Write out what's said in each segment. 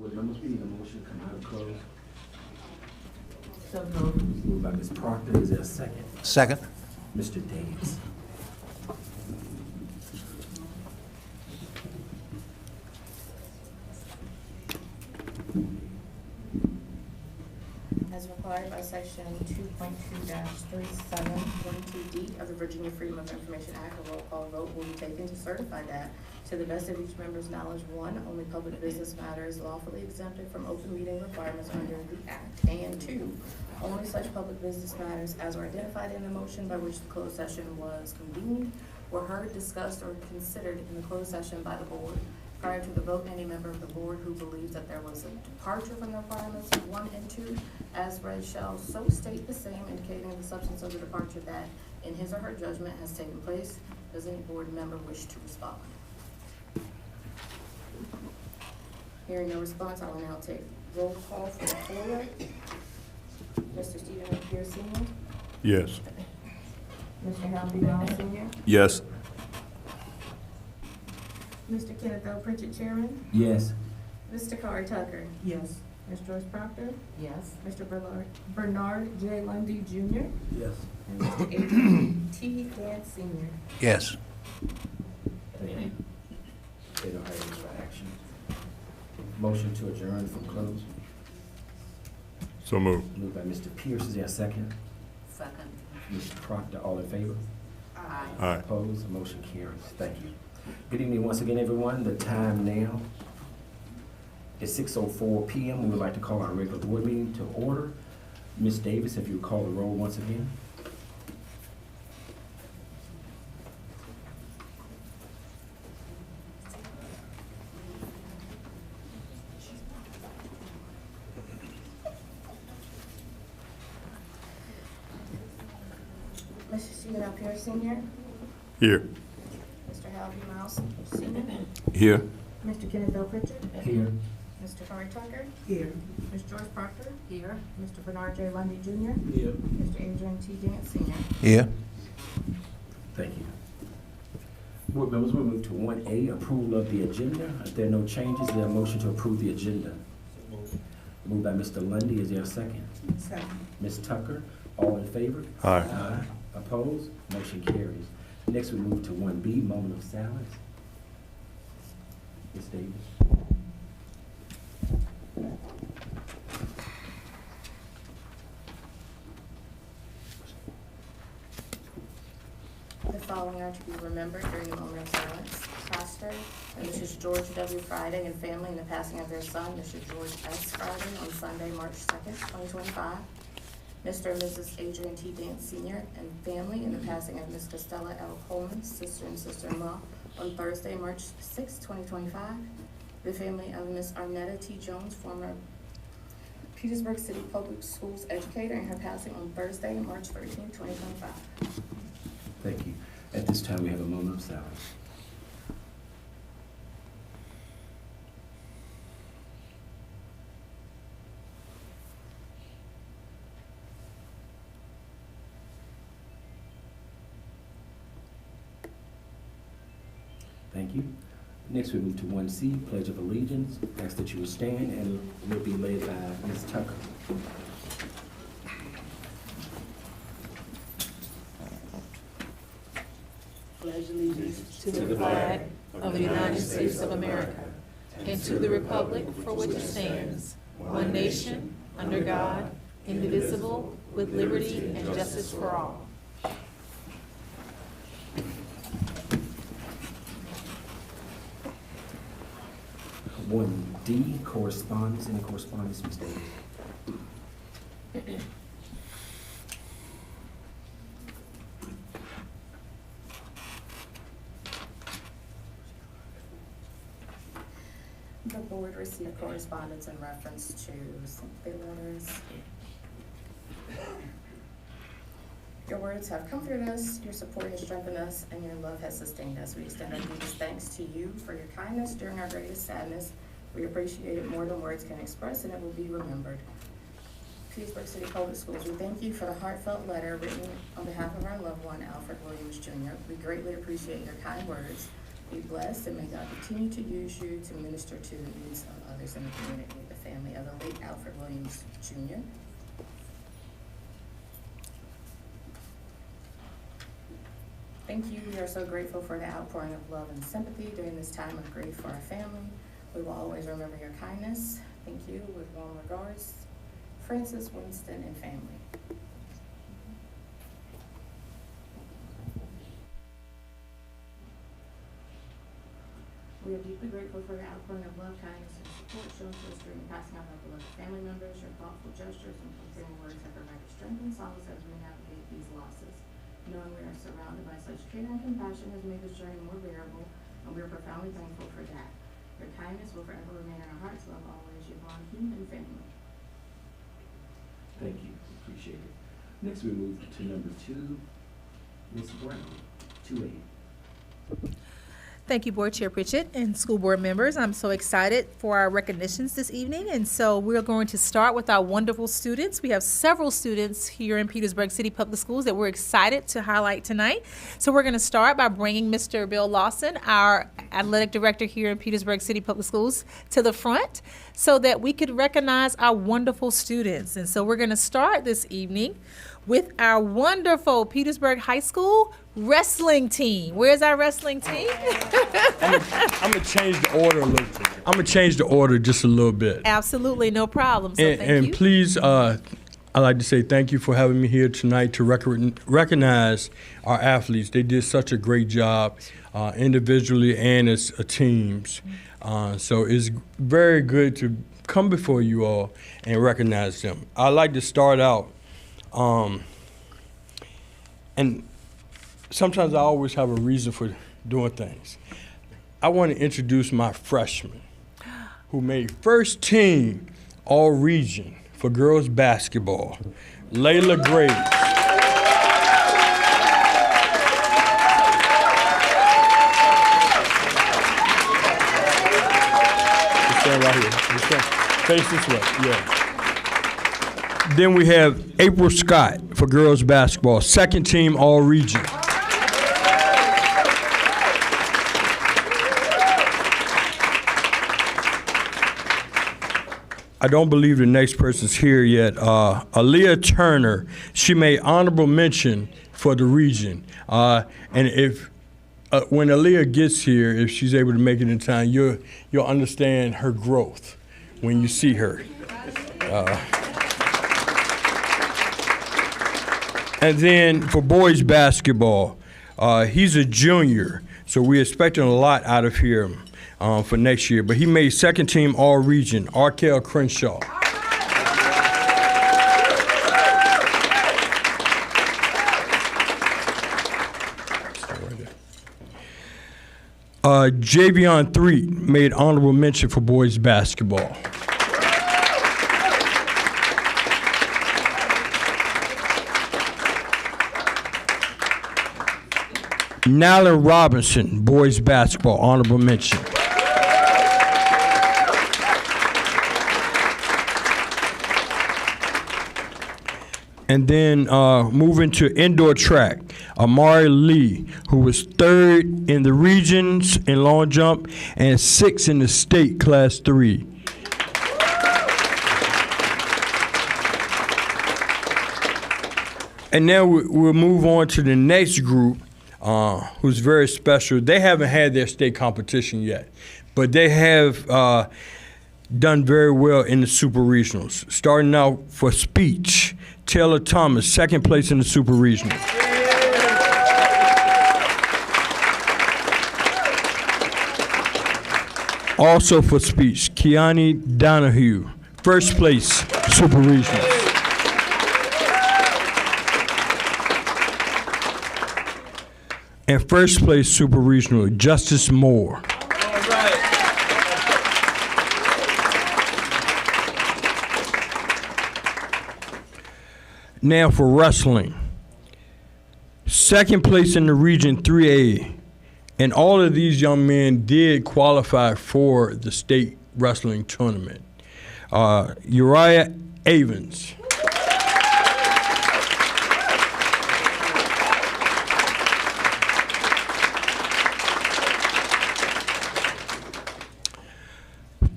Board members, we need a motion to come out of close. So moved. Moved by Ms. Proctor, is there a second? Second. Mr. Davis. As required by section 2.2-3742D of the Virginia Freedom of Information Act, a roll call vote will be taken to certify that, to the best of each member's knowledge, one, only public business matters lawfully exempted from open meeting requirements under the Act, and two, only such public business matters as were identified in the motion by which the closed session was convened were heard, discussed, or considered in the closed session by the board. Prior to the vote, any member of the board who believes that there was a departure from the requirements of 1 and 2 as read shall so state the same, indicating the substance of the departure that, in his or her judgment, has taken place. Does any board member wish to respond? Hearing no response, I will now take roll call for the floor. Mr. Stephen A. Pierce Sr. Yes. Mr. Harold B. Miles Sr. Yes. Mr. Kenneth L. Pritchett, Chairman. Yes. Mr. Kari Tucker. Yes. Ms. Joyce Proctor. Yes. Mr. Bernard J. Lundy Jr. Yes. And Mr. Adrian T. Dance Sr. Yes. Thank you. They don't have any for action. Motion to adjourn from close. So moved. Moved by Mr. Pierce, is there a second? Second. Ms. Proctor, all in favor? Aye. Aye. Opposed, motion carries. Thank you. Good evening once again, everyone. The time now is 6:04 p.m. We would like to call our regular board meeting to order. Ms. Davis, if you would call the roll once again. Mr. Stephen L. Pierce Sr. Here. Mr. Harold B. Miles Sr. Here. Mr. Kenneth L. Pritchett. Here. Mr. Kari Tucker. Here. Ms. Joyce Proctor. Here. Mr. Bernard J. Lundy Jr. Here. Mr. Adrian T. Dance Sr. Here. Thank you. Board members, we'll move to 1A, approval of the agenda. If there are no changes, is there a motion to approve the agenda? Moved by Mr. Lundy, is there a second? Second. Ms. Tucker, all in favor? Aye. Opposed? Motion carries. Next, we move to 1B, moment of silence. Ms. Davis. The following are to be remembered during the moment of silence. Pastor and Mrs. George W. Friday and family in the passing of their son, Mr. George S. Friday, on Sunday, March 2nd, 2025. Mr. and Mrs. Adrian T. Dance Sr. and family in the passing of Ms. Costella L. Coleman, sister and sister-in-law, on Thursday, March 6, 2025. The family of Ms. Arnetta T. Jones, former Petersburg City Public Schools educator, and her passing on Thursday, March 13, 2025. Thank you. At this time, we have a moment of silence. Thank you. Next, we move to 1C, Pledge of Allegiance. Ask that you will stand, and will be led by Ms. Tucker. Pledge allegiance to the flag of the United States of America and to the republic for which it stands, one nation, under God, indivisible, with liberty and justice for all. 1D, correspondence. Any correspondence, Ms. Davis? The board received correspondence in reference to sympathy letters. Your words have comforted us, your support has strengthened us, and your love has sustained us. We extend our deepest thanks to you for your kindness during our greatest sadness. We appreciate it more than words can express, and it will be remembered. Petersburg City Public Schools, we thank you for the heartfelt letter written on behalf of our loved one, Alfred Williams Jr. We greatly appreciate your kind words. Be blessed, and may God continue to use you to minister to the needs of others in the community. The family of the late Alfred Williams Jr. Thank you. We are so grateful for the outpouring of love and sympathy during this time of grief for our family. We will always remember your kindness. Thank you. With warm regards, Francis, Winston, and family. We are deeply grateful for your outpouring of love, kindness, and support shown to us during the passing of our beloved family members. Your thoughtful gestures and fulfilling words have provided strength and solace as we navigate these losses. Knowing we are surrounded by such care and compassion has made this journey more bearable, and we are profoundly thankful for that. Your kindness will forever remain in our hearts. Love always, your bond, human family. Thank you, appreciate it. Next, we move to number 2, Ms. Brown, 2A. Thank you, Board Chair Pritchett and school board members. I'm so excited for our recognitions this evening, and so we're going to start with our wonderful students. We have several students here in Petersburg City Public Schools that we're excited to highlight tonight. So we're going to start by bringing Mr. Bill Lawson, our athletic director here in Petersburg City Public Schools, to the front so that we could recognize our wonderful students. And so we're going to start this evening with our wonderful Petersburg High School wrestling team. Where's our wrestling team? I'm gonna change the order a little. I'm gonna change the order just a little bit. Absolutely, no problem. So thank And you. please, I'd like to say thank you for having me here tonight to recognize our athletes. They did such a great job, individually and as teams. So it's very good to come before you all and recognize them. I'd like to start out, and sometimes I always have a reason for doing things. I want to introduce my freshman who made first team all-region for girls basketball, Layla Graves. Just stand right here. Just stand. Face this way, yeah. Then we have April Scott for girls basketball, second team all-region. I don't believe the next person's here yet. Aaliyah Turner, she made honorable mention for the region. And if when Aaliyah gets here, if she's able to make it in time, you'll understand her growth when you see her. And then for boys basketball, he's a junior, so we're expecting a lot out of him for next year. But he made second team all-region, Arkell Crenshaw. Javion Threet made honorable mention for boys basketball. Nalin Robinson, boys basketball, honorable mention. And then moving to indoor track, Amari Lee, who was third in the regions in long jump and sixth in the state class 3. And now we'll move on to the next group, who's very special. They haven't had their state competition yet, but they have done very well in the super regionals. Starting out for speech, Taylor Thomas, second place in the super regional. Also for speech, Kiani Donahue, first place super regional. And first place super regional, Justice Moore. All right. Now for wrestling. Second place in the region 3A. And all of these young men did qualify for the state wrestling tournament. Uriah Avens.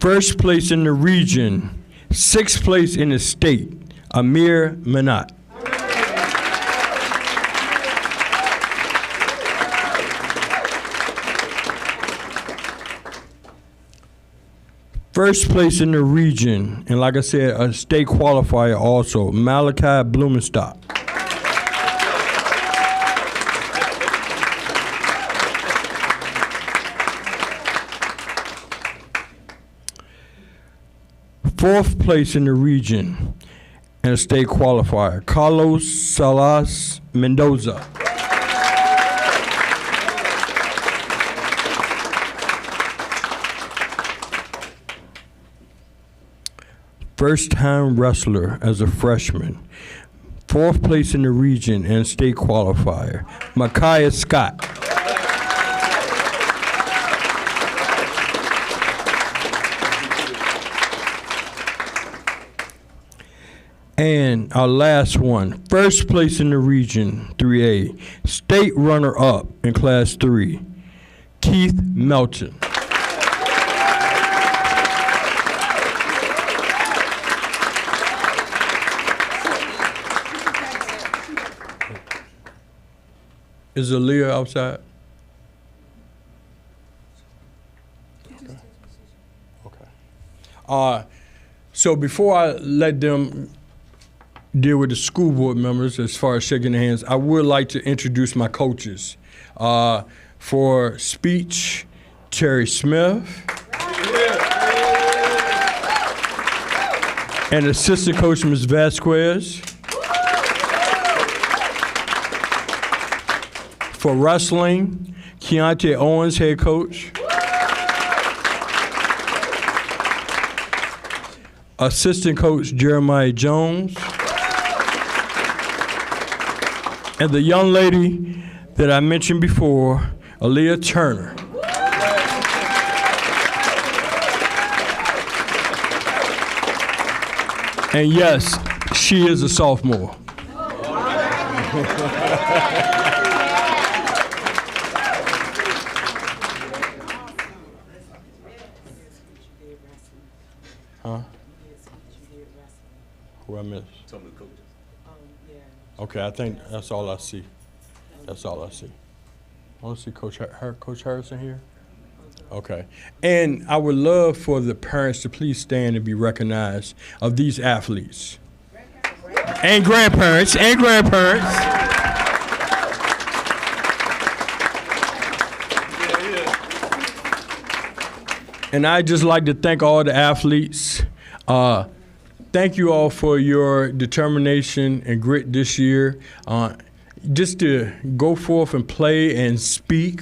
First place in the region, 6th place in the state, Amir Manat. First place in the region, and like I said, a state qualifier also, Malachi Blumenstock. Fourth place in the region, and a state qualifier, Carlos Salas Mendoza. First-time wrestler as a freshman. 4th place in the region and state qualifier, Micaiah Scott. And our last one, 1st place in the region, 3A, state runner-up in Class 3, Keith Melton. Is Aaliyah outside? Okay. So before I let them deal with the school board members as far as shaking their hands, I would like to introduce my coaches. For speech, Terry Smith. And assistant coach, Ms. Vasquez. For wrestling, Keontae Owens, head coach. Assistant coach, Jeremiah Jones. And the young lady that I mentioned before, Aaliyah Turner. And yes, she is a sophomore. Huh? Who I missed? Some of the coaches. Okay, I think that's all I see. That's all I see. I want to see Coach Harrison here. Okay. And I would love for the parents to please stand and be recognized of these athletes. And grandparents, and grandparents. And I'd just like to thank all the athletes. Thank you all for your determination and grit this year. Just to go forth and play and speak,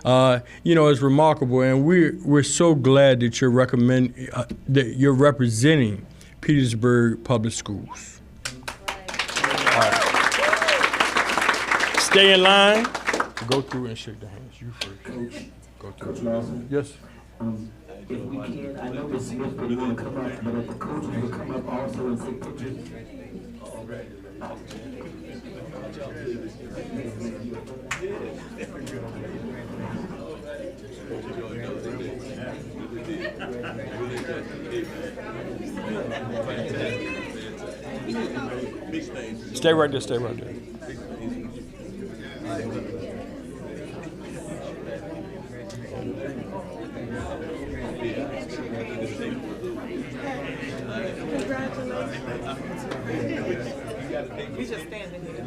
is remarkable. And we're so glad that you're representing Petersburg Public Schools. All right. Stay in line. Go through and shake the hands. You first. Coach. Go through. Coach Lawson. Yes. If we can, I know Ms. Smith is going to come up, but if the coaches will come up also and take pictures. Stay right there, stay right there.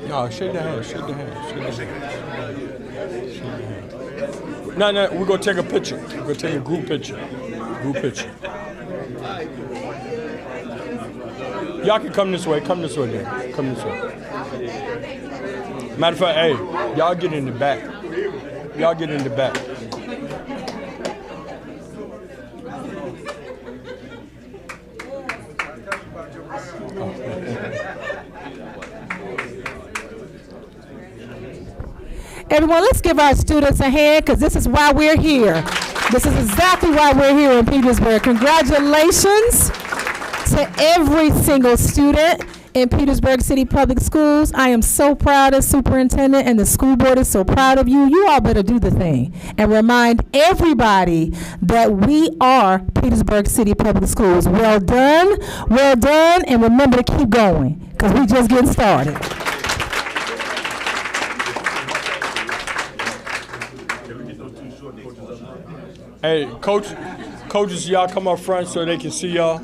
No, shake the hand, shake the hand, shake the hand. No, we're gonna take a picture. We're gonna take a group picture. Group picture. Y'all can come this way then. Come this way. Matter of fact, hey, y'all get in the back. Y'all get in the back. Everyone, let's give our students a hand, because this is why we're here. This is exactly why we're here in Petersburg. Congratulations to every single student in Petersburg City Public Schools. I am so proud as superintendent, and the school board is so proud of you. You all better do the thing and remind everybody that we are Petersburg City Public Schools. Well done, and remember to keep going, because we just getting started. Hey, coaches, y'all come up front so they can see y'all.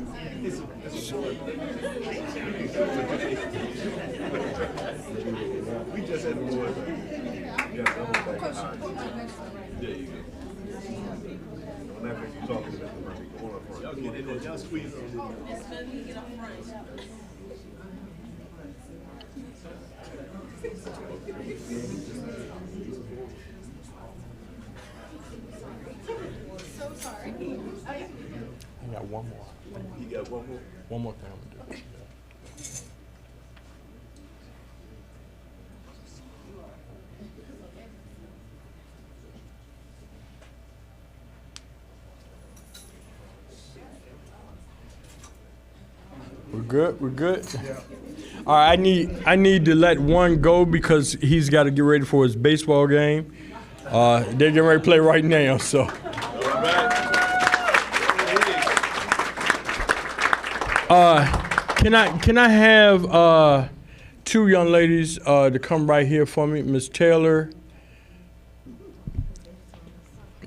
I got one more. You got one more? One more thing I'm gonna do. We're good. All right, I need to let one go because he's got to get ready for his baseball game. They're getting ready to play right now, so. Can I have two young ladies to come right here for me, Miss Taylor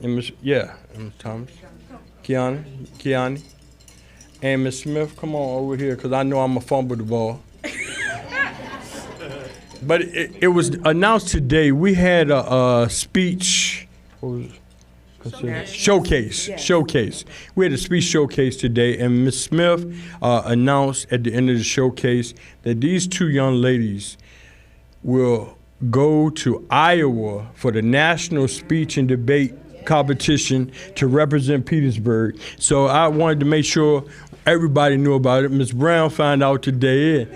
and Miss Thomas, Kiani, and Miss Smith. Come on over here, cause I know I'm a fumble the ball. But it was announced today. We had a speech. What was it? Showcase. We had a speech showcase today, and Ms. Smith announced at the end of the showcase that these two young ladies will go to Iowa for the national speech and debate competition to represent Petersburg. So I wanted to make sure everybody knew about it. Ms. Brown found out today,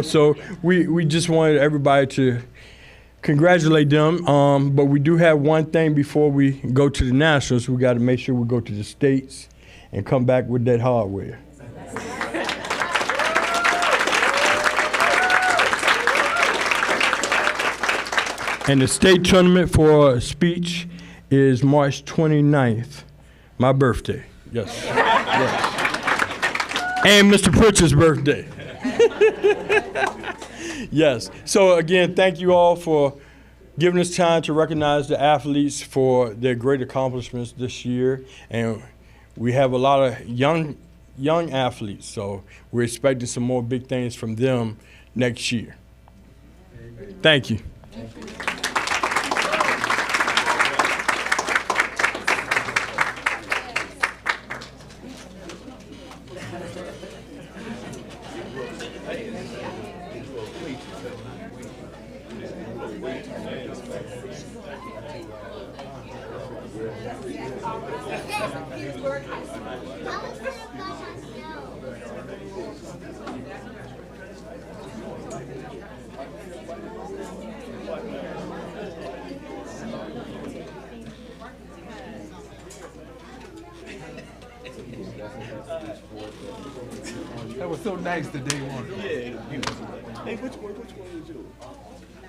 so we just wanted everybody to congratulate them, but we do have one thing before we go to the nationals. We got to make sure we go to the states and come back with that hardware. And the state tournament for speech is March 29th, my birthday. Yes. And Mr. Pritchard's birthday. Yes. So again, thank you all for giving us time to recognize the athletes for their great accomplishments this year. And we have a lot of young athletes, so we're expecting some more big things from them next year. Thank you. That was so nice that they wanted. Yeah, beautiful. Hey, which one was you?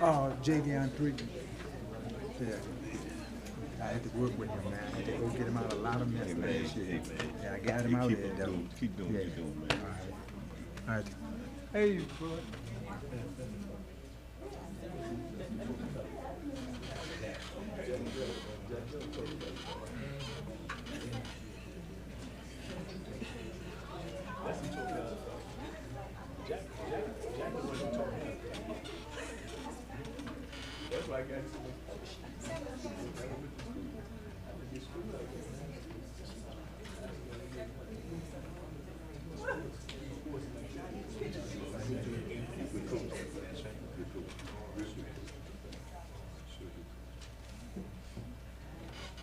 Javion 3. Yeah. I had to work with him, man. I had to go get him out of a lot of mess last year. Yeah, I got him out there, though. Keep doing, man. All right. Hey, boy.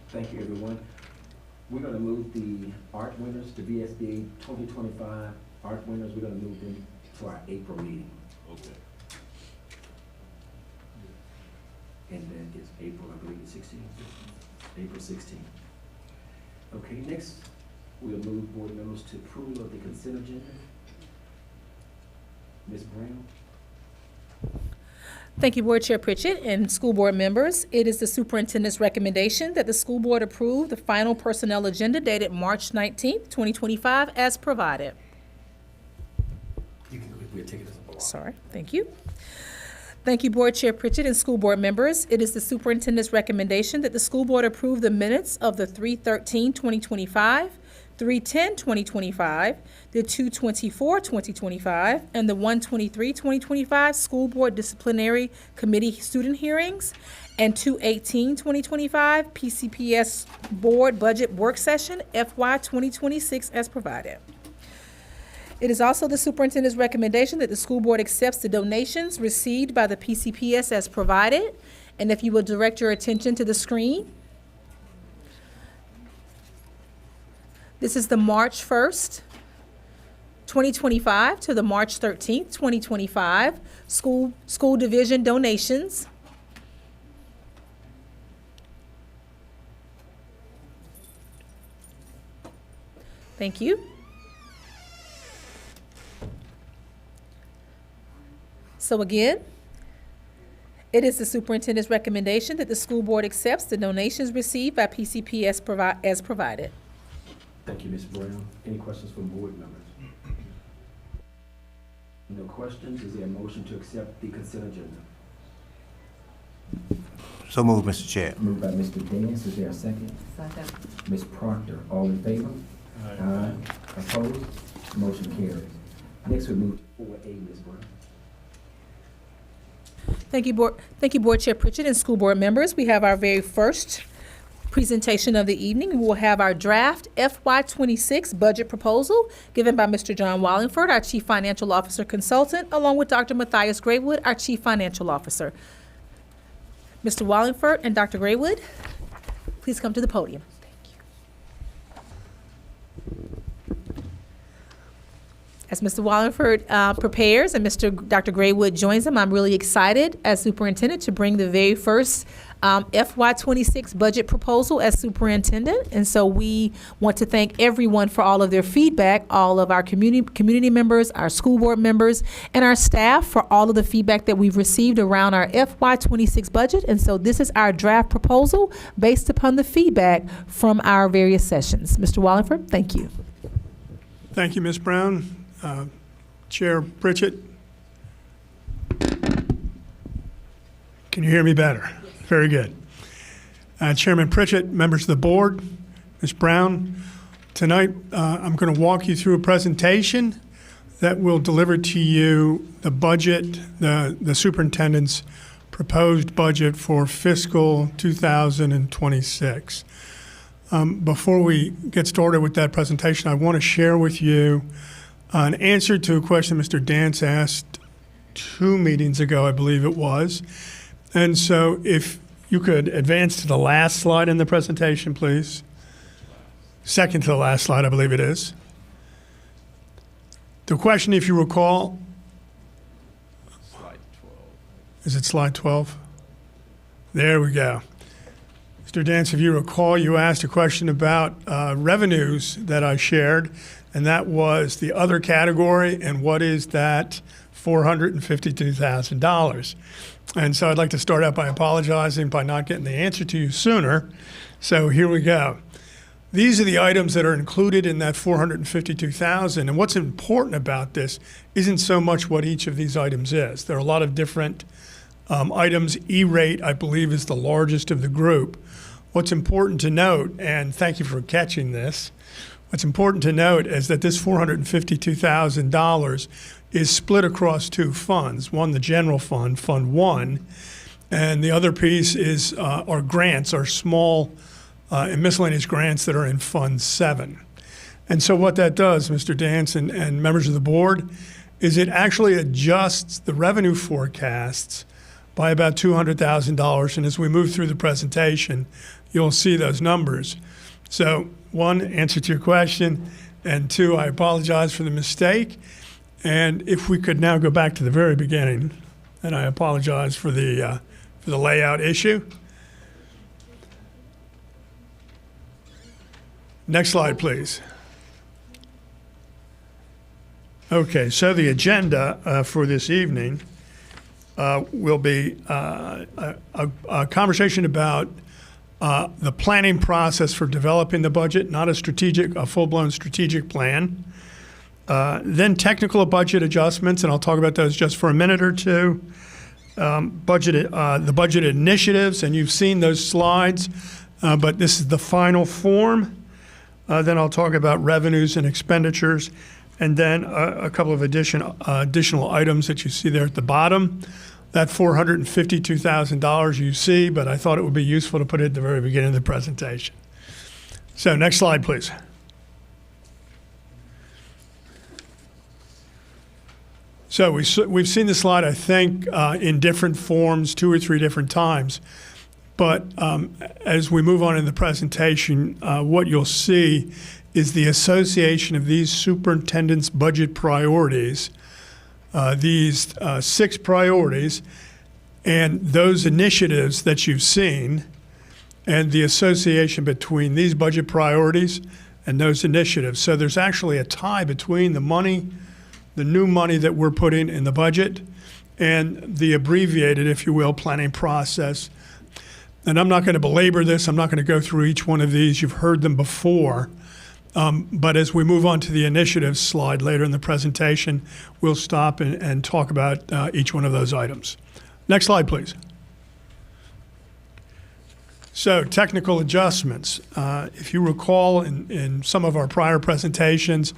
Thank you, everyone. We're going to move the art winners, the VSBA 2025 art winners, we're going to move them to our April meeting. Okay. And then it's April, I believe, the 16th. April 16th. Okay, next, we'll move board members to approval of the consent agenda. Ms. Brown? Thank you, Board Chair Pritchett and school board members. It is the superintendent's recommendation that the school board approve the final personnel agenda dated March 19th, 2025, as provided. You can we'll take it as a block. Sorry, thank you. Thank you, Board Chair Pritchett and school board members. It is the superintendent's recommendation that the school board approve the minutes of the 3/13/2025, 3/10/2025, the 2/24/2025, and the 1/23/2025 school board disciplinary committee student hearings, and 2/18/2025 PCPS board budget work session FY 2026 as provided. It is also the superintendent's recommendation that the school board accepts the donations received by the PCPS as provided. And if you will direct your attention to the screen. This is the March 1st, 2025 to the March 13th, 2025 school division donations. Thank you. So again, it is the superintendent's recommendation that the school board accepts the donations received by PCPS as provided. Thank you, Ms. Brown. Any questions from board members? No questions. Is there a motion to accept the consent agenda? So moved, Mr. Chair. Moved by Mr. Dance. Is there a second? Second. Ms. Proctor, all in favor? Aye. Opposed? Motion carries. Next, we move to 4A, Ms. Brown. Thank you, Board Chair Pritchett and school board members. We have our very first presentation of the evening. We will have our draft FY 26 budget proposal given by Mr. John Wallingford, our Chief Financial Officer Consultant, along with Dr. Matthias Graywood, our Chief Financial Officer. Mr. Wallingford and Dr. Graywood, please come to the podium. As Mr. Wallingford prepares and Dr. Graywood joins him, I'm really excited as superintendent to bring the very first FY 26 budget proposal as superintendent. And so we want to thank everyone for all of their feedback, all of our community members, our school board members, and our staff for all of the feedback that we've received around our FY 26 budget. And so this is our draft proposal based upon the feedback from our various sessions. Mr. Wallingford, thank you. Thank you, Ms. Brown. Chair Pritchett. Can you hear me better? Yes. Very good. Chairman Pritchett, members of the board, Ms. Brown, tonight I'm going to walk you through a presentation that will deliver to you the budget, the superintendent's proposed budget for fiscal 2026. Before we get started with that presentation, I want to share with you an answer to a question Mr. Dance asked 2 meetings ago, I believe it was. And so if you could advance to the last slide in the presentation, please. Second to the last slide, I believe it is. The question, if you recall. Slide 12. Is it slide 12? There we go. Mr. Dance, if you recall, you asked a question about revenues that I shared, and that was the other category, and what is that $452,000. And so I'd like to start out by apologizing by not getting the answer to you sooner. So here we go. These are the items that are included in that $452,000. And what's important about this isn't so much what each of these items is. There are a lot of different items. E-rate, I believe, is the largest of the group. What's important to note, and thank you for catching this, what's important to note is that this $452,000 is split across 2 funds. One, the general fund, Fund 1, and the other piece is our grants, our small and miscellaneous grants that are in Fund 7. And so what that does, Mr. Dance and members of the board, is it actually adjusts the revenue forecasts by about $200,000. And as we move through the presentation, you'll see those numbers. So 1, answer to your question, and 2, I apologize for the mistake. And if we could now go back to the very beginning, and I apologize for the layout issue. Next slide, please. Okay, so the agenda for this evening will be a conversation about the planning process for developing the budget, not a full-blown strategic plan. Then technical budget adjustments, and I'll talk about those just for a minute or two. The budget initiatives, and you've seen those slides, but this is the final form. Then I'll talk about revenues and expenditures, and then a couple of additional items that you see there at the bottom. That $452,000 you see, but I thought it would be useful to put it at the very beginning of the presentation. So next slide, please. So we've seen the slide, I think, in different forms 2 or 3 different times. But as we move on in the presentation, what you'll see is the association of these superintendent's budget priorities, these 6 priorities, and those initiatives that you've seen, and the association between these budget priorities and those initiatives. So there's actually a tie between the money, the new money that we're putting in the budget, and the abbreviated, if you will, planning process. And I'm not going to belabor this. I'm not going to go through each one of these. You've heard them before. But as we move on to the initiatives slide later in the presentation, we'll stop and talk about each one of those items. Next slide, please. So technical adjustments. If you recall in some of our prior presentations,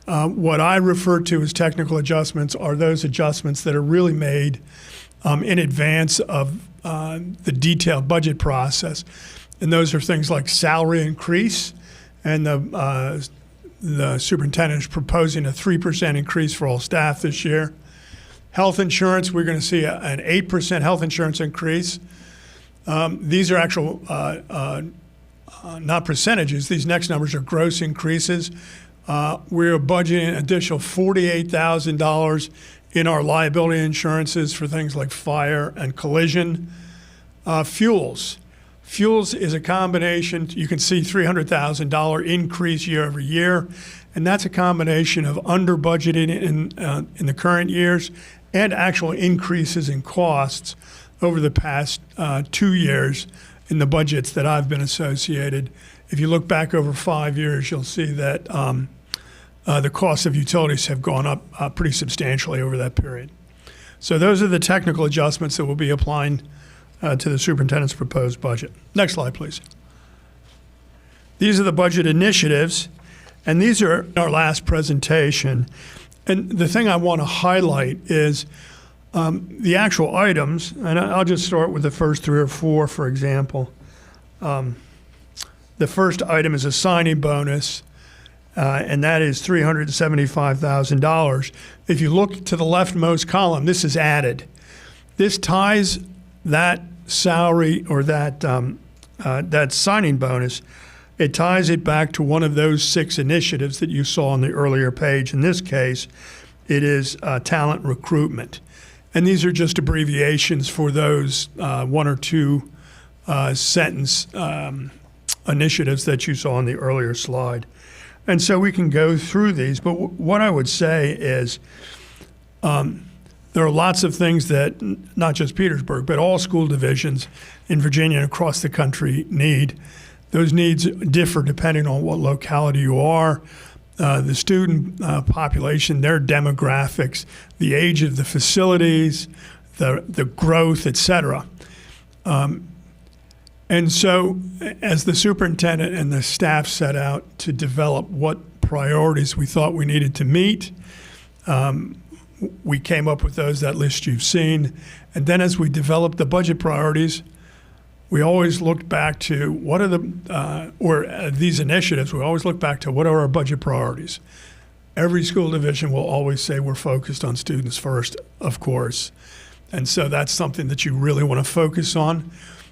what I refer to as technical adjustments are those adjustments that are really made in advance of the detailed budget process. And those are things like salary increase, and the superintendent is proposing a 3% increase for all staff this year. Health insurance, we're going to see an 8% health insurance increase. These are actual, not percentages. These next numbers are gross increases. We're budgeting an additional $48,000 in our liability insurances for things like fire and collision. Fuels. Fuels is a combination. You can see $300,000 increase year over year, and that's a combination of under budgeting in the current years and actual increases in costs over the past 2 years in the budgets that I've been associated. If you look back over 5 years, you'll see that the cost of utilities have gone up pretty substantially over that period. So those are the technical adjustments that we'll be applying to the superintendent's proposed budget. Next slide, please. These are the budget initiatives, and these are our last presentation. And the thing I want to highlight is the actual items, and I'll just start with the first 3 or 4, for example. The first item is a signing bonus, and that is $375,000. If you look to the leftmost column, this is added. This ties that salary or that signing bonus, it ties it back to one of those 6 initiatives that you saw on the earlier page. In this case, it is talent recruitment. And these are just abbreviations for those 1 or 2 sentence initiatives that you saw on the earlier slide. And so we can go through these, but what I would say is there are lots of things that not just Petersburg, but all school divisions in Virginia and across the country need. Those needs differ depending on what locality you are, the student population, their demographics, the age of the facilities, the growth, et cetera. And so as the superintendent and the staff set out to develop what priorities we thought we needed to meet, we came up with those, that list you've seen. And then as we developed the budget priorities, we always looked back to what are these initiatives, we always look back to what are our budget priorities. Every school division will always say we're focused on students first, of course. And so that's something that you really want to focus on.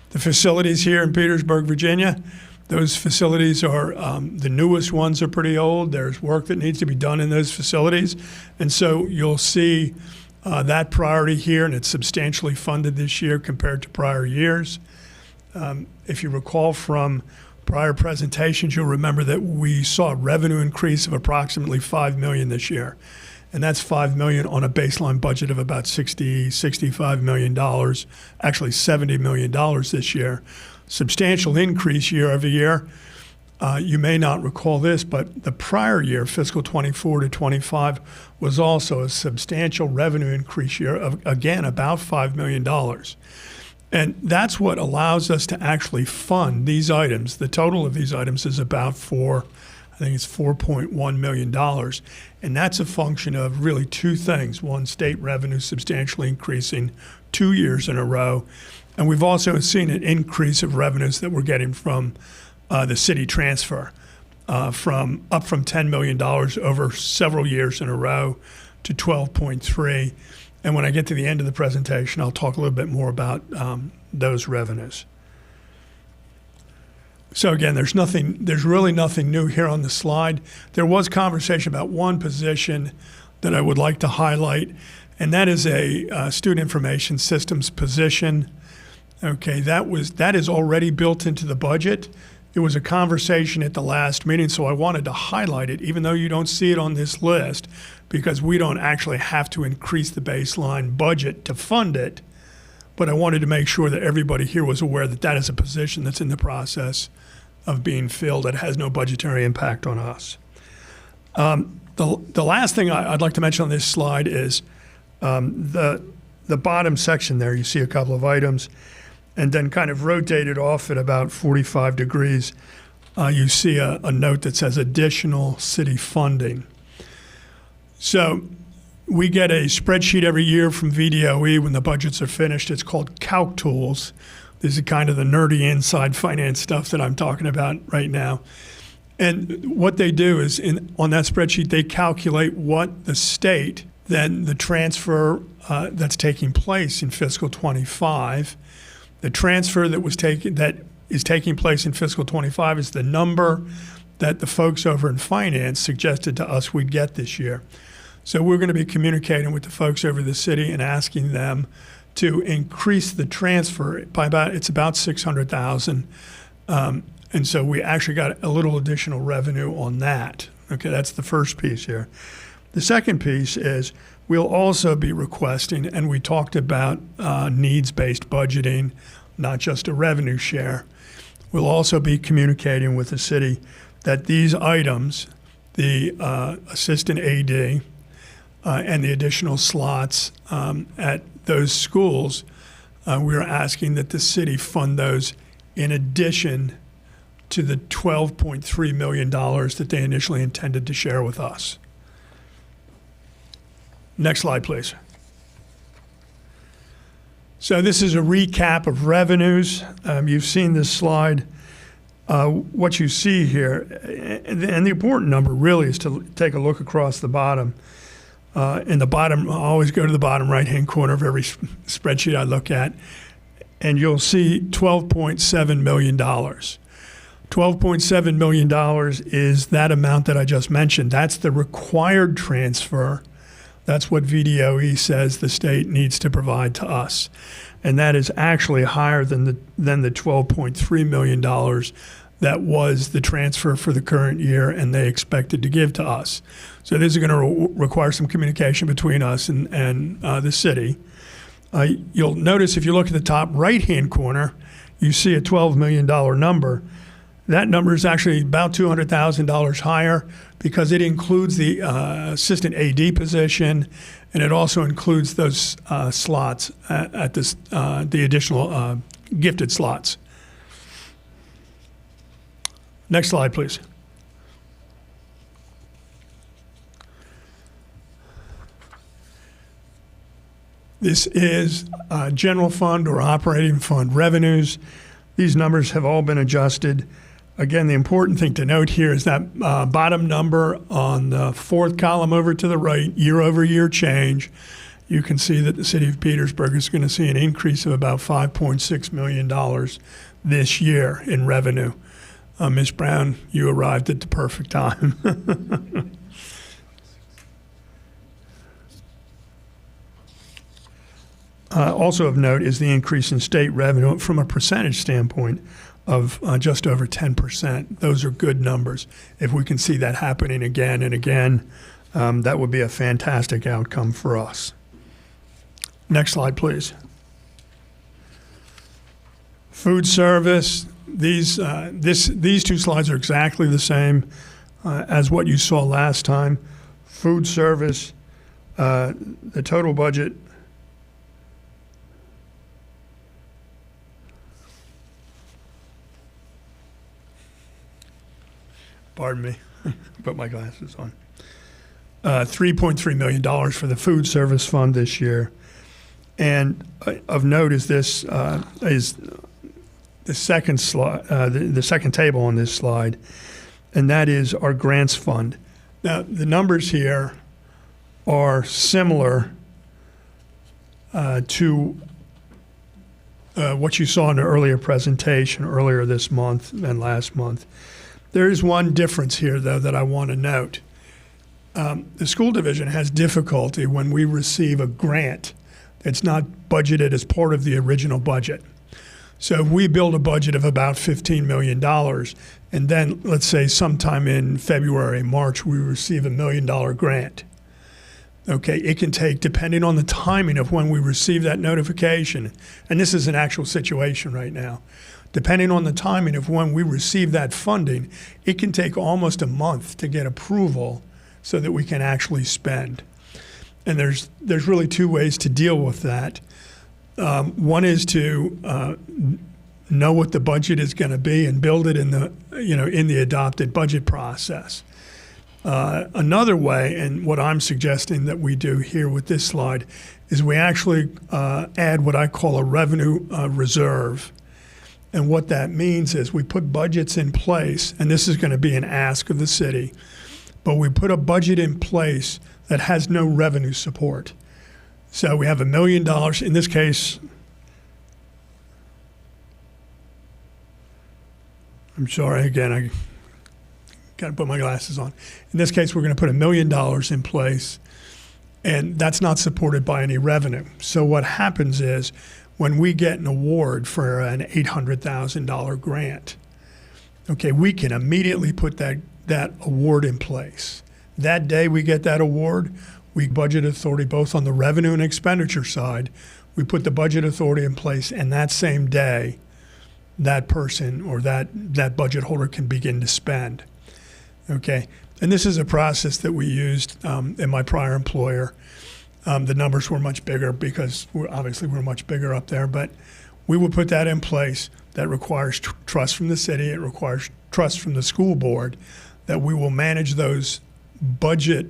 The facilities here in Petersburg, Virginia, those facilities are, the newest ones are pretty old. There's work that needs to be done in those facilities. And so you'll see that priority here, and it's substantially funded this year compared to prior years. If you recall from prior presentations, you'll remember that we saw a revenue increase of approximately $5 million this year. and that's $5 million on a baseline budget of about $65 million, actually $70 million this year. Substantial increase year over year. You may not recall this, but the prior year, fiscal 24 to 25, was also a substantial revenue increase year of, again, about $5 million. And that's what allows us to actually fund these items. The total of these items is about $4.1 million. And that's a function of really two things. One, state revenue substantially increasing 2 years in a row. And we've also seen an increase of revenues that we're getting from the city transfer, from $10 million over several years in a row to 12.3. And when I get to the end of the presentation, I'll talk a little bit more about those revenues. So again, there's really nothing new here on the slide. There was conversation about one position that I would like to highlight, and that is a student information systems position. Okay, that is already built into the budget. It was a conversation at the last meeting, so I wanted to highlight it, even though you don't see it on this list, because we don't actually have to increase the baseline budget to fund it. But I wanted to make sure that everybody here was aware that that is a position that's in the process of being filled that has no budgetary impact on us. The last thing I'd like to mention on this slide is the bottom section there. You see a couple of items, and then kind of rotated off at about 45 degrees, you see a note that says additional city funding. So we get a spreadsheet every year from VDOE when the budgets are finished. It's called Calc Tools. This is kind of the nerdy inside finance stuff that I'm talking about right now. And what they do is on that spreadsheet, they calculate what the state, then the transfer that's taking place in fiscal 25. The transfer that is taking place in fiscal 25 is the number that the folks over in finance suggested to us we'd get this year. So we're going to be communicating with the folks over the city and asking them to increase the transfer by about $600,000. And so we actually got a little additional revenue on that. Okay, that's the first piece here. The second piece is we'll also be requesting, and we talked about needs-based budgeting, not just a revenue share. We'll also be communicating with the city that these items, the assistant AD and the additional slots at those schools, we're asking that the city fund those in addition to the $12.3 million that they initially intended to share with us. Next slide, please. So this is a recap of revenues. You've seen this slide. What you see here, and the important number really is to take a look across the bottom. In the bottom, I always go to the bottom right-hand corner of every spreadsheet I look at, and you'll see $12.7 million. $12.7 million is that amount that I just mentioned. That's the required transfer. That's what VDOE says the state needs to provide to us. And that is actually higher than the $12.3 million that was the transfer for the current year and they expected to give to us. So this is going to require some communication between us and the city. You'll notice if you look at the top right-hand corner, you see a $12 million number. That number is actually about $200,000 higher because it includes the assistant AD position, and it also includes those slots at this, the additional gifted slots. Next slide, please. This is general fund or operating fund revenues. These numbers have all been adjusted. Again, the important thing to note here is that bottom number on the fourth column over to the right, year-over-year change. You can see that the city of Petersburg is going to see an increase of about $5.6 million this year in revenue. Ms. Brown, you arrived at the perfect time. Also of note is the increase in state revenue from a percentage standpoint of just over 10%. Those are good numbers. If we can see that happening again and again, That would be a fantastic outcome for us. Next slide, please. Food service. These two slides are exactly the same as what you saw last time. Food service, the total budget. Pardon me, put my glasses on. $3.3 million for the food service fund this year. And of note is this is the second slide, the second table on this slide, and that is our grants fund. Now, the numbers here are similar to what you saw in an earlier presentation earlier this month and last month. There is one difference here, though, that I want to note. The school division has difficulty when we receive a grant that's not budgeted as part of the original budget. So if we build a budget of about $15 million, and then let's say sometime in February, March, we receive $1 million grant. Okay, it can take, depending on the timing of when we receive that notification, and this is an actual situation right now, depending on the timing of when we receive that funding, it can take almost a month to get approval so that we can actually spend. And there's really two ways to deal with that. One is to know what the budget is going to be and build it in the adopted budget process. Another way, and what I'm suggesting that we do here with this slide, is we actually add what I call a revenue reserve. And what that means is we put budgets in place, and this is going to be an ask of the city, but we put a budget in place that has no revenue support. So we have $1 million, in this case, I'm sorry, again, I got to put my glasses on. In this case, we're going to put $1 million in place, and that's not supported by any revenue. So what happens is when we get an award for an $800,000 grant, okay, we can immediately put that award in place. That day we get that award, we budget authority both on the revenue and expenditure side. We put the budget authority in place, and that same day, that person or that budget holder can begin to spend. Okay, and this is a process that we used in my prior employer. The numbers were much bigger because we're much bigger up there, but we would put that in place. That requires trust from the city. It requires trust from the school board that we will manage those budget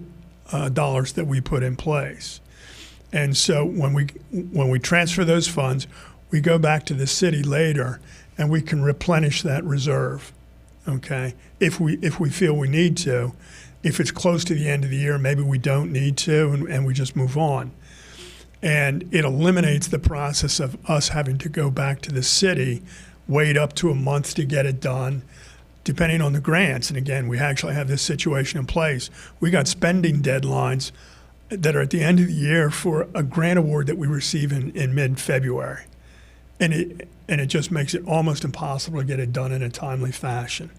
dollars that we put in place. And so when we transfer those funds, we go back to the city later and we can replenish that reserve. Okay, if we feel we need to. If it's close to the end of the year, maybe we don't need to, and we just move on. And it eliminates the process of us having to go back to the city, wait up to a month to get it done, depending on the grants. And again, we actually have this situation in place. We got spending deadlines that are at the end of the year for a grant award that we receive in mid-February. And it just makes it almost impossible to get it done in a timely fashion.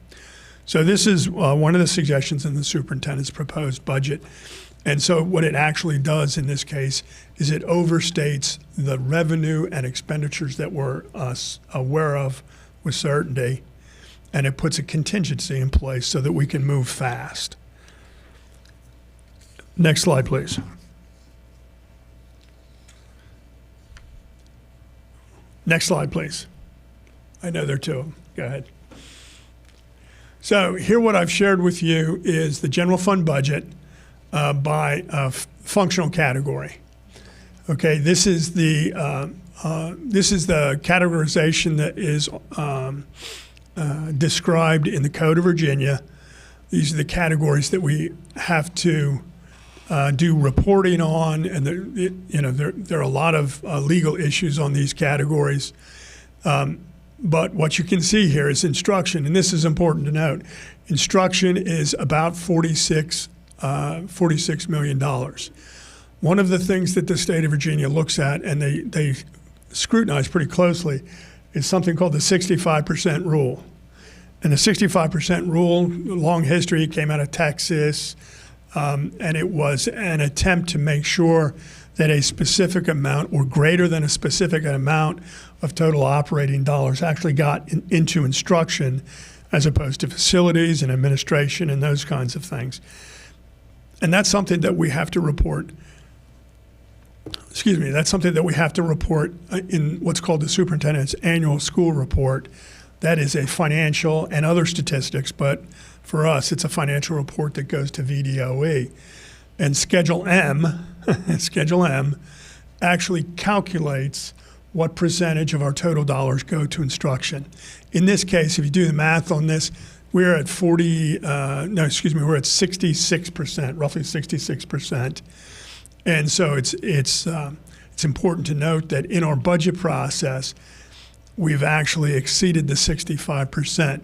So this is one of the suggestions in the superintendent's proposed budget. And so what it actually does in this case is it overstates the revenue and expenditures that we're aware of with certainty, and it puts a contingency in place so that we can move fast. Next slide, please. Next slide, please. I know there are two of them. Go ahead. So here what I've shared with you is the general fund budget by functional category. Okay, this is the categorization that is described in the Code of Virginia. These are the categories that we have to do reporting on, and there are a lot of legal issues on these categories. But what you can see here is instruction, and this is important to note. Instruction is about $46 million. One of the things that the state of Virginia looks at, and they scrutinize pretty closely, is something called the 65% rule. And the 65% rule, long history, came out of Texas, And it was an attempt to make sure that a specific amount or greater than a specific amount of total operating dollars actually got into instruction as opposed to facilities and administration and those kinds of things. And that's something that we have to report. Excuse me, that's something that we have to report in what's called the superintendent's annual school report. That is a financial and other statistics, but for us, it's a financial report that goes to VDOE. And Schedule M, Schedule M, actually calculates what percentage of our total dollars go to instruction. In this case, if you do the math on this, we're at we're at 66%, roughly 66%. And so it's important to note that in our budget process, we've actually exceeded the 65%.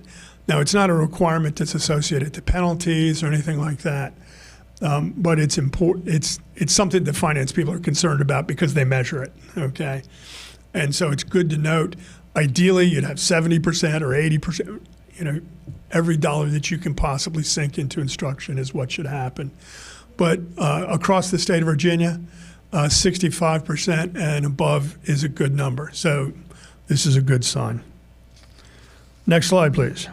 Now, it's not a requirement that's associated to penalties or anything like that, but it's important. It's something that finance people are concerned about because they measure it. Okay, and so it's good to note. Ideally, you'd have 70% or 80%. You know, every dollar that you can possibly sink into instruction is what should happen. But across the state of Virginia, 65% and above is a good number. So this is a good sign. Next slide, please.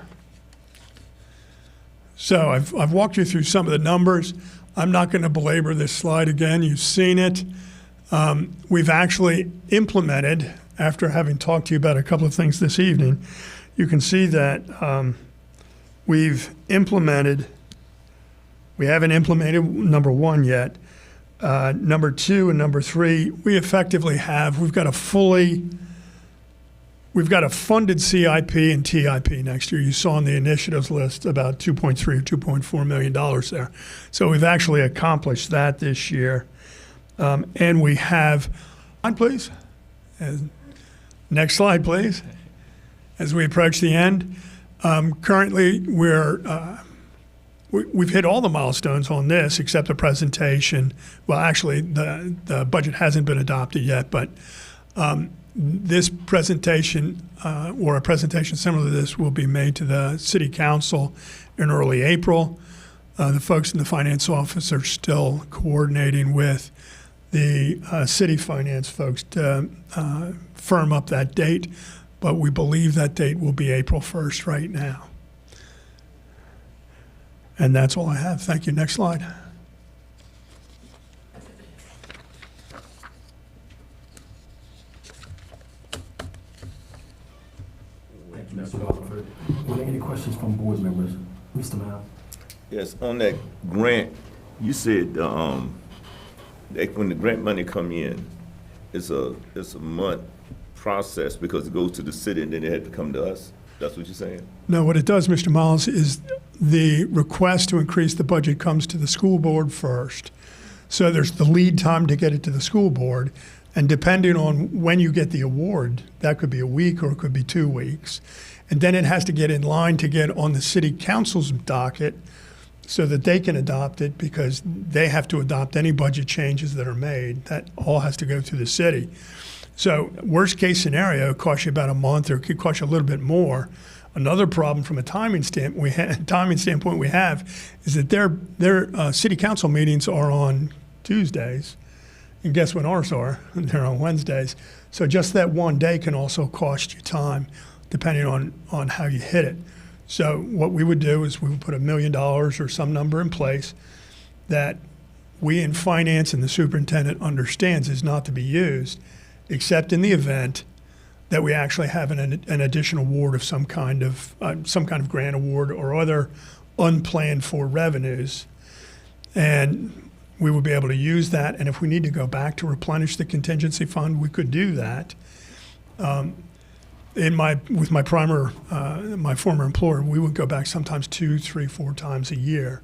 So I've walked you through some of the numbers. I'm not going to belabor this slide again. You've seen it. We've actually implemented, after having talked to you about a couple of things this evening, you can see that we've implemented. We haven't implemented number one yet. Number two and number three, we effectively have. We've got a funded CIP and TIP next year. You saw on the initiatives list about $2.3 or $2.4 million there. So we've actually accomplished that this year. And we have, please. Next slide, please. As we approach the end, currently we've hit all the milestones on this except the presentation. Well, actually, the budget hasn't been adopted yet, but this presentation or a presentation similar to this will be made to the City Council in early April. The folks in the finance office are still coordinating with the city finance folks to firm up that date, but we believe that date will be April 1st right now. And that's all I have. Thank you. Next slide. Thank you, Mr. Rutherford. Are there any questions from board members? Mr. Miles? Yes, on that grant, you said that when the grant money come in, it's a month process because it goes to the city and then it had to come to us. That's what you're saying? No, what it does, Mr. Miles, is the request to increase the budget comes to the school board first. So there's the lead time to get it to the school board. And depending on when you get the award, that could be a week or it could be 2 weeks. And then it has to get in line to get on the city council's docket so that they can adopt it because they have to adopt any budget changes that are made. That all has to go through the city. So worst case scenario, it costs you about a month or it could cost you a little bit more. Another problem from a timing standpoint we have is that their city council meetings are on Tuesdays. And guess when ours are? They're on Wednesdays. So just that one day can also cost you time depending on how you hit it. So what we would do is we would put $1 million or some number in place that we in finance and the superintendent understands is not to be used except in the event that we actually have an additional award of some kind of grant award or other unplanned for revenues. And we would be able to use that. And if we need to go back to replenish the contingency fund, we could do that. With my former employer, we would go back sometimes 2, 3, 4 times a year.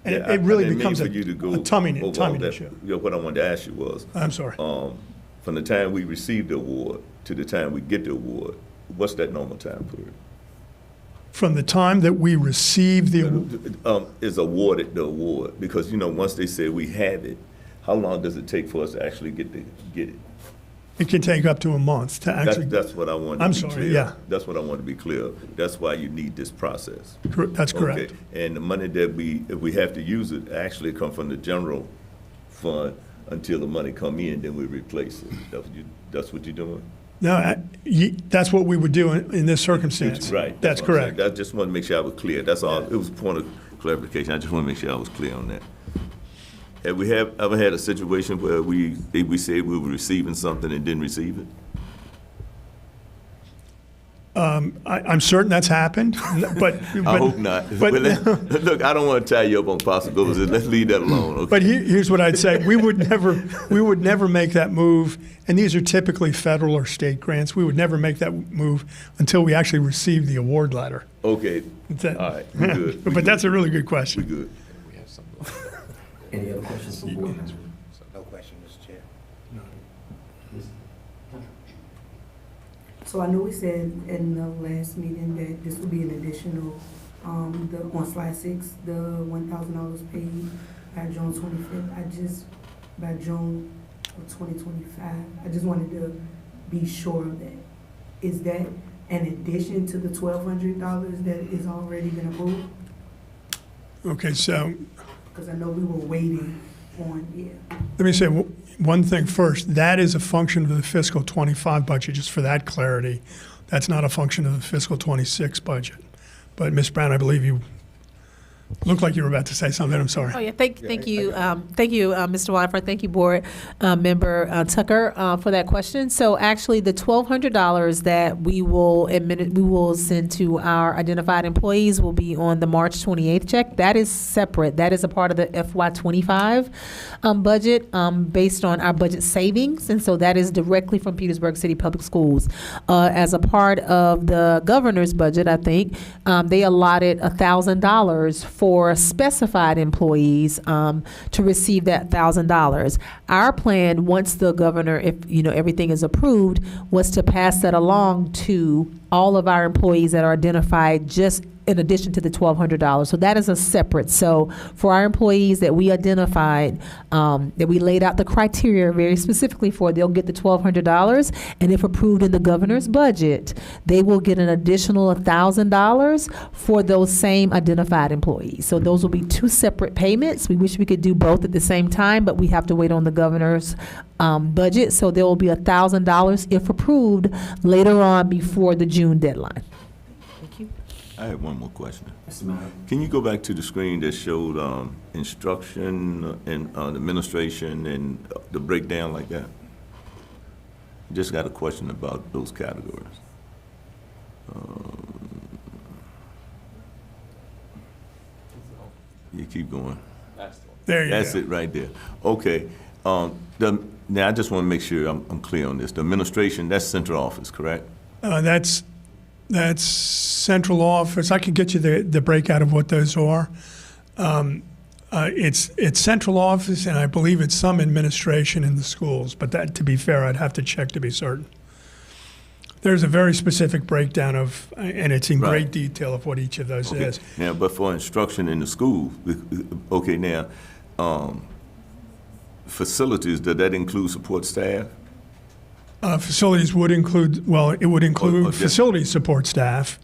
And Yeah, it really I didn't becomes mean for you to go a timing over all that. issue. You know, what I wanted to ask you was, I'm sorry. from the time we receive the award to the time we get the award, what's that normal time period? From the time that we receive the Is awarded the award? Because, you know, once they say we have it, how long does it take for us to actually get it? It can take up to a month to actually. That's what I wanted I'm to be sorry, clear. yeah. That's what I want to be clear of. That's why you need this process. That's correct. Okay. And the money that if we have to use it, actually come from the general fund until the money come in, then we replace it. That's what you're doing? No, that's what we would do in this circumstance. Right. That's what I'm saying. correct. I just want to make sure I was clear. That's all. It was a point of clarification. I just want to make sure I was clear on that. Have we ever had a situation where we said we were receiving something and didn't receive it? I'm certain that's happened, but. I hope not. But, Look, I don't want to tie you up on possibilities. Let's leave that alone. Okay? but here's what I'd say. We would never make that move, and these are typically federal or state grants. We would never make that move until we actually receive the award letter. Okay. That's it. All right. We're good. But that's a really good question. We're good. Any other questions from board members? No question, Mr. Chair. So I know we said in the last meeting that this would be an additional, on slide 6, the $1,000 paid by June 25th. By June of 2025, I just wanted to be sure of that. Is that an addition to the $1,200 that is already been approved? Okay, so Because I know we were waiting on, let me say one thing first. That is a function of the fiscal 25 budget, just for that clarity. That's not a function of the fiscal 26 budget. But Ms. Brown, I believe you looked like you were about to say something. I'm sorry. Oh, yeah, thank you, Mr. Wyford. Thank you, Board Member Tucker, for that question. So actually, the $1,200 that we will send to our identified employees will be on the March 28th check. That is separate. That is a part of the FY25 budget based on our budget savings, and so that is directly from Petersburg City Public Schools. As a part of the governor's budget, I think they allotted $1,000 for specified employees to receive that $1,000. Our plan, once the governor, if everything is approved, was to pass that along to all of our employees that are identified just in addition to the $1,200. So that is a separate. So for our employees that we identified, that we laid out the criteria very specifically for, they'll get the $1,200. And if approved in the governor's budget, they will get an additional $1,000 for those same identified employees. So those will be two separate payments. We wish we could do both at the same time, but we have to wait on the governor's budget. So there will be $1,000 if approved later on before the June deadline. Thank you. I have one more question. Mr. Meyer? Can you go back to the screen that showed instruction and administration and the breakdown like that? Just got a question about those categories. You keep going. There you That's go. it right there. Okay. Now, I just want to make sure I'm clear on this. The administration, that's central office, correct? That's central office. I can get you the breakout of what those are. It's central office, and I believe it's some administration in the schools. But that, to be fair, I'd have to check to be certain. There's a very specific breakdown of, and it's in great detail of what each of those is. Now, but for instruction in the school, okay, now, facilities, does that include support staff? Facilities would include, well, it would include facility support staff.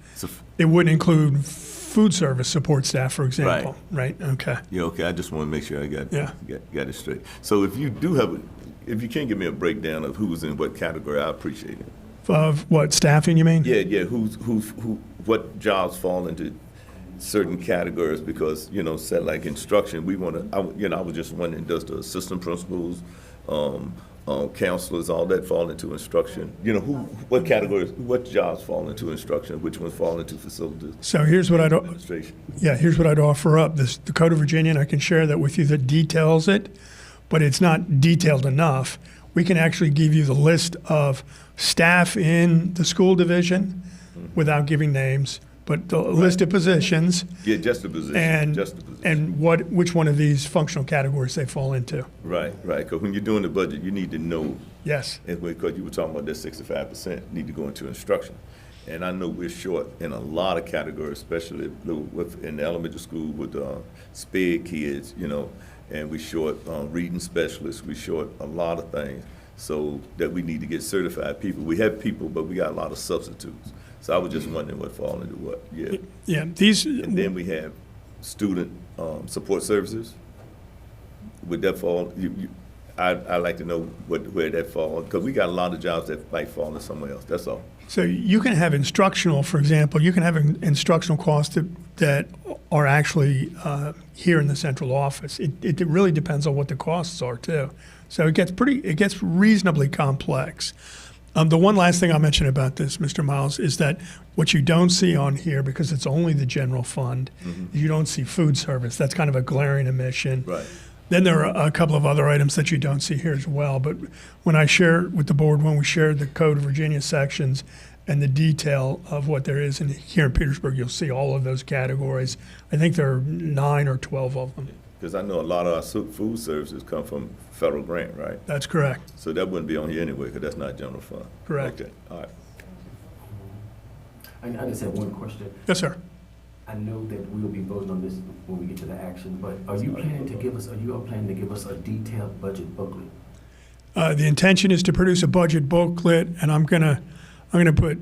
It wouldn't include food service support staff, for example. Right? Okay. Yeah, okay, I just want to make sure I got it straight. So if you can give me a breakdown of who's in what category, I appreciate it. Of what, staffing, you mean? Yeah, what jobs fall into certain categories, because, say like instruction, I was just wondering, does the assistant principals, counselors, all that fall into instruction? What categories, what jobs fall into instruction, which ones fall into facilities? So here's what administration. here's what I'd offer up. The Code of Virginia, and I can share that with you, that details it, but it's not detailed enough. We can actually give you the list of staff in the school division without giving names, but the list of positions. Yeah, just the position. And which one of these functional categories they fall into. Right. Because when you're doing the budget, you need to know. Yes. Because you were talking about that 65% need to go into instruction. And I know we're short in a lot of categories, especially in the elementary school with SPED kids, and we're short reading specialists. We're short a lot of things. so that we need to get certified people. We have people, but we got a lot of substitutes. So I was just wondering what fall into what, yeah. Yeah, these, And then we have student support services. Would that fall, I'd like to know where that falls, because we got a lot of jobs that might fall into somewhere else, that's all. so you can have instructional, for example, you can have instructional costs that are actually here in the central office. It really depends on what the costs are too. So it gets reasonably complex. The one last thing I'll mention about this, Mr. Miles, is that what you don't see on here, because it's only the general fund, you don't see food service. That's kind of a glaring omission. Right. Then there are a couple of other items that you don't see here as well. But when I shared with the board, when we shared the Code of Virginia sections and the detail of what there is here in Petersburg, you'll see all of those categories. I think there are 9 or 12 of them. Because I know a lot of our food services come from federal grant, right? That's correct. So that wouldn't be on here anyway, because that's not general fund. Correct. Okay, all right. I just have one question. Yes, sir. I know that we'll be voting on this when we get to the action, but are you all planning to give us a detailed budget booklet? The intention is to produce a budget booklet, and I'm gonna put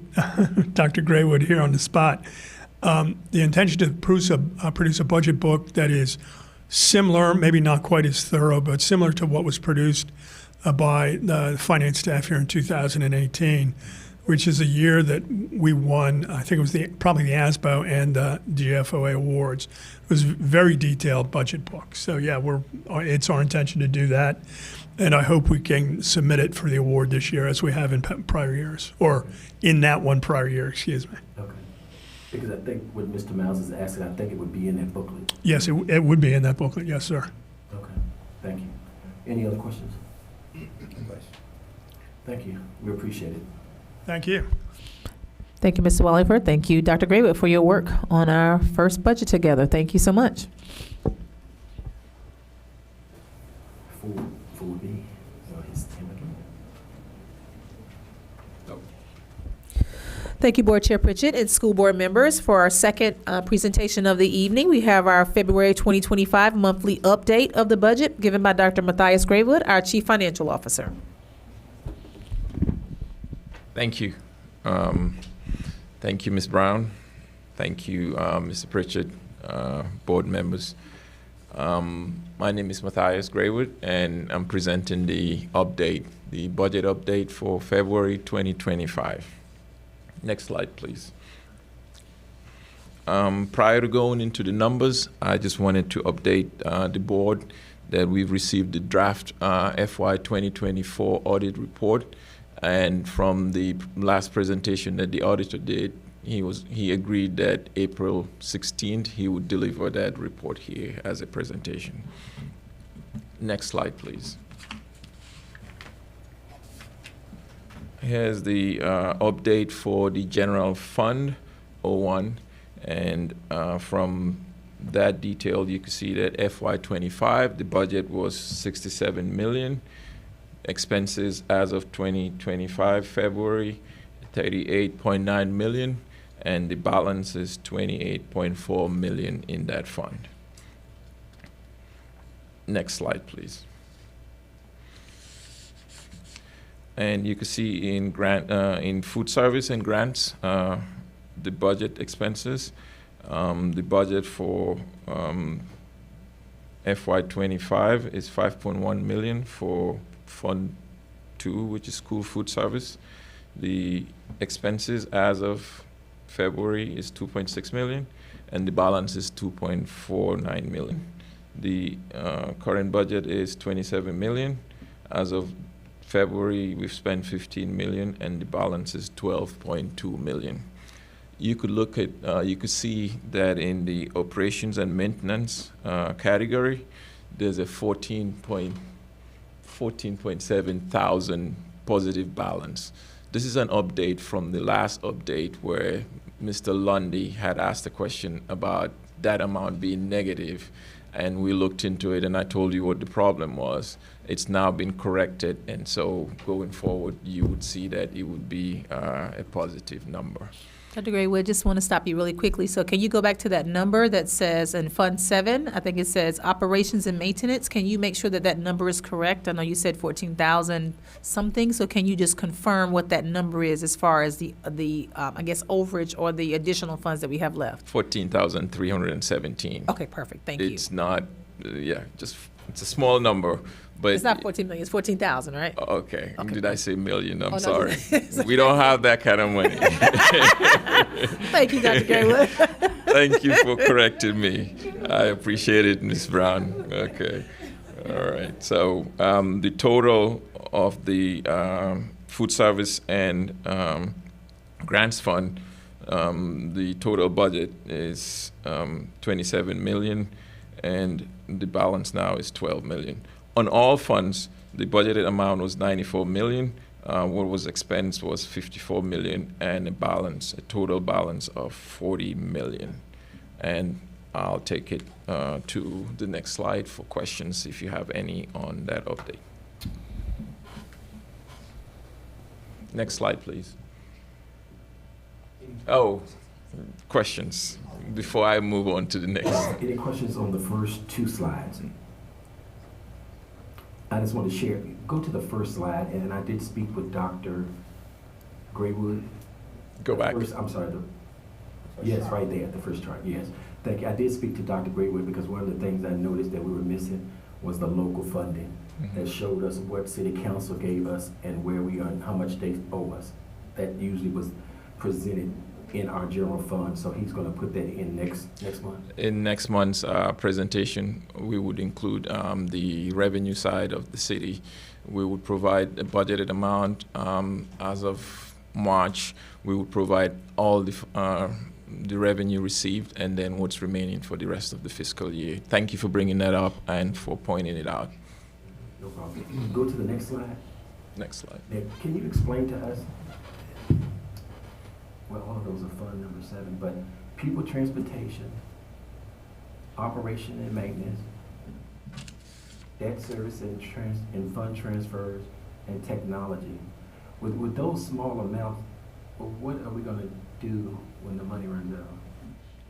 Dr. Graywood here on the spot. The intention to produce a budget book that is similar, maybe not quite as thorough, but similar to what was produced by the finance staff here in 2018, which is a year that we won, I think it was probably the ASBO and the GFOA awards. It was a very detailed budget book. So yeah, it's our intention to do that. And I hope we can submit it for the award this year as we have in prior years, or in that one prior year, excuse me. Okay. Because I think what Mr. Miles is asking, I think it would be in that booklet. Yes, it would be in that booklet, yes, sir. Okay, thank you. Any other questions? Thank you, we appreciate it. Thank you. Thank you, Mr. Wallingford. Thank you, Dr. Graywood, for your work on our first budget together. Thank you so much. 4B, his name again. Thank you, Board Chair Pritchett and school board members. For our second presentation of the evening, we have our February 2025 monthly update of the budget given by Dr. Matthias Graywood, our Chief Financial Officer. Thank you. Thank you, Ms. Brown. Thank you, Mr. Pritchett, board members. My name is Matthias Graywood, and I'm presenting the budget update for February 2025. Next slide, please. Prior to going into the numbers, I just wanted to update the board that we've received the draft FY 2024 audit report. And from the last presentation that the auditor did, he agreed that April 16th, he would deliver that report here as a presentation. Next slide, please. Here's the update for the general fund 01. And from that detail, you can see that FY25, the budget was $67 million. Expenses as of 2025 February, 38.9 million, and the balance is 28.4 million in that fund. Next slide, please. And you can see in in food service and grants, the budget expenses. The budget for FY25 is 5.1 million for Fund 2, which is school food service. The expenses as of February is 2.6 million, and the balance is 2.49 million. The current budget is 27 million. As of February, we've spent 15 million, and the balance is 12.2 million. You could look at, you could see that in the operations and maintenance category, there's a 14.7 thousand positive balance. This is an update from the last update where Mr. Lundy had asked a question about that amount being negative, and we looked into it, and I told you what the problem was. It's now been corrected, and so going forward, you would see that it would be a positive number. Dr. Graywood, just want to stop you really quickly. So can you go back to that number that says in Fund 7, I think it says operations and maintenance. Can you make sure that that number is correct? I know you said 14,000 something, so can you just confirm what that number is as far as the I guess, overage or the additional funds that we have left? 14,317. Okay, perfect, thank you. It's not, it's a small number, but. It's not 14 million, it's 14,000, right? Okay. Okay. Did I say million? I'm no, sorry. it's We don't have that kind of money. Thank you, Dr. Graywood. Thank you for correcting me. I appreciate it, Ms. Brown. Okay. All right. So the total of the food service and grants fund, the total budget is 27 million, and the balance now is 12 million. On all funds, the budgeted amount was 94 million. What was expensed was 54 million, and a total balance of 40 million. And I'll take it to the next slide for questions if you have any on that update. Next slide, please. Oh, questions before I move on to the next. Any questions on the first two slides? I just want to share, go to the first slide, and I did speak with Dr. Graywood. Go back. I'm sorry, yes, right there, the first chart, yes. Thank you. I did speak to Dr. Graywood because one of the things I noticed that we were missing was the local funding that showed us what city council gave us and where we are and how much they owe us. That usually was presented in our general fund, so he's going to put that in next month. In next month's presentation, we would include the revenue side of the city. We would provide a budgeted amount. As of March, we would provide all the revenue received and then what's remaining for the rest of the fiscal year. Thank you for bringing that up and for pointing it out. No problem. Go to the next slide. Next slide. Now, can you explain to us, well, all of those are fund number 7, but pupil transportation, operation and maintenance, debt service and fund transfers, and technology. With those small amounts, what are we going to do when the money runs out?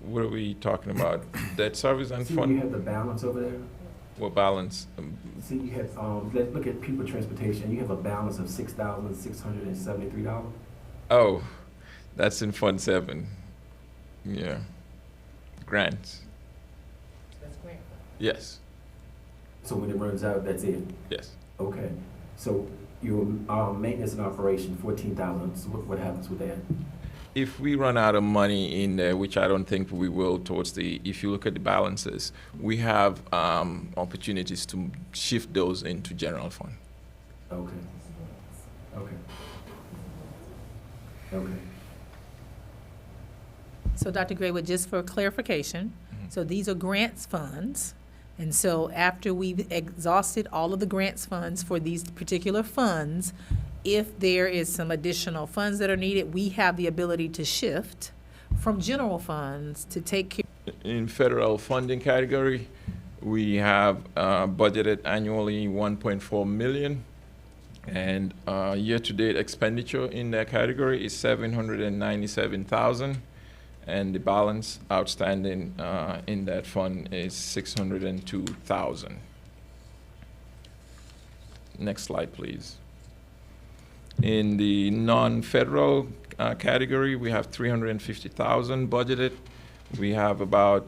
What are we talking about? Debt service and See, fund? you have the balance over there? What balance? See, you have, let's look at pupil transportation. You have a balance of $6,673. Oh, that's in Fund 7. Yeah. Grants. That's grant. Yes. So when it runs out, that's it? Yes. Okay. So your maintenance and operation, 14,000. So what happens with that? If we run out of money in there, which I don't think we will if you look at the balances, we have opportunities to shift those into general fund. Okay. Okay. Okay. So Dr. Graywood, just for clarification, so these are grants funds. And so after we've exhausted all of the grants funds for these particular funds, if there is some additional funds that are needed, we have the ability to shift from general funds to take care. In federal funding category, we have budgeted annually 1.4 million, and year-to-date expenditure in that category is 797,000, and the balance outstanding in that fund is 602,000. Next slide, please. In the non-federal category, we have 350,000 budgeted. We have about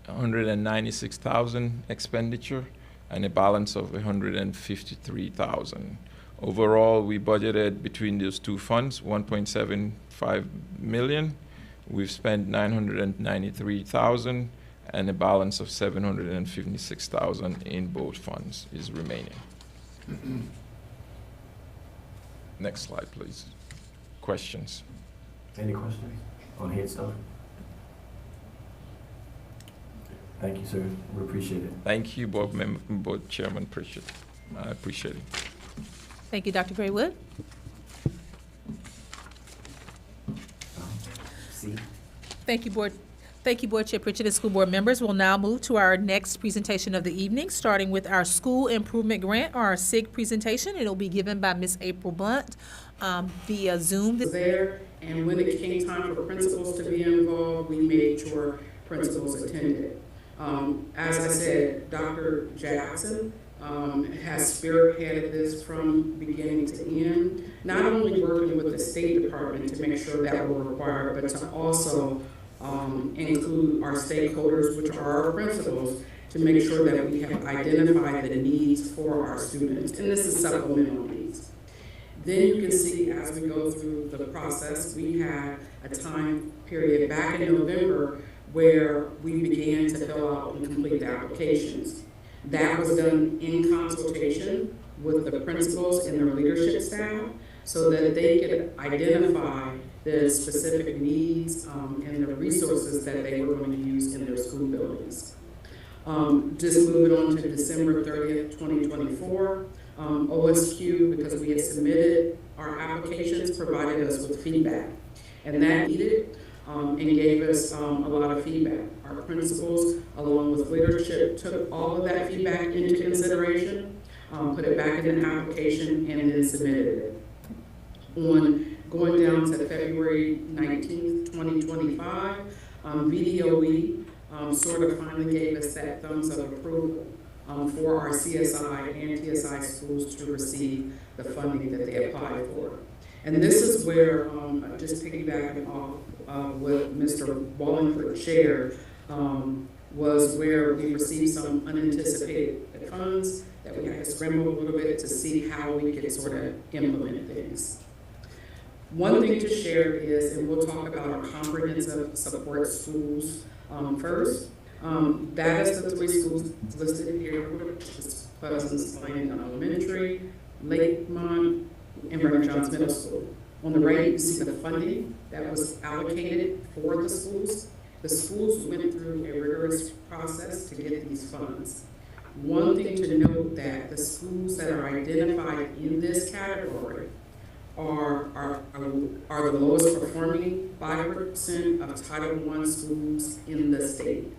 196,000 expenditure and a balance of 153,000. Overall, we budgeted between those two funds 1.75 million. We've spent 993,000, and a balance of 756,000 in both funds is remaining. Next slide, please. Questions? Any questions on Head Start? Thank you, sir. We appreciate it. Thank you, Board Chairman Pritchett. I appreciate it. Thank you, Dr. Graywood. See? Thank you, Board Chair Pritchett and School Board members. We'll now move to our next presentation of the evening, starting with our School Improvement Grant, or our SIG presentation. It'll be given by Ms. April Blunt. via Zoom. There, and when it came time for principals to be involved, we made sure principals attended. As I said, Dr. Jackson has spearheaded this from beginning to end, not only working with the State Department to make sure that we're required, but to also include our stakeholders, which are our principals, to make sure that we have identified the needs for our students. And this is supplemental needs. Then you can see as we go through the process, we had a time period back in November where we began to fill out and complete the applications. That was done in consultation with the principals and their leadership staff so that they could identify the specific needs and the resources that they were going to use in their school buildings. Just moving on to December 30th, 2024, OSQ, because we had submitted our applications, provided us with feedback. And that needed and gave us a lot of feedback. Our principals, along with leadership, took all of that feedback into consideration, put it back in the application, and then submitted it. Going down to February 19th, 2025, VDOE sort of finally gave us that thumbs of approval for our CSI and TSI schools to receive the funding that they applied for. And this is where, just piggybacking off what Mr. Wallingford shared, was where we received some unanticipated funds that we had to scramble a little bit to see how we could sort of implement things. One thing to share is, and we'll talk about our comprehensive support schools first. That is the 3 schools listed here, which is Pleasant Plain Elementary, Lakemont, and Reverend Johns Middle School. On the right, you see the funding that was allocated for the schools. The schools went through a rigorous process to get these funds. One thing to note that the schools that are identified in this category are the lowest performing 5% of Title I schools in the state.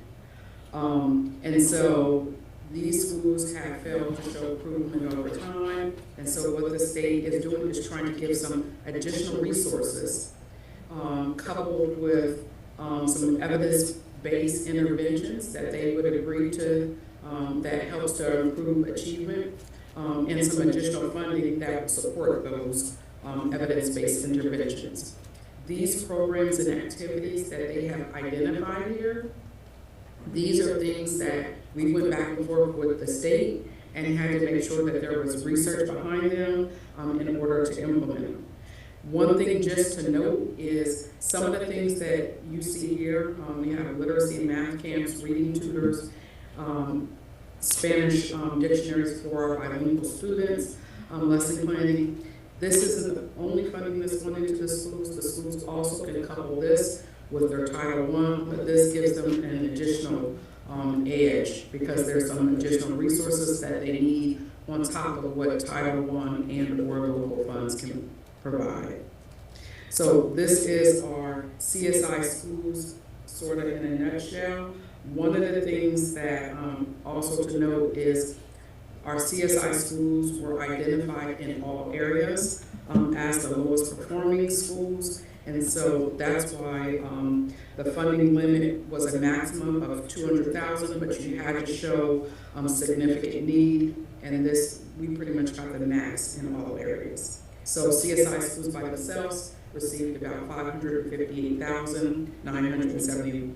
And so these schools have failed to show improvement over time. And so what the state is doing is trying to give some additional resources, coupled with some evidence-based interventions that they would agree to, that helps to improve achievement, and some additional funding that will support those evidence-based interventions. These programs and activities that they have identified here, these are things that we went back and forth with the state and had to make sure that there was research behind them in order to implement them. One thing just to note is some of the things that you see here, we have literacy and math camps, reading tutors, Spanish dictionaries for our bilingual students, lesson planning. This isn't the only funding that's going into the schools. The schools also can couple this with their Title I, but this gives them an additional edge because there's some additional resources that they need on top of what Title I and or local funds can provide. So this is our CSI schools sort of in a nutshell. One of the things that also to note is our CSI schools were identified in all areas as the lowest performing schools. And so that's why the funding limit was a maximum of $200,000, but you had to show significant need. And this, we pretty much got the max in all areas. So CSI schools by themselves received about $558,971.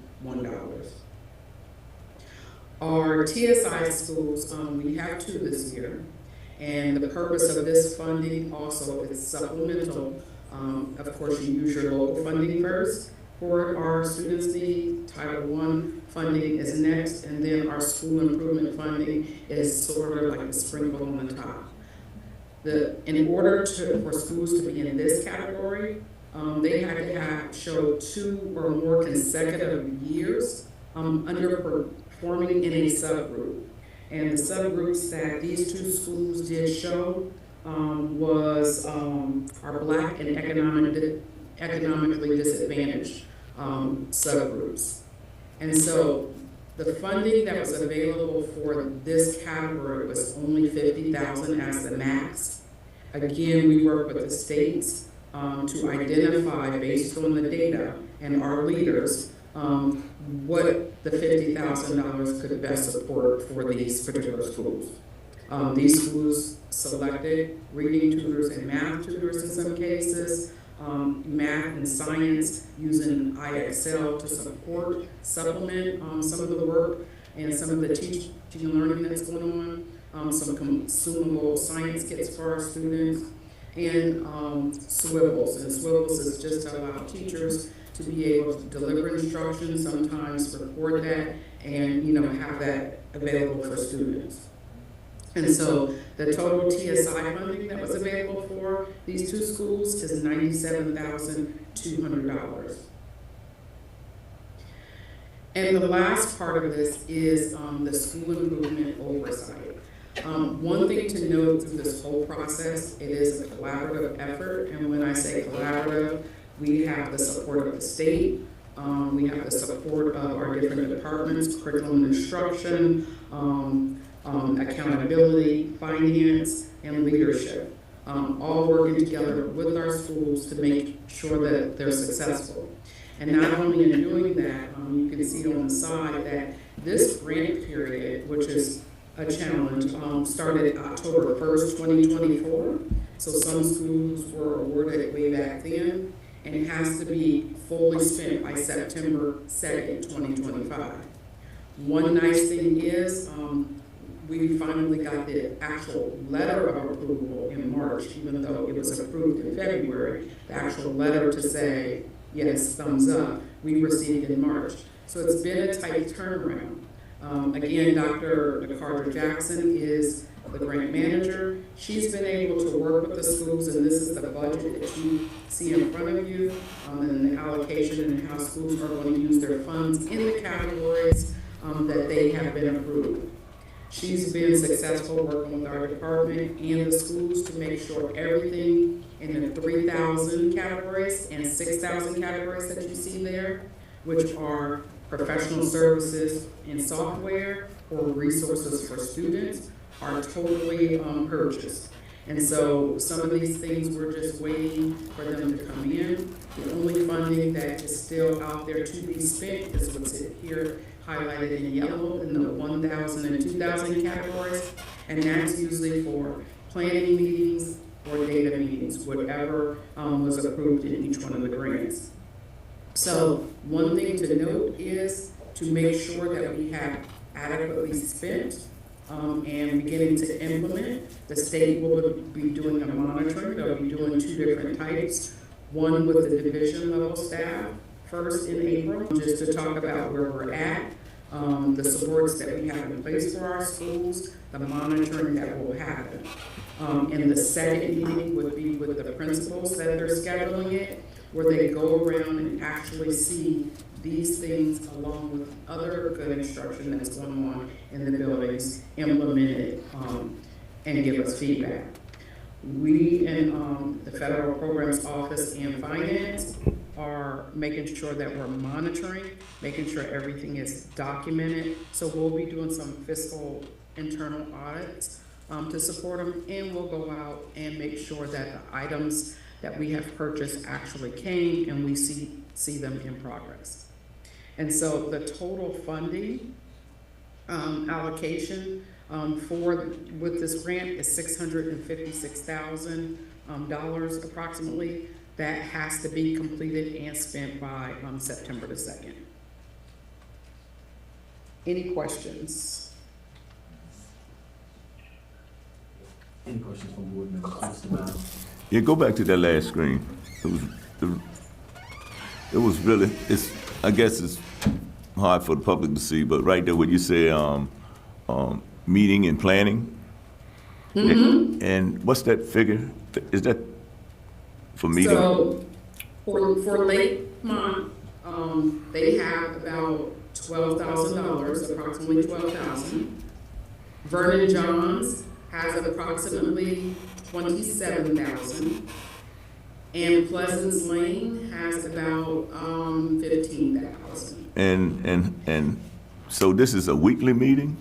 Our TSI schools, we have 2 this year, and the purpose of this funding also is supplemental. Of course, you use your local funding first for our students' need. Title I funding is next, and then our school improvement funding is sort of like a sprinkle on the top. In order for schools to be in this category, they had to show 2 or more consecutive years underperforming in a subgroup. And the subgroups that these 2 schools did show was our Black and economically disadvantaged subgroups. And so the funding that was available for this category was only $50,000 as the max. Again, we work with the states to identify, based on the data and our leaders, what the $50,000 could best support for these particular schools. These schools selected reading tutors and math tutors in some cases, math and science using IXL to supplement some of the work and some of the teaching and learning that's going on, some consumable science kits for our students, and swivels. And swivels is just to allow teachers to be able to deliver instruction, sometimes record that, and have that available for students. And so the total TSI funding that was available for these two schools is $97,200. And the last part of this is the school improvement oversight. One thing to note through this whole process, it is a collaborative effort, and when I say collaborative, we have the support of the state, we have the support of our different departments, curriculum and instruction, accountability, finance, and leadership, all working together with our schools to make sure that they're successful. And not only in doing that, you can see on the side that this grant period, which is a challenge, started October 1st, 2024. So some schools were awarded way back then, and it has to be fully spent by September 2nd, 2025. One nice thing is, we finally got the actual letter of approval in March, even though it was approved in February. The actual letter to say, yes, thumbs up, we received in March. So it's been a tight turnaround. Again, Dr. Carter Jackson is the grant manager. She's been able to work with the schools, and this is the budget that you see in front of you, and the allocation and how schools are going to use their funds in the categories that they have been approved. She's been successful working with our department and the schools to make sure everything in the 3,000 categories and 6,000 categories that you see there, which are professional services and software or resources for students, are totally purchased. And so some of these things we're just waiting for them to come in. The only funding that is still out there to be spent is what's here highlighted in yellow in the 1,000 and 2,000 categories, and that's usually for planning meetings or data meetings, whatever was approved in each one of the grants. So one thing to note is to make sure that we have adequately spent and beginning to implement. The state will be doing a monitoring. They'll be doing two different types, one with the division level staff first in April, just to talk about where we're at, the supports that we have in place for our schools, the monitoring that will happen. And the second meeting would be with the principals that they're scheduling it, where they go around and actually see these things along with other good instruction that's going on in the buildings, implement it, and give us feedback. We in the Federal Programs Office and Finance are making sure that we're monitoring, making sure everything is documented. So we'll be doing some fiscal internal audits to support them, and we'll go out and make sure that the items that we have purchased actually came and we see them in progress. And so the total funding allocation with this grant is $656,000 approximately. That has to be completed and spent by September the 2nd. Any questions? Any questions from board members? Mr. Miles? Yeah, go back to that last screen. It was really, I guess it's hard for the public to see, but right there what you say, meeting and planning. Mm-hmm. And what's that figure? Is that for meeting? So for Lake Mont, they have about $12,000, approximately $12,000. Vernon Johns has approximately $27,000. And Pleasance Lane has about $15,000. And so this is a weekly meeting?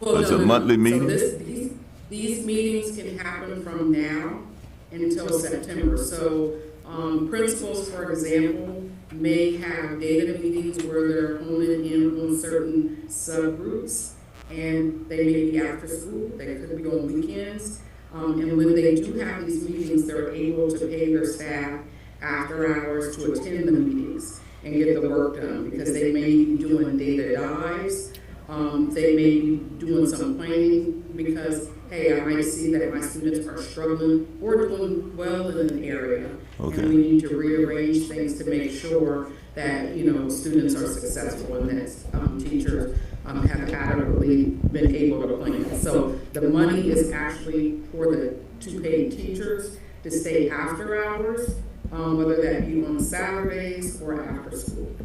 Well, or is it a monthly meeting? So These meetings can happen from now until September. So principals, for example, may have data meetings where they're honing in on certain subgroups, and they may be after school, they could be on weekends. And when they do have these meetings, they're able to pay their staff after hours to attend the meetings and get the work done, because they may be doing data dives, they may be doing some planning, because, hey, I might see that my students are struggling or doing well in an area. Okay. And we need to rearrange things to make sure that, students are successful and that teachers have adequately been able to plan. So the money is actually for the two paid teachers to stay after hours, whether that be on Saturdays or after school.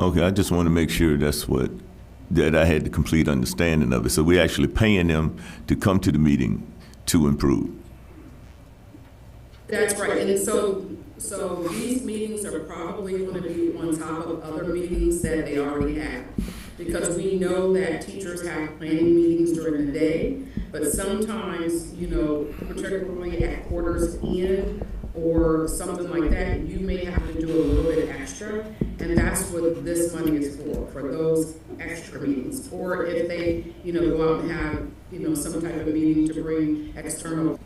Okay, I just want to make sure that I had the complete understanding of it. So we're actually paying them to come to the meeting to improve. That's right, and so these meetings are probably going to be on top of other meetings that they already have. Because we know that teachers have planning meetings during the day, but sometimes, particularly at quarters end or something like that, you may have to do a little bit extra, and that's what this money is for those extra meetings. Or if they, go out and have, some type of meeting to bring external.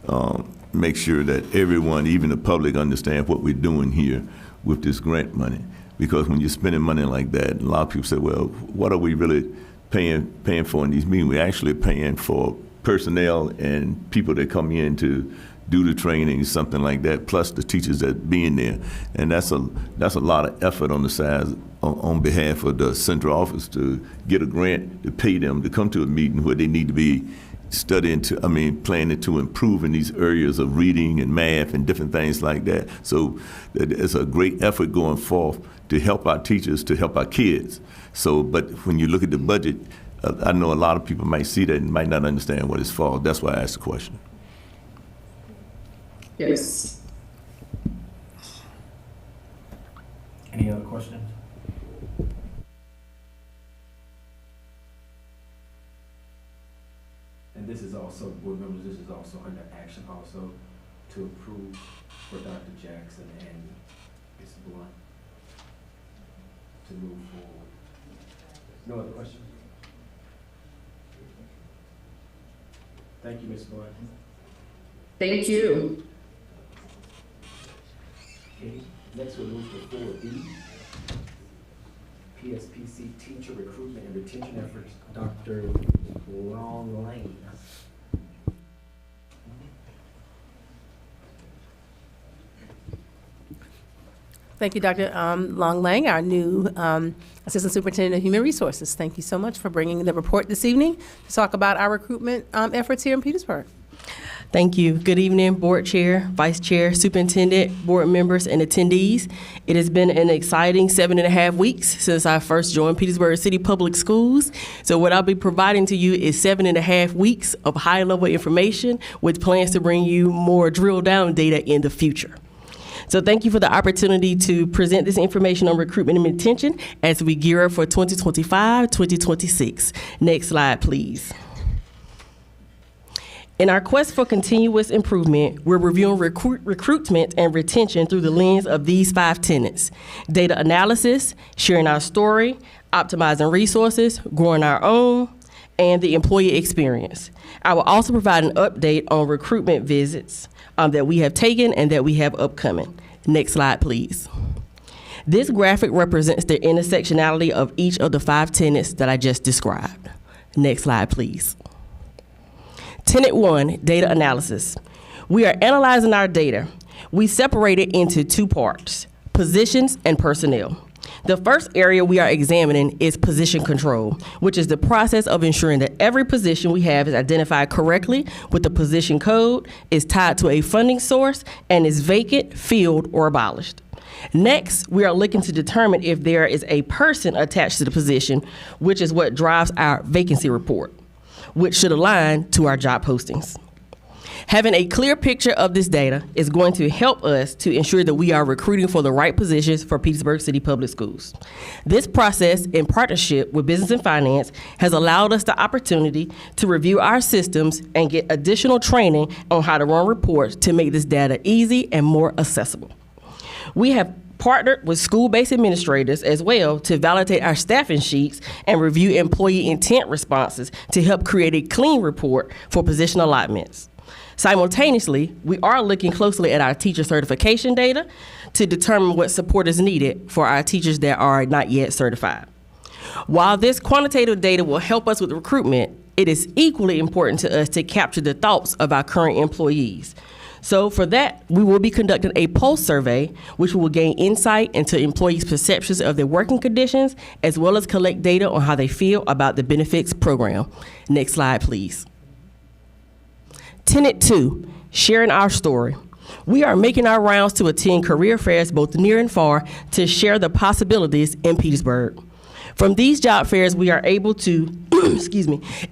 Make sure that everyone, even the public, understand what we're doing here with this grant money. Because when you're spending money like that, a lot of people say, well, what are we really paying for in these meetings? We're actually paying for personnel and people that come in to do the training, something like that, plus the teachers that being there. And that's a lot of effort on the side, on behalf of the central office, to get a grant to pay them to come to a meeting where they need to be planning to improve in these areas of reading and math and different things like that. So it's a great effort going forth to help our teachers, to help our kids. So, but when you look at the budget, I know a lot of people might see that and might not understand what it's for. That's why I asked the question. Yes. Any other questions? And this is also, board members, this is also under action also to approve for Dr. Jackson and Ms. Blunt to move forward. No other questions? Thank you, Ms. Blunt. Thank you. Okay, next we'll move to 4B. PSPC teacher recruitment and retention efforts, Dr. Long Lane. Thank you, Dr. Long Lang, our new Assistant Superintendent of Human Resources. Thank you so much for bringing the report this evening to talk about our recruitment efforts here in Petersburg. Thank you. Good evening, Board Chair, Vice Chair, Superintendent, Board members, and attendees. It has been an exciting 7.5 weeks since I first joined Petersburg City Public Schools. So what I'll be providing to you is 7.5 weeks of high-level information with plans to bring you more drill-down data in the future. So thank you for the opportunity to present this information on recruitment and retention as we gear up for 2025-2026. Next slide, please. In our quest for continuous improvement, we're reviewing recruitment and retention through the lens of these 5 tenets: data analysis, sharing our story, optimizing resources, growing our own, and the employee experience. I will also provide an update on recruitment visits that we have taken and that we have upcoming. Next slide, please. This graphic represents the intersectionality of each of the 5 tenets that I just described. Next slide, please. Tenet 1, data analysis. We are analyzing our data. We separate it into 2 parts: positions and personnel. The first area we are examining is position control, which is the process of ensuring that every position we have is identified correctly with the position code, is tied to a funding source, and is vacant, filled, or abolished. Next, we are looking to determine if there is a person attached to the position, which is what drives our vacancy report, which should align to our job postings. Having a clear picture of this data is going to help us to ensure that we are recruiting for the right positions for Petersburg City Public Schools. This process, in partnership with Business and Finance, has allowed us the opportunity to review our systems and get additional training on how to run reports to make this data easy and more accessible. We have partnered with school-based administrators as well to validate our staffing sheets and review employee intent responses to help create a clean report for position allotments. Simultaneously, we are looking closely at our teacher certification data to determine what support is needed for our teachers that are not yet certified. While this quantitative data will help us with recruitment, it is equally important to us to capture the thoughts of our current employees. So for that, we will be conducting a pulse survey, which will gain insight into employees' perceptions of their working conditions, as well as collect data on how they feel about the benefits program. Next slide, please. Tenet 2, sharing our story. We are making our rounds to attend career fairs both near and far to share the possibilities in Petersburg. From these job fairs, we are able to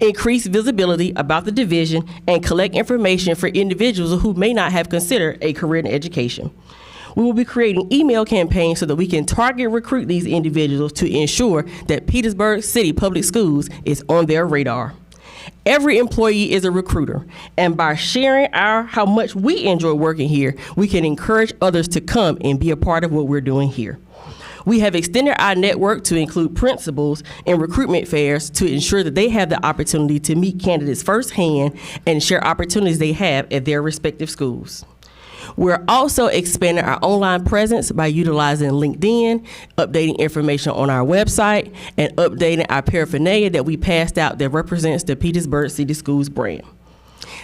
increase visibility about the division and collect information for individuals who may not have considered a career in education. We will be creating email campaigns so that we can target recruit these individuals to ensure that Petersburg City Public Schools is on their radar. Every employee is a recruiter, and by sharing how much we enjoy working here, we can encourage others to come and be a part of what we're doing here. We have extended our network to include principals in recruitment fairs to ensure that they have the opportunity to meet candidates firsthand and share opportunities they have at their respective schools. We're also expanding our online presence by utilizing LinkedIn, updating information on our website, and updating our paraphernalia that we passed out that represents the Petersburg City Schools brand.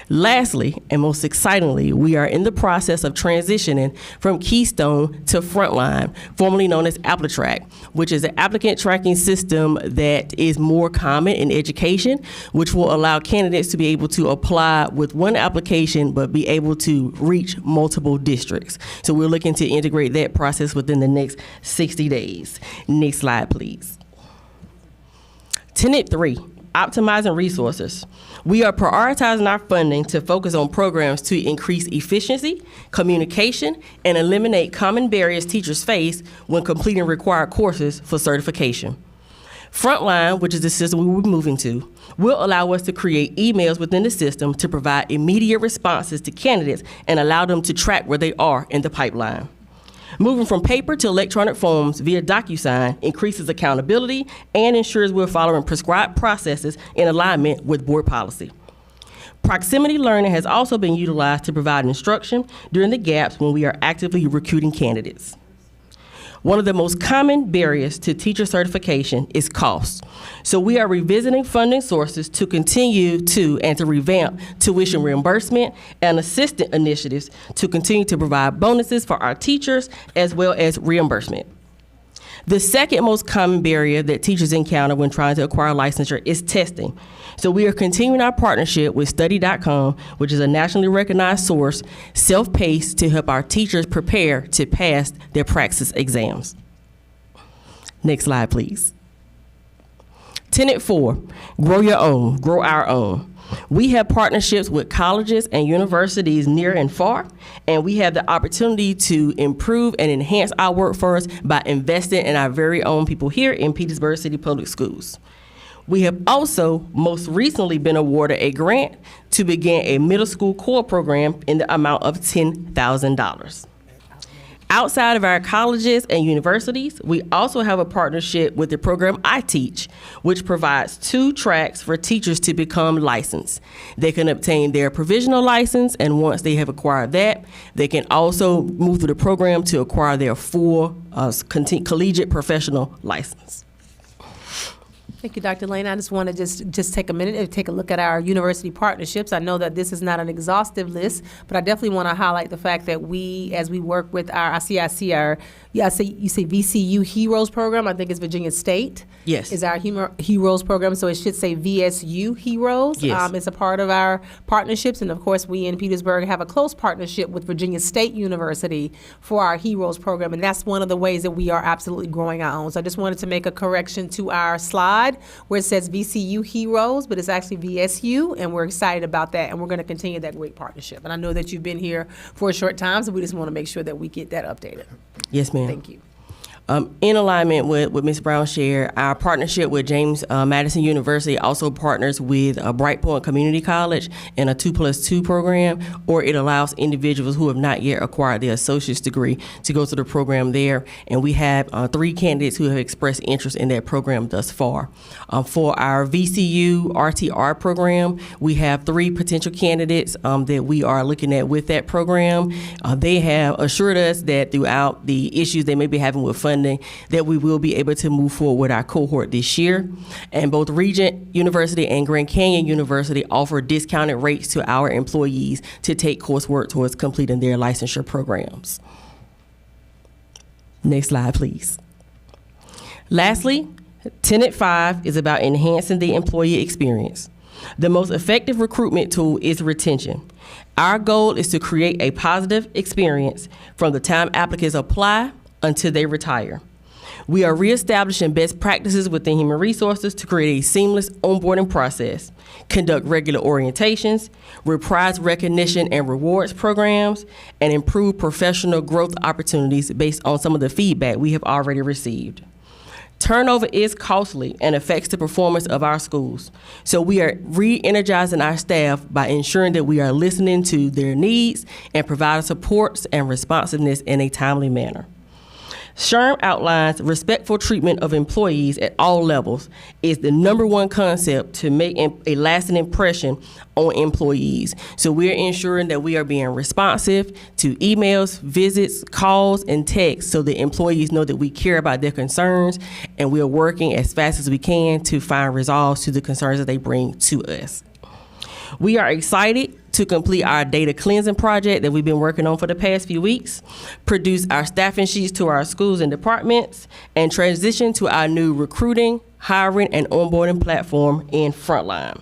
Lastly, and most excitingly, we are in the process of transitioning from Keystone to Frontline, formerly known as AppleTrack, which is an applicant tracking system that is more common in education, which will allow candidates to be able to apply with one application but be able to reach multiple districts. So we're looking to integrate that process within the next 60 days. Next slide, please. Tenet 3, optimizing resources. We are prioritizing our funding to focus on programs to increase efficiency, communication, and eliminate common barriers teachers face when completing required courses for certification. Frontline, which is the system we will be moving to, will allow us to create emails within the system to provide immediate responses to candidates and allow them to track where they are in the pipeline. Moving from paper to electronic forms via DocuSign increases accountability and ensures we're following prescribed processes in alignment with board policy. Proximity learning has also been utilized to provide instruction during the gaps when we are actively recruiting candidates. One of the most common barriers to teacher certification is cost. So we are revisiting funding sources to continue to and to revamp tuition reimbursement and assistant initiatives to continue to provide bonuses for our teachers as well as reimbursement. The second most common barrier that teachers encounter when trying to acquire licensure is testing. So we are continuing our partnership with Study.com, which is a nationally recognized source, self-paced to help our teachers prepare to pass their praxis exams. Next slide, please. Tenet 4, grow your own, grow our own. We have partnerships with colleges and universities near and far, and we have the opportunity to improve and enhance our workforce by investing in our very own people here in Petersburg City Public Schools. We have also most recently been awarded a grant to begin a middle school core program in the amount of $10,000. Outside of our colleges and universities, we also have a partnership with the program I Teach, which provides 2 tracks for teachers to become licensed. They can obtain their provisional license, and once they have acquired that, they can also move through the program to acquire their full collegiate professional license. Thank you, Dr. Lane. I just want to just take a minute and take a look at our university partnerships. I know that this is not an exhaustive list, but I definitely want to highlight the fact that we, as we work with you say VCU Heroes program, I think it's Virginia State. Yes. Is our Heroes program, so it should say VSU Heroes. Yes. It's a part of our partnerships, and of course we in Petersburg have a close partnership with Virginia State University for our Heroes program, and that's one of the ways that we are absolutely growing our own. So I just wanted to make a correction to our slide side where it says VCU Heroes, but it's actually VSU, and we're excited about that, and we're going to continue that great partnership. And I know that you've been here for a short time, so we just want to make sure that we get that updated. Yes, ma'am. Thank you. In alignment with Ms. Brown shared, our partnership with James Madison University also partners with Brightpoint Community College in a 2+2 program, or it allows individuals who have not yet acquired their associate's degree to go to the program there. And we have 3 candidates who have expressed interest in that program thus far. For our VCU RTR program, we have 3 potential candidates that we are looking at with that program. They have assured us that throughout the issues they may be having with funding, that we will be able to move forward with our cohort this year. And both Regent University and Grand Canyon University offer discounted rates to our employees to take coursework towards completing their licensure programs. Next slide, please. Lastly, Tenet 5 is about enhancing the employee experience. The most effective recruitment tool is retention. Our goal is to create a positive experience from the time applicants apply until they retire. We are reestablishing best practices within human resources to create a seamless onboarding process, conduct regular orientations, reprise recognition and rewards programs, and improve professional growth opportunities based on some of the feedback we have already received. Turnover is costly and affects the performance of our schools. So we are re-energizing our staff by ensuring that we are listening to their needs and providing supports and responsiveness in a timely manner. SHRM outlines respectful treatment of employees at all levels is the #1 concept to make a lasting impression on employees. So we're ensuring that we are being responsive to emails, visits, calls, and texts so that employees know that we care about their concerns, and we are working as fast as we can to find resolves to the concerns that they bring to us. We are excited to complete our data cleansing project that we've been working on for the past few weeks, produce our staffing sheets to our schools and departments, and transition to our new recruiting, hiring, and onboarding platform in Frontline.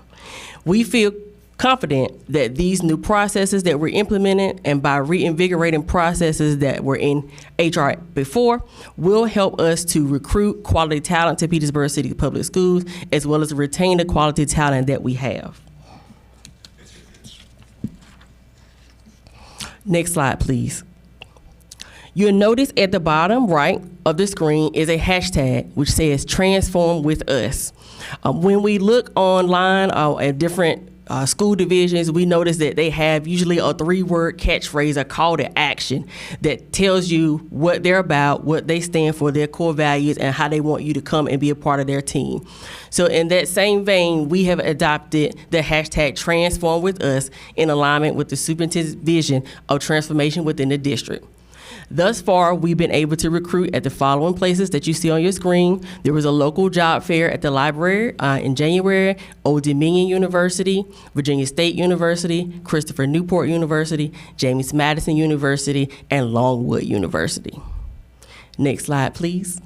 We feel confident that these new processes that we're implementing, and by reinvigorating processes that were in HR before, will help us to recruit quality talent to Petersburg City Public Schools, as well as retain the quality talent that we have. Next slide, please. You'll notice at the bottom right of the screen is a hashtag which says Transform with Us. When we look online at different school divisions, we notice that they have usually a 3-word catchphrase, a call to action that tells you what they're about, what they stand for, their core values, and how they want you to come and be a part of their team. So in that same vein, we have adopted the hashtag Transform with Us in alignment with the superintendent's vision of transformation within the district. Thus far, we've been able to recruit at the following places that you see on your screen. There was a local job fair at the library in January, Old Dominion University, Virginia State University, Christopher Newport University, James Madison University, and Longwood University. Next slide, please.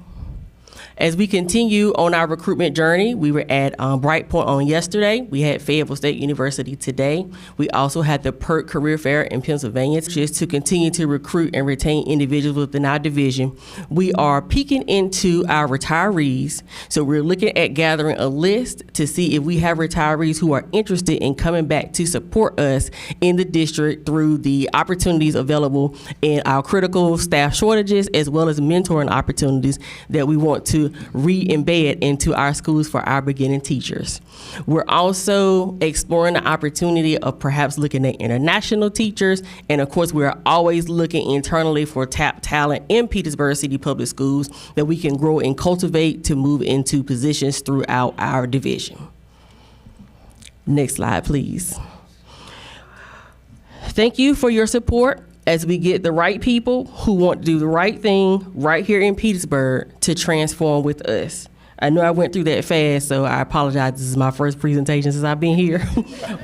As we continue on our recruitment journey, we were at Brightpoint on yesterday. We had Fayetteville State University today. We also had the PERT Career Fair in Pennsylvania, which is to continue to recruit and retain individuals within our division. We are peeking into our retirees. So we're looking at gathering a list to see if we have retirees who are interested in coming back to support us in the district through the opportunities available in our critical staff shortages, as well as mentoring opportunities that we want to re-embed into our schools for our beginning teachers. We're also exploring the opportunity of perhaps looking at international teachers, and of course we're always looking internally for top talent in Petersburg City Public Schools that we can grow and cultivate to move into positions throughout our division. Next slide, please. Thank you for your support as we get the right people who want to do the right thing right here in Petersburg to transform with us. I know I went through that fast, so I apologize. This is my first presentation since I've been here,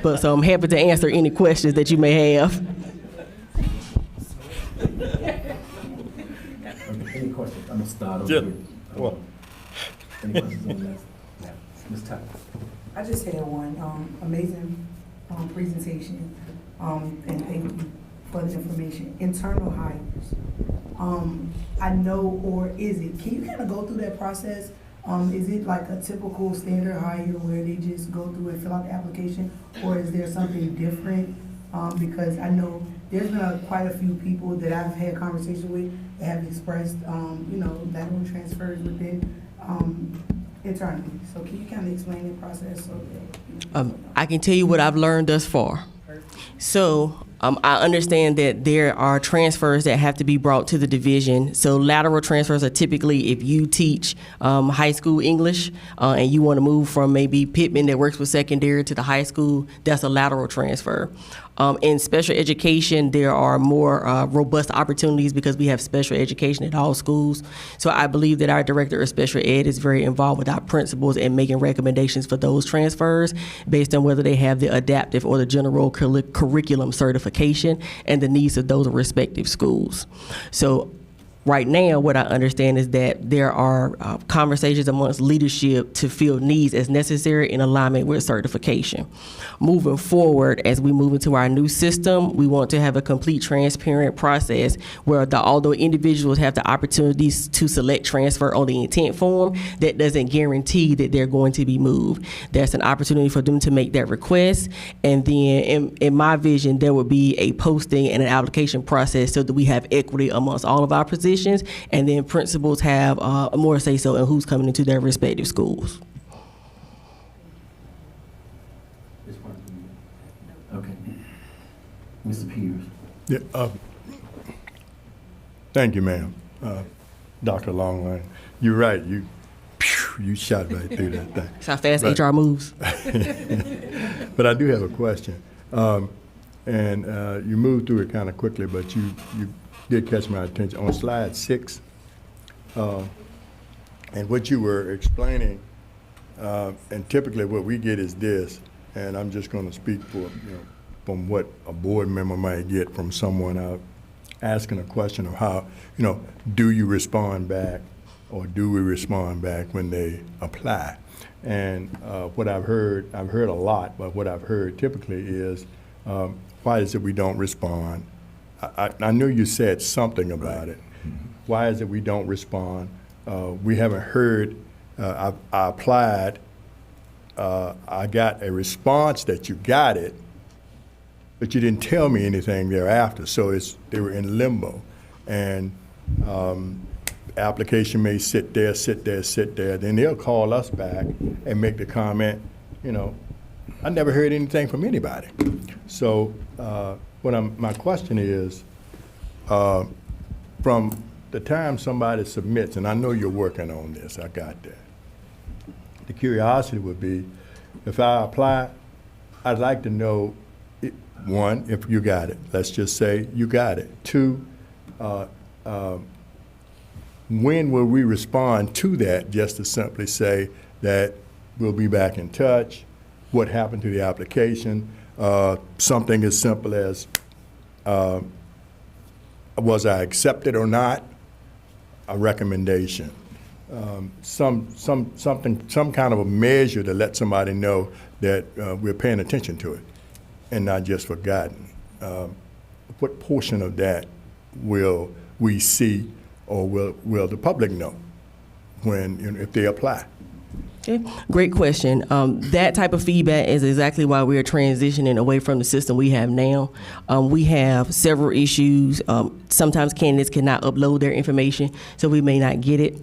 but so I'm happy to answer any questions that you may have. Any questions? I'm gonna start over Yeah. here. Well. Any questions on this? Yeah. Ms. Tyler. I just had one, amazing, presentation, and thank you for the information. Internal hires. I know, or is it, can you kind of go through that process Is it like a typical standard hire where they just go through and fill out the application, or is there something different? Because I know there's been quite a few people that I've had conversations with that have expressed, lateral transfers within internally. So can you kind of explain the process so that? I can tell you what I've learned thus far. So I understand that there are transfers that have to be brought to the division. So lateral transfers are typically if you teach high school English and you want to move from maybe Pittman that works with secondary to the high school, that's a lateral transfer. In special education, there are more robust opportunities because we have special education at all schools. So I believe that our director of special ed is very involved with our principals in making recommendations for those transfers based on whether they have the adaptive or the general curriculum certification and the needs of those respective schools. So right now, what I understand is that there are conversations amongst leadership to fill needs as necessary in alignment with certification. Moving forward, as we move into our new system, we want to have a complete transparent process where although individuals have the opportunities to select transfer on the intent form, that doesn't guarantee that they're going to be moved. There's an opportunity for them to make that request, and then in my vision, there would be a posting and an application process so that we have equity amongst all of our positions, and then principals have more say-so in who's coming into their respective schools. Okay. Mr. Peters. Yeah, thank you, ma'am. Dr. Longline, you're right. You shot right through that thing. That's how fast HR moves. But I do have a question. And you moved through it kind of quickly, but you did catch my attention. On slide 6, and what you were explaining, and typically what we get is this, and I'm just going to speak for, from what a board member might get from someone out asking a question of how, do you respond back, or do we respond back when they apply? And what I've heard a lot, but what I've heard typically is, why is it we don't respond? I knew you said something about it. Why is it we don't respond? We haven't heard, I applied, I got a response that you got it, but you didn't tell me anything thereafter, so they were in limbo. And application may sit there, then they'll call us back and make the comment, I never heard anything from anybody. So my question is, from the time somebody submits, and I know you're working on this, I got that. The curiosity would be, if I apply, I'd like to know, one, if you got it. Let's just say you got it. 2, when will we respond to that, just to simply say that we'll be back in touch, what happened to the application, something as simple as, was I accepted or not, a recommendation, some kind of a measure to let somebody know that we're paying attention to it and not just forgotten. What portion of that will we see, or will the public know when, if they apply? Okay. Great question. That type of feedback is exactly why we are transitioning away from the system we have now. We have several issues. Sometimes candidates cannot upload their information, so we may not get it.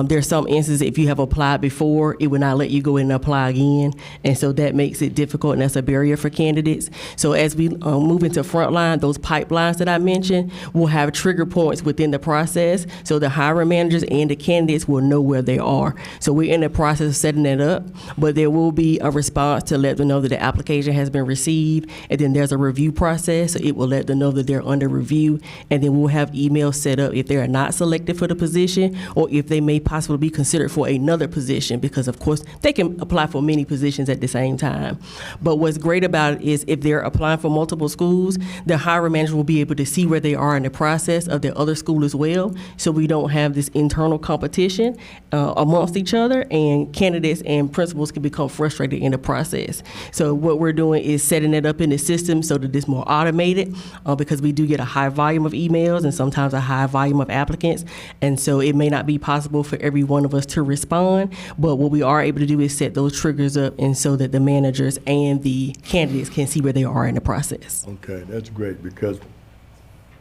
There's some instances if you have applied before, it will not let you go in and apply again, and so that makes it difficult, and that's a barrier for candidates. So as we move into frontline, those pipelines that I mentioned will have trigger points within the process, so the hiring managers and the candidates will know where they are. So we're in the process of setting that up, but there will be a response to let them know that the application has been received, and then there's a review process, so it will let them know that they're under review, and then we'll have emails set up if they are not selected for the position, or if they may possibly be considered for another position, because of course they can apply for many positions at the same time. But what's great about it is if they're applying for multiple schools, the hiring manager will be able to see where they are in the process of their other school as well, so we don't have this internal competition amongst each other, and candidates candidates and principals can become frustrated in the process. So what we're doing is setting it up in the system so that it's more automated, because we do get a high volume of emails and sometimes a high volume of applicants. And so it may not be possible for every one of us to respond, but what we are able to do is set those triggers up and so that the managers and the candidates can see where they are in the process. Okay, that's great, because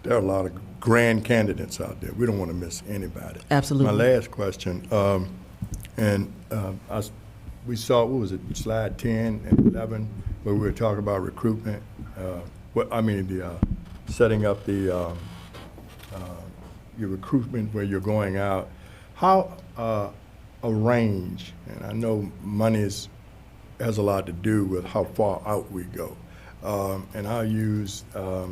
there are a lot of grand candidates out there. We don't want to miss anybody. Absolutely. My last question, we saw, what was it, slide 10 and 11, where we were talking about recruitment, setting up your recruitment where you're going out. How a range, and I know money has a lot to do with how far out we go, and I'll use a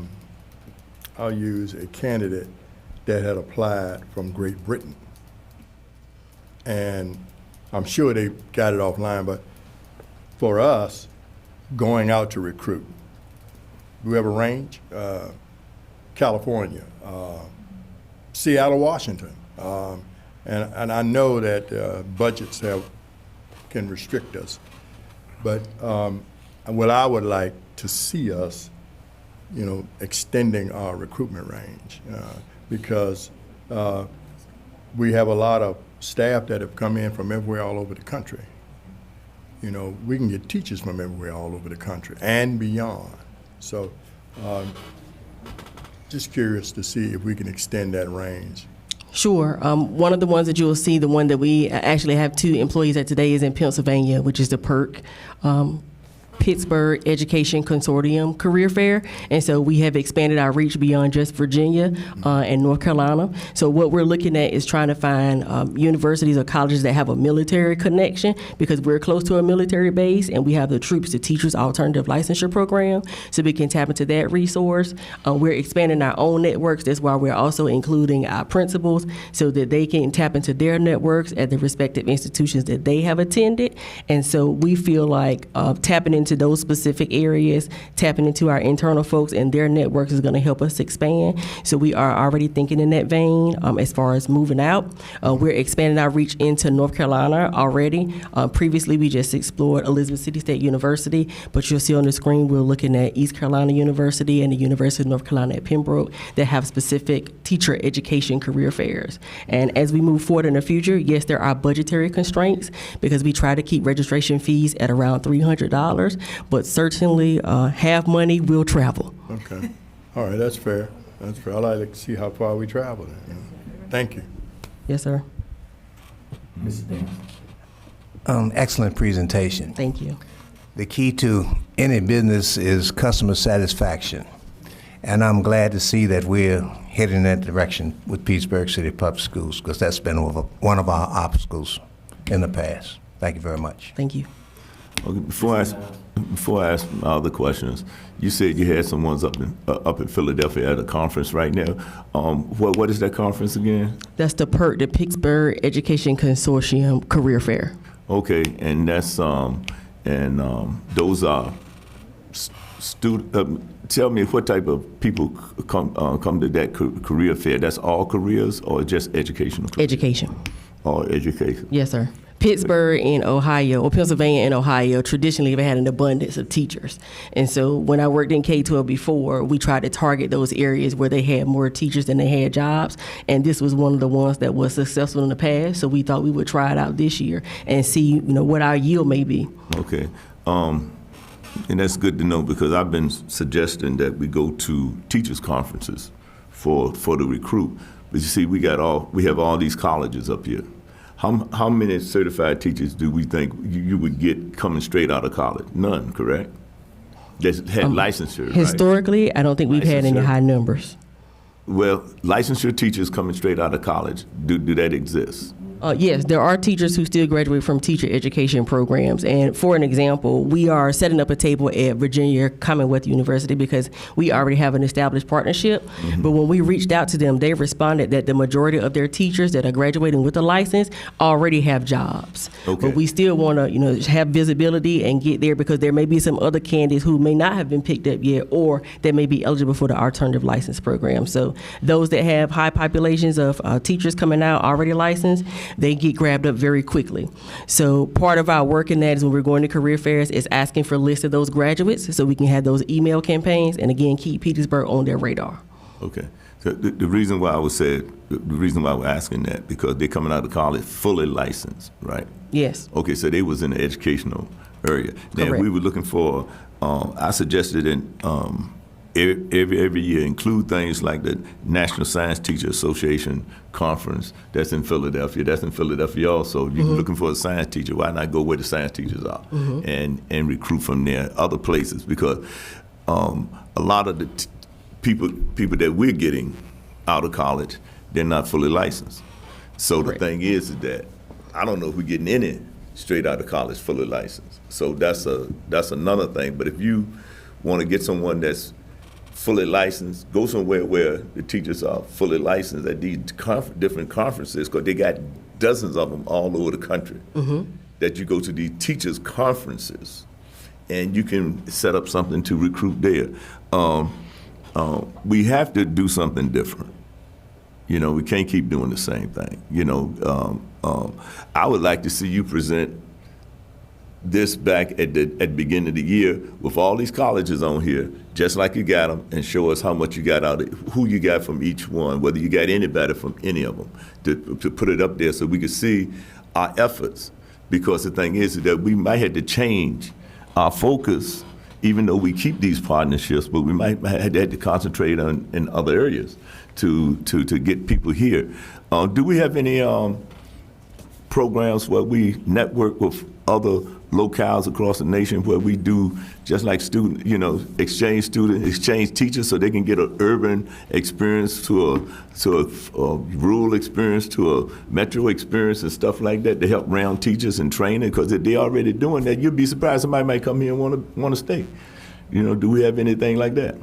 candidate that had applied from Great Britain. And I'm sure they got it offline, but for us, going out to recruit, we have a range, California, Seattle, Washington. And I know that budgets can restrict us. But what I would like to see us, extending our recruitment range, because we have a lot of staff that have come in from everywhere all over the country. We can get teachers from everywhere all over the country and beyond. So just curious to see if we can extend that range. Sure. One of the ones that you will see, the one that we actually have 2 employees at today, is in Pennsylvania, which is the PERC, Pittsburgh Education Consortium Career Fair. And so we have expanded our reach beyond just Virginia and North Carolina. So what we're looking at is trying to find universities or colleges that have a military connection, because we're close to a military base and we have the Troops to Teachers Alternative Licensure Program, so we can tap into that resource. We're expanding our own networks. That's why we're also including our principals so that they can tap into their networks at the respective institutions that they have attended. And so we feel like tapping into those specific areas, tapping into our internal folks and their networks is going to help us expand. So we are already thinking in that vein as far as moving out. We're expanding our reach into North Carolina already. Previously, we just explored Elizabeth City State University, but you'll see on the screen we're looking at East Carolina University and the University of North Carolina at Pembroke that have specific teacher education career fairs. And as we move forward in the future, yes, there are budgetary constraints because we try to keep registration fees at around $300. But certainly, have money will travel. Okay. All right, that's fair. That's fair. I like to see how far we travel. Thank you. Yes, sir. Mrs. Daniels. Excellent presentation. Thank you. The key to any business is customer satisfaction. And I'm glad to see that we're heading in that direction with Pittsburgh City Public Schools, because that's been one of our obstacles in the past. Thank you very much. Thank you. Okay, before I ask my other questions, you said you had some ones up in Philadelphia at a conference right now. What is that conference again? That's the PERC, the Pittsburgh Education Consortium Career Fair. Okay, and that's those are student. Tell me what type of people come to that career fair. That's all careers or just educational? Careers? Education. All education. Yes, sir. Pittsburgh and Ohio, or Pennsylvania and Ohio, traditionally have had an abundance of teachers. And so when I worked in K-12 before, we tried to target those areas where they had more teachers than they had jobs. And this was one of the ones that was successful in the past. So we thought we would try it out this year and see, what our yield may be. Okay. And that's good to know, because I've been suggesting that we go to teachers' conferences for the recruit. But you see, we have all these colleges up here. How many certified teachers do we think you would get coming straight out of college? None, correct? That had licensure, historically, right? I don't think we've had any high numbers. Well, licensure teachers coming straight out of college, do that exist? Yes, there are teachers who still graduate from teacher education programs. And for an example, we are setting up a table at Virginia Commonwealth University because we already have an established partnership. Mm-hmm. But when we reached out to them, they responded that the majority of their teachers that are graduating with a license already have jobs. Okay. But we still want to, have visibility and get there, because there may be some other candidates who may not have been picked up yet, or that may be eligible for the alternative license program. So those that have high populations of teachers coming out already licensed, they get grabbed up very quickly. So part of our work in that is when we're going to career fairs is asking for lists of those graduates so we can have those email campaigns and again keep Petersburg on their radar. Okay. So the reason why the reason why we're asking that, because they're coming out of college fully licensed, right? Yes. Okay, so they was in the educational area. Now, Correct. we were looking for, I suggested in every year include things like the National Science Teacher Association Conference. That's in Philadelphia. That's in Philadelphia also. If you're looking for a science teacher, why not go where the science teachers are and recruit from there, other places? Because a lot of the people that we're getting out of college, they're not fully licensed. So the thing is that I don't know if we're getting any straight out of college fully licensed. So that's another thing. But if you want to get someone that's fully licensed, go somewhere where the teachers are fully licensed at these different conferences, because they got dozens of them all over the country. That you go to these teachers' conferences, and you can set up something to recruit there. We have to do something different. You know, we can't keep doing the same thing. You know, I would like to see you present this back at the beginning of the year with all these colleges on here, just like you got them, and show us how much you got out of who you got from each one, whether you got anybody from any of them, to put it up there so we could see our efforts. Because the thing is that we might have to change our focus, even though we keep these partnerships, but we might have to concentrate on in other areas to get people here. Do we have any programs where we network with other locales across the nation where we do just like exchange teachers so they can get an urban experience to a rural experience to a metro experience and stuff like that to help round teachers and training? Because if they're already doing that, you'd be surprised somebody might come here and want to stay. You know, do we have anything like that?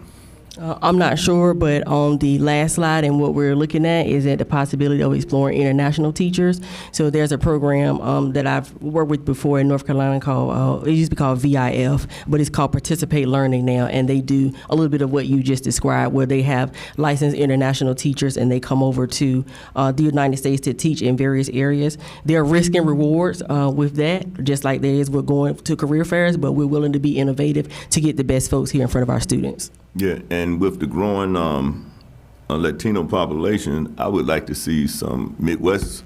I'm not sure, but on the last slide and what we're looking at is at the possibility of exploring international teachers. So there's a program that I've worked with before in North Carolina called, it used to be called VIF, but it's called Participate Learning now, and they do a little bit of what you just described, where they have licensed international teachers and they come over to the United States to teach in various areas. There are risks and rewards with that, just like there is with going to career fairs, but we're willing to be innovative to get the best folks here in front of our students. Yeah, and with the growing Latino population, I would like to see some Midwest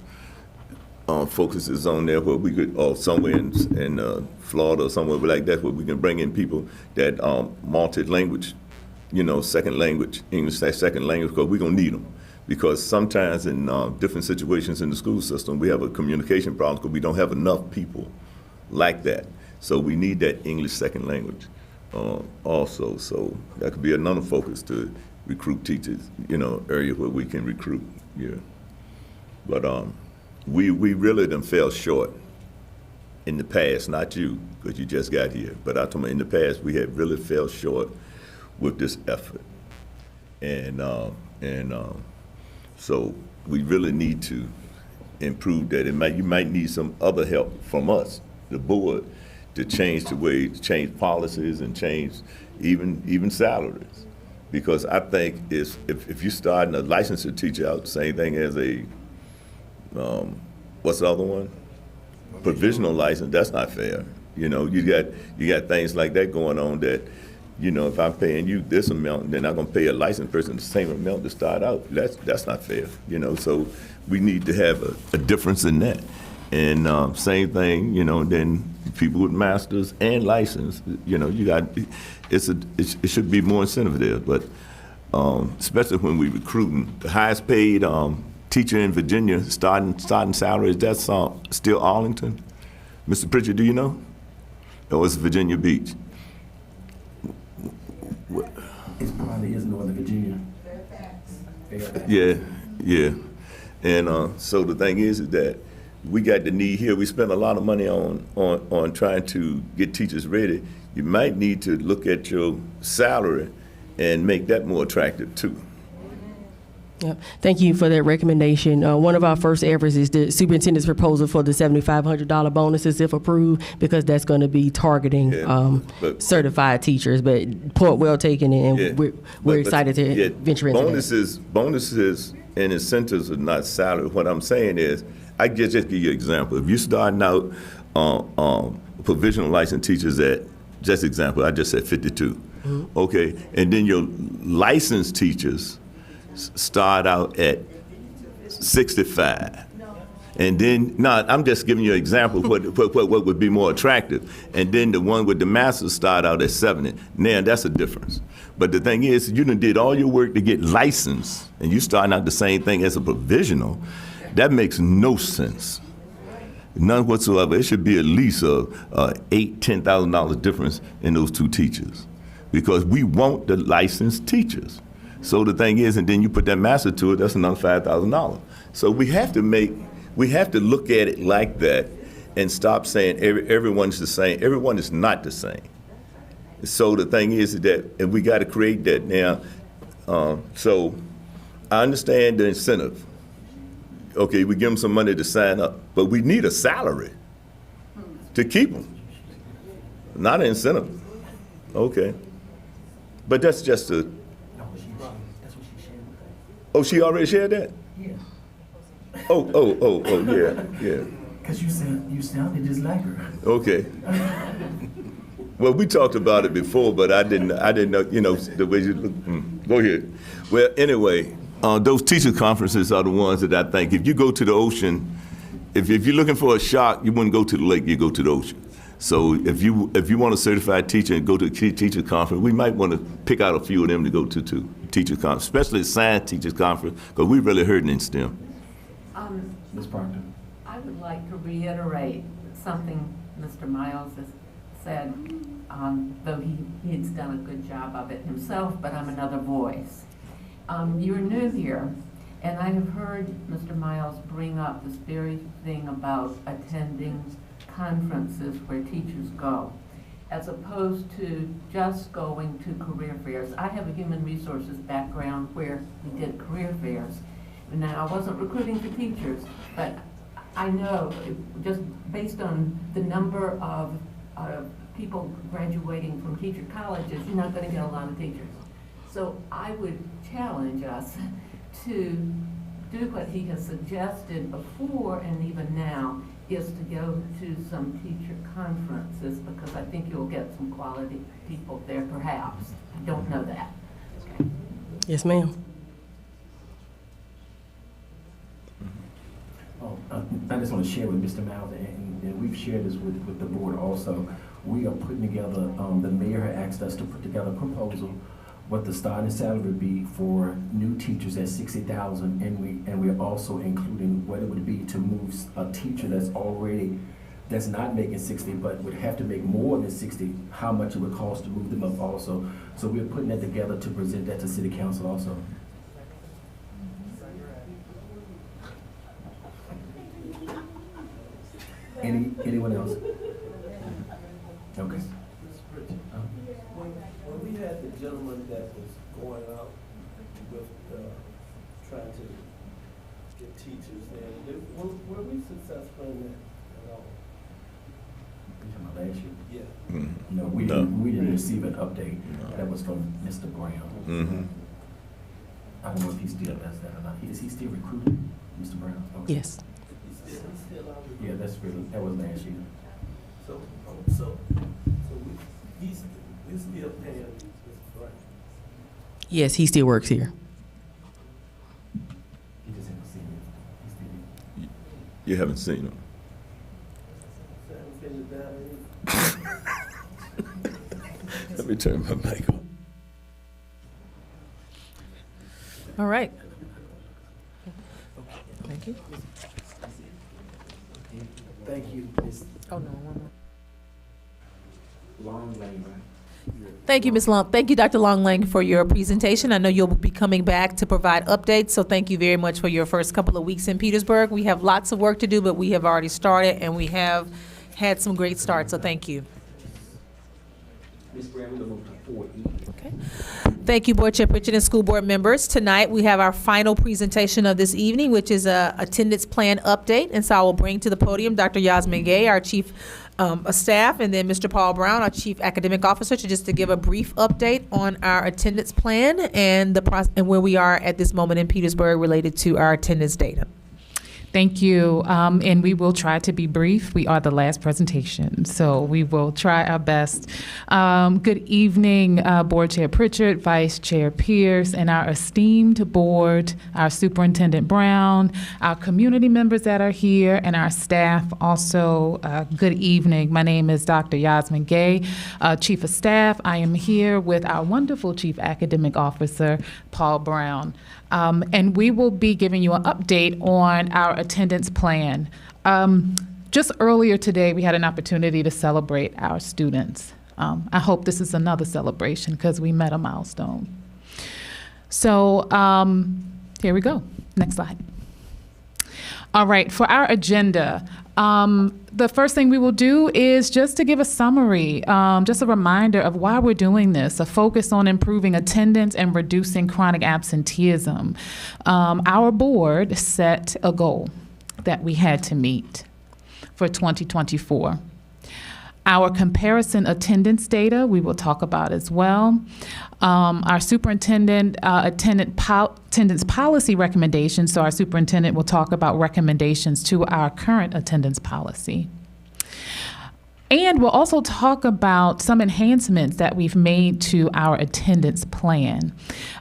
focuses on there where we could, or somewhere in Florida or somewhere like that, where we can bring in people that multi-language, second language, English as second language, because we're going to need them. Because sometimes in different situations in the school system, we have a communication problem because we don't have enough people like that. So we need that English second language. Also, so that could be another focus to recruit teachers, area where we can recruit, yeah. But we really done fell short in the past, not you, because you just got here, but I told you in the past we had really fell short with this effort. And so we really need to improve that. You might need some other help from us, the board, to change the way, to change policies and change even salaries. Because I think if you're starting a licensure teacher out, same thing as a, what's the other one? Provisional license, that's not fair. You got things like that going on that, if I'm paying you this amount, then I'm gonna pay a licensed person the same amount to start out. That's not fair, so we need to have a difference in that. And same thing, then people with masters and license, it should be more incentive there. But especially when we recruiting, the highest paid teacher in Virginia, starting salary, is that still Arlington? Mr. Pritchard, do you know? Or is it Virginia Beach? It probably is Northern Virginia. Fairfax. Yeah. And so the thing is that we got the need here. We spend a lot of money on trying to get teachers ready. You might need to look at your salary and make that more attractive too. Yep. Thank you for that recommendation. One of our first efforts is the superintendent's proposal for the $7,500 bonuses if approved, because that's going to be targeting certified teachers. But point well taken, and we're excited to venture into bonuses and incentives are not salary. What I'm saying is, I just give you an example. If you're starting out provisional licensed teachers at, just example, I just said 52. Okay, and then your licensed teachers start out at 65. And then, no, I'm just giving you an example of what would be more attractive. And then the one with the masters start out at 70. Now, that's a difference. But the thing is, you done did all your work to get licensed, and you starting out the same thing as a provisional. That makes no sense. None whatsoever. It should be at least a $8,000-$10,000 difference in those two teachers, because we want the licensed teachers. So the thing is, and then you put that master to it, that's another $5,000. So we have to look at it like that and stop saying everyone's the same. Everyone is not the same. So the thing is that, and we got to create that now. So I understand the incentive. Okay, we give them some money to sign up, but we need a salary to keep them, not an incentive. Okay, but that's just a. Oh, she already shared that? Yeah. Oh, yeah. Because you sounded just like her. Okay. Well, we talked about it before, but I didn't know, the way you look. Go ahead. Well, anyway, those teacher conferences are the ones that I think, if you go to the ocean, if you're looking for a shark, you wouldn't go to the lake, you go to the ocean. So if you want a certified teacher and go to a teacher conference, we might want to pick out a few of them to go to teacher conference, especially science teachers conference, because we really hurting in STEM. Ms. Proctor. I would like to reiterate something Mr. Miles has said, though he's done a good job of it himself, but I'm another voice. You're new here, and I have heard Mr. Miles bring up this very thing about attending conferences where teachers go, as opposed to just going to career fairs. I have a human resources background where we did career fairs. Now, I wasn't recruiting for teachers, but I know, just based on the number of people graduating from teacher colleges, you're not going to get a lot of teachers. So I would challenge us to do what he has suggested before and even now, is to go to some teacher conferences, because I think you'll get some quality people there, perhaps. I don't know that. Okay. Yes, ma'am. I just want to share with Mr. Miles, and we've shared this with the board also. We are putting together, the mayor had asked us to put together a proposal what the starting salary would be for new teachers at $60,000, and we're also including what it would be to move a teacher that's not making 60 but would have to make more than 60, how much it would cost to move them up also. So we're putting that together to present that to City Council also. Anyone else? Okay. When we had the gentleman that was going out with trying to get teachers in, were we successful in that at all? You talking about last year? Yeah. Mm-hmm. No, we didn't receive an update. No. That was from Mr. Brown. Mm-hmm. I don't know if he still does that or not. Is he still recruiting, Mr. Brown? Okay. Yes. He's still out. Yeah, that was last year. So we still paying Mr. Brown. Yes, he still works here. He just hasn't seen it. You haven't seen him. Let me turn my mic on. All right. Thank you. Thank you, Ms. Oh, no, one more. Long Lane, right? Thank you, Ms. Long. Thank you, Dr. Longlang, for your presentation. I know you'll be coming back to provide updates, so thank you very much for your first couple of weeks in Petersburg. We have lots of work to do, but we have already started, and we have had some great starts, so thank you. Ms. Brown, we're going to move to 4E. Okay. Thank you, Board Chair Pritchett and school board members. Tonight, we have our final presentation of this evening, which is a attendance plan update. And so I will bring to the podium Dr. Yasmin Gay, our Chief of Staff, and then Mr. Paul Brown, our Chief Academic Officer, to give a brief update on our attendance plan and and where we are at this moment in Petersburg related to our attendance data. Thank you, and we will try to be brief. We are the last presentation, so we will try our best. Good evening, Board Chair Pritchard, Vice Chair Pierce, and our esteemed board, our Superintendent Brown, our community members that are here, and our staff also. Good evening. My name is Dr. Yasmin Gay, Chief of Staff. I am here with our wonderful Chief Academic Officer, Paul Brown. And we will be giving you an update on our attendance plan. Just earlier today, we had an opportunity to celebrate our students. I hope this is another celebration because we met a milestone. So here we go. Next slide. All right, for our agenda, the first thing we will do is just to give a summary, just a reminder of why we're doing this, a focus on improving attendance and reducing chronic absenteeism. Our board set a goal that we had to meet for 2024. Our comparison attendance data we will talk about as well. Our superintendent attendance policy recommendations, so our superintendent will talk about recommendations to our current attendance policy. And we'll also talk about some enhancements that we've made to our attendance plan.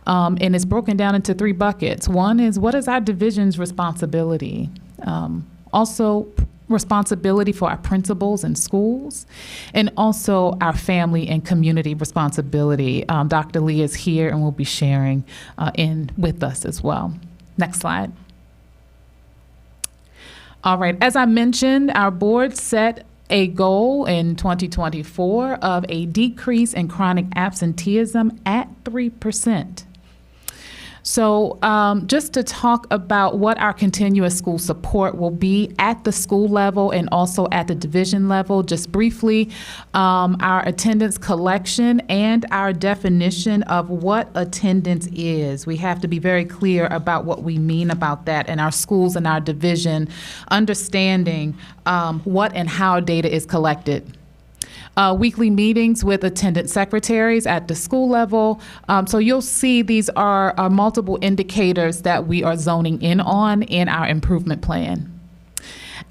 And it's broken down into 3 buckets. One is, what is our division's responsibility? Also, responsibility for our principals and schools, and also our family and community responsibility. Dr. Lee is here and will be sharing with us as well. Next slide. All right, as I mentioned, our board set a goal in 2024 of a decrease in chronic absenteeism at 3%. So just to talk about what our continuous school support will be at the school level and also at the division level, just briefly, our attendance collection and our definition of what attendance is. We have to be very clear about what we mean about that in our schools and our division, understanding what and how data is collected. Weekly meetings with attendance secretaries at the school level. So you'll see these are multiple indicators that we are zoning in on in our improvement plan.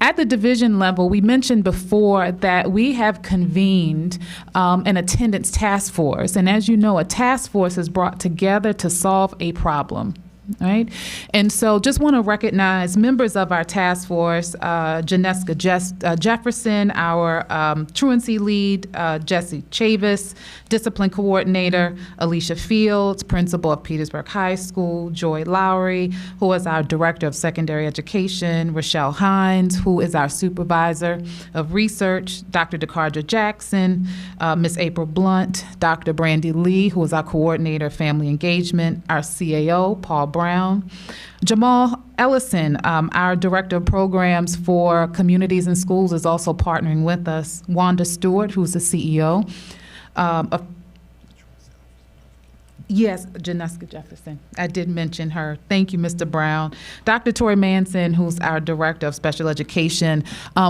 At the division level, we mentioned before that we have convened an attendance task force. And as you know, a task force is brought together to solve a problem. Right? And so just want to recognize members of our task force, Janeska Jefferson, our truancy lead, Jesse Chavis, discipline coordinator, Alicia Fields, principal of Petersburg High School, Joy Lowry, who is our director of secondary education, Rochelle Hines, who is our supervisor of research, Dr. DeCardra Jackson, Ms. April Blunt, Dr. Brandy Lee, who is our coordinator of family engagement, our CAO, Paul Brown, Jamal Ellison, our director of programs for communities and schools, is also partnering with us. Wanda Stewart, who's the CEO of Yes, Janeska Jefferson. I did mention her. Thank you, Mr. Brown. Dr. Tori Manson, who's our Director of Special Education.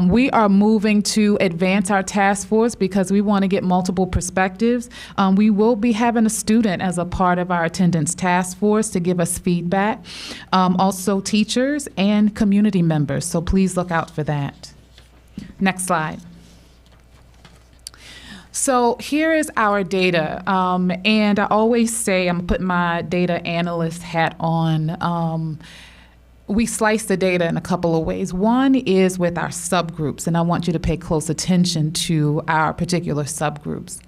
We are moving to advance our task force because we want to get multiple perspectives. We will be having a student as a part of our attendance task force to give us feedback. Also teachers and community members, so please look out for that. Next slide. So here is our data, and I always say, I'm putting my data analyst hat on. We slice the data in a couple of ways. One is with our subgroups, and I want you to pay close attention to our particular subgroups.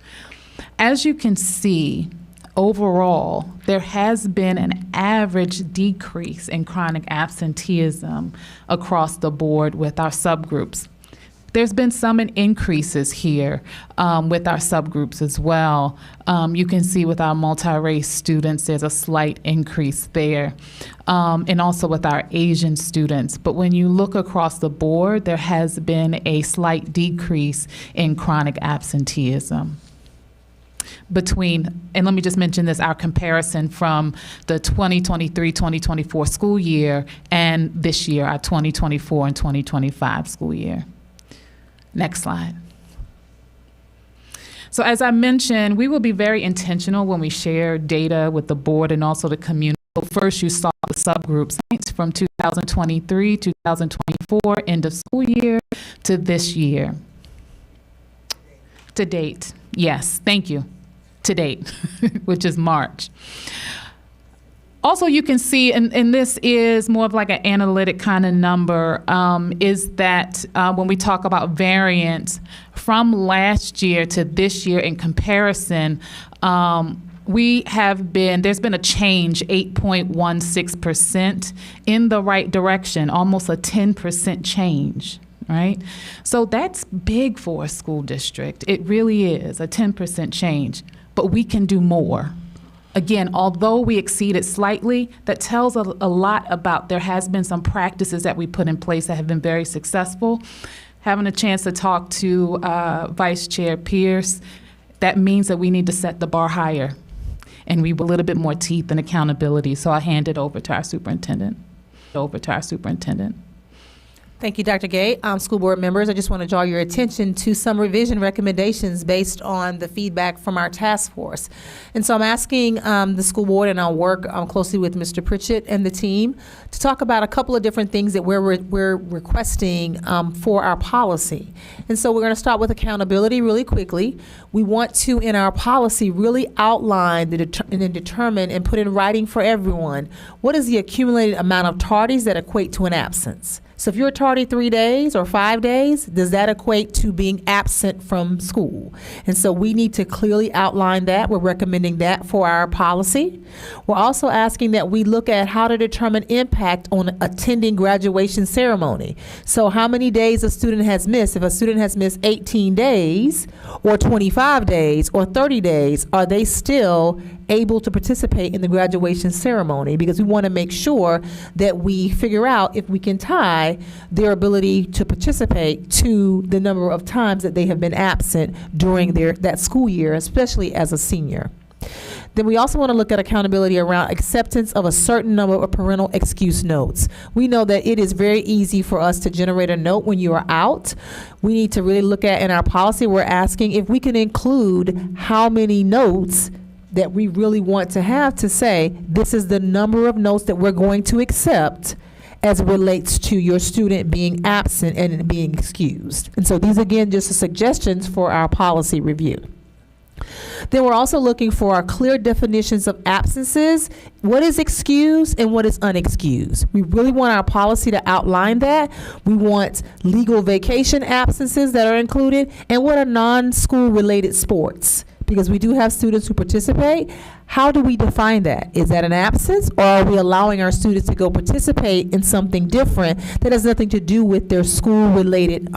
As you can see, overall, there has been an average decrease in chronic absenteeism across the board with our subgroups. There's been some increases here with our subgroups as well. You can see with our multi-race students, there's a slight increase there, and also with our Asian students. But when you look across the board, there has been a slight decrease in chronic absenteeism. And let me just mention this, our comparison from the 2023-2024 school year and this year, our 2024 and 2025 school year. Next slide. So as I mentioned, we will be very intentional when we share data with the board and also the community. So first you saw the subgroups from 2023, 2024, end of school year to this year. To date, yes, thank you. To date, which is March. Also, you can see, and this is more of like an analytic kind of number, is that when we talk about variance from last year to this year in comparison, there's been a change, 8.16% in the right direction, almost a 10% change, right? So that's big for a school district. It really is, a 10% change, but we can do more. Again, although we exceeded slightly, that tells a lot about there has been some practices that we put in place that have been very successful. Having a chance to talk to Vice Chair Pierce, that means that we need to set the bar higher and we have a little bit more teeth and accountability. So I'll hand it over to our superintendent. Thank you, Dr. Gay. School board members, I just want to draw your attention to some revision recommendations based on the feedback from our task force. And so I'm asking the school board, and I'll work closely with Mr. Pritchett and the team to talk about a couple of different things that we're requesting for our policy. And so we're going to start with accountability really quickly. We want to, in our policy, really outline and determine and put in writing for everyone what is the accumulated amount of tardies that equate to an absence. So if you're tardy 3 days or 5 days, does that equate to being absent from school? And so we need to clearly outline that. We're recommending that for our policy. We're also asking that we look at how to determine impact on attending graduation ceremony. So how many days a student has missed. If a student has missed 18 days or 25 days or 30 days, are they still able to participate in the graduation ceremony? Because we want to make sure that we figure out if we can tie their ability to participate to the number of times that they have been absent during that school year, especially as a senior. Then we also want to look at accountability around acceptance of a certain number of parental excuse notes. We know that it is very easy for us to generate a note when you are out. We need to really look at, in our policy, we're asking if we can include how many notes that we really want to have to say, this is the number of notes that we're going to accept as it relates to your student being absent and being excused. And so these, again, just are suggestions for our policy review. Then we're also looking for our clear definitions of absences. What is excused and what is unexcused? We really want our policy to outline that. We want legal vacation absences that are included, and what are non-school related sports. Because we do have students who participate. How do we define that? Is that an absence, or are we allowing our students to go participate in something different that has nothing to do with their school-related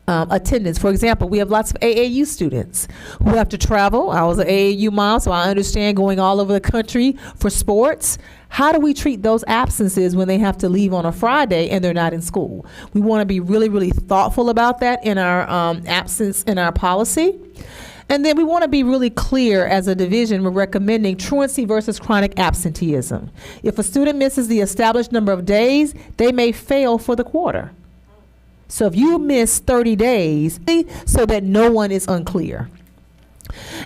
attendance? For example, we have lots of AAU students who have to travel. I was an AAU mom, so I understand going all over the country for sports. How do we treat those absences when they have to leave on a Friday and they're not in school? We want to be really, really thoughtful about that in our absence in our policy. And then we want to be really clear as a division. We're recommending truancy versus chronic absenteeism. If a student misses the established number of days, they may fail for the quarter. So if you miss 30 days, so that no one is unclear.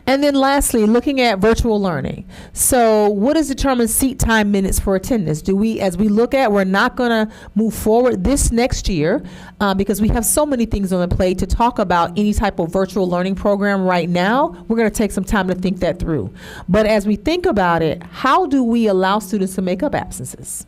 And then lastly, looking at virtual learning. So what is determined seat time minutes for attendance? As we look at, we're not going to move forward this next year because we have so many things on the plate to talk about any type of virtual learning program right now. We're going to take some time to think that through. But as we think about it, how do we allow students to make up absences?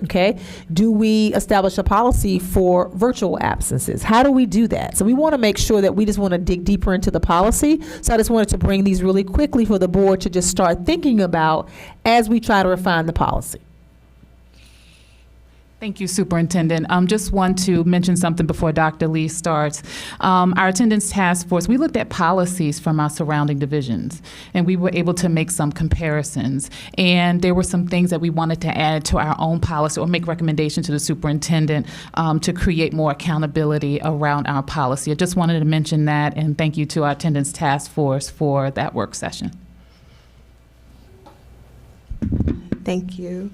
Okay, do we establish a policy for virtual absences? How do we do that? So we want to make sure that we just want to dig deeper into the policy. So I just wanted to bring these really quickly for the board to just start thinking about as we try to refine the policy. Thank you, Superintendent. Just want to mention something before Dr. Lee starts. Our attendance task force, we looked at policies from our surrounding divisions, and we were able to make some comparisons. And there were some things that we wanted to add to our own policy or make recommendations to the superintendent to create more accountability around our policy. I just wanted to mention that, and thank you to our attendance task force for that work session. Thank you.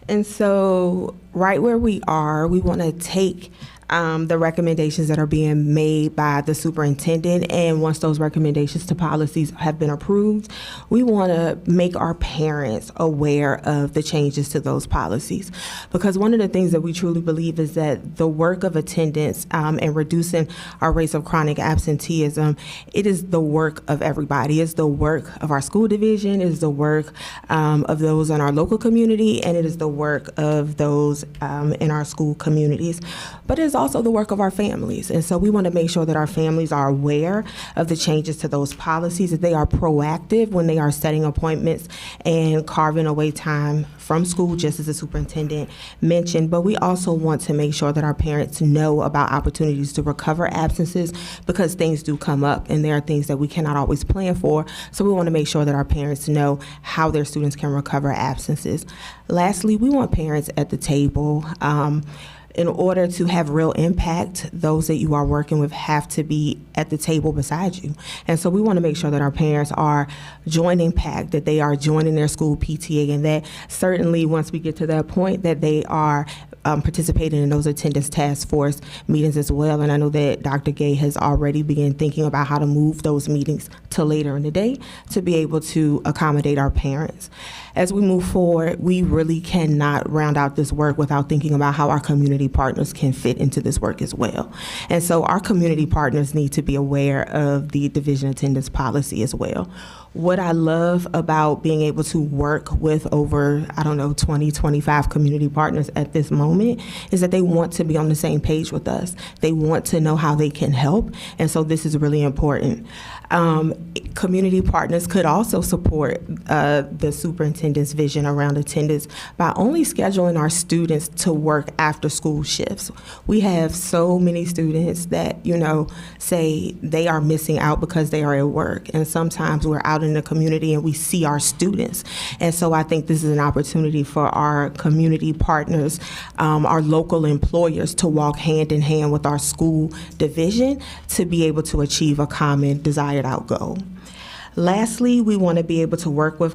And so right where we are, we want to take the recommendations that are being made by the superintendent. And once those recommendations to policies have been approved, we want to make our parents aware of the changes to those policies. Because one of the things that we truly believe is that the work of attendance and reducing our rates of chronic absenteeism, it is the work of everybody. It's the work of our school division, it is the work of those in our local community, and it is the work of those in our school communities. But it is also the work of our families. And so we want to make sure that our families are aware of the changes to those policies, that they are proactive when they are setting appointments and carving away time from school, just as the superintendent mentioned. But we also want to make sure that our parents know about opportunities to recover absences, because things do come up and there are things that we cannot always plan for. So we want to make sure that our parents know how their students can recover absences. Lastly, we want parents at the table. In order to have real impact, those that you are working with have to be at the table beside you. And so we want to make sure that our parents are joining PAC, that they are joining their school PTA, and that certainly once we get to that point, that they are participating in those attendance task force meetings as well. And I know that Dr. Gay has already begun thinking about how to move those meetings to later in the day to be able to accommodate our parents. As we move forward, we really cannot round out this work without thinking about how our community partners can fit into this work as well. And so our community partners need to be aware of the division attendance policy as well. What I love about being able to work with over, 20, 25 community partners at this moment is that they want to be on the same page with us. They want to know how they can help, and so this is really important. Community partners could also support the superintendent's vision around attendance by only scheduling our students to work after school shifts. We have so many students that, say they are missing out because they are at work, and sometimes we're out in the community and we see our students. And so I think this is an opportunity for our community partners, our local employers, to walk hand in hand with our school division to be able to achieve a common desired outgo. Lastly, we want to be able to work with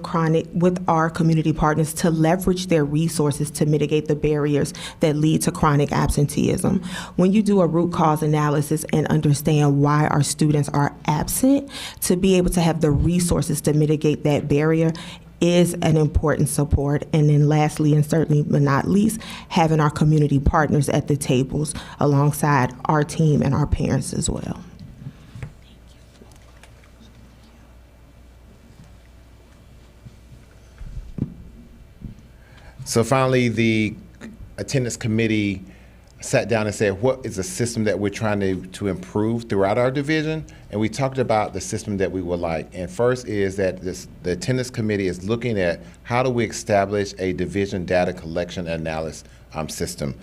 our community partners to leverage their resources to mitigate the barriers that lead to chronic absenteeism. When you do a root cause analysis and understand why our students are absent, to be able to have the resources to mitigate that barrier is an important support. And then lastly, and certainly but not least, having our community partners at the tables alongside our team and our parents as well. So finally, the attendance committee sat down and said, what is the system that we're trying to improve throughout our division? And we talked about the system that we would like. And first is that the attendance committee is looking at how do we establish a division data collection analysis system.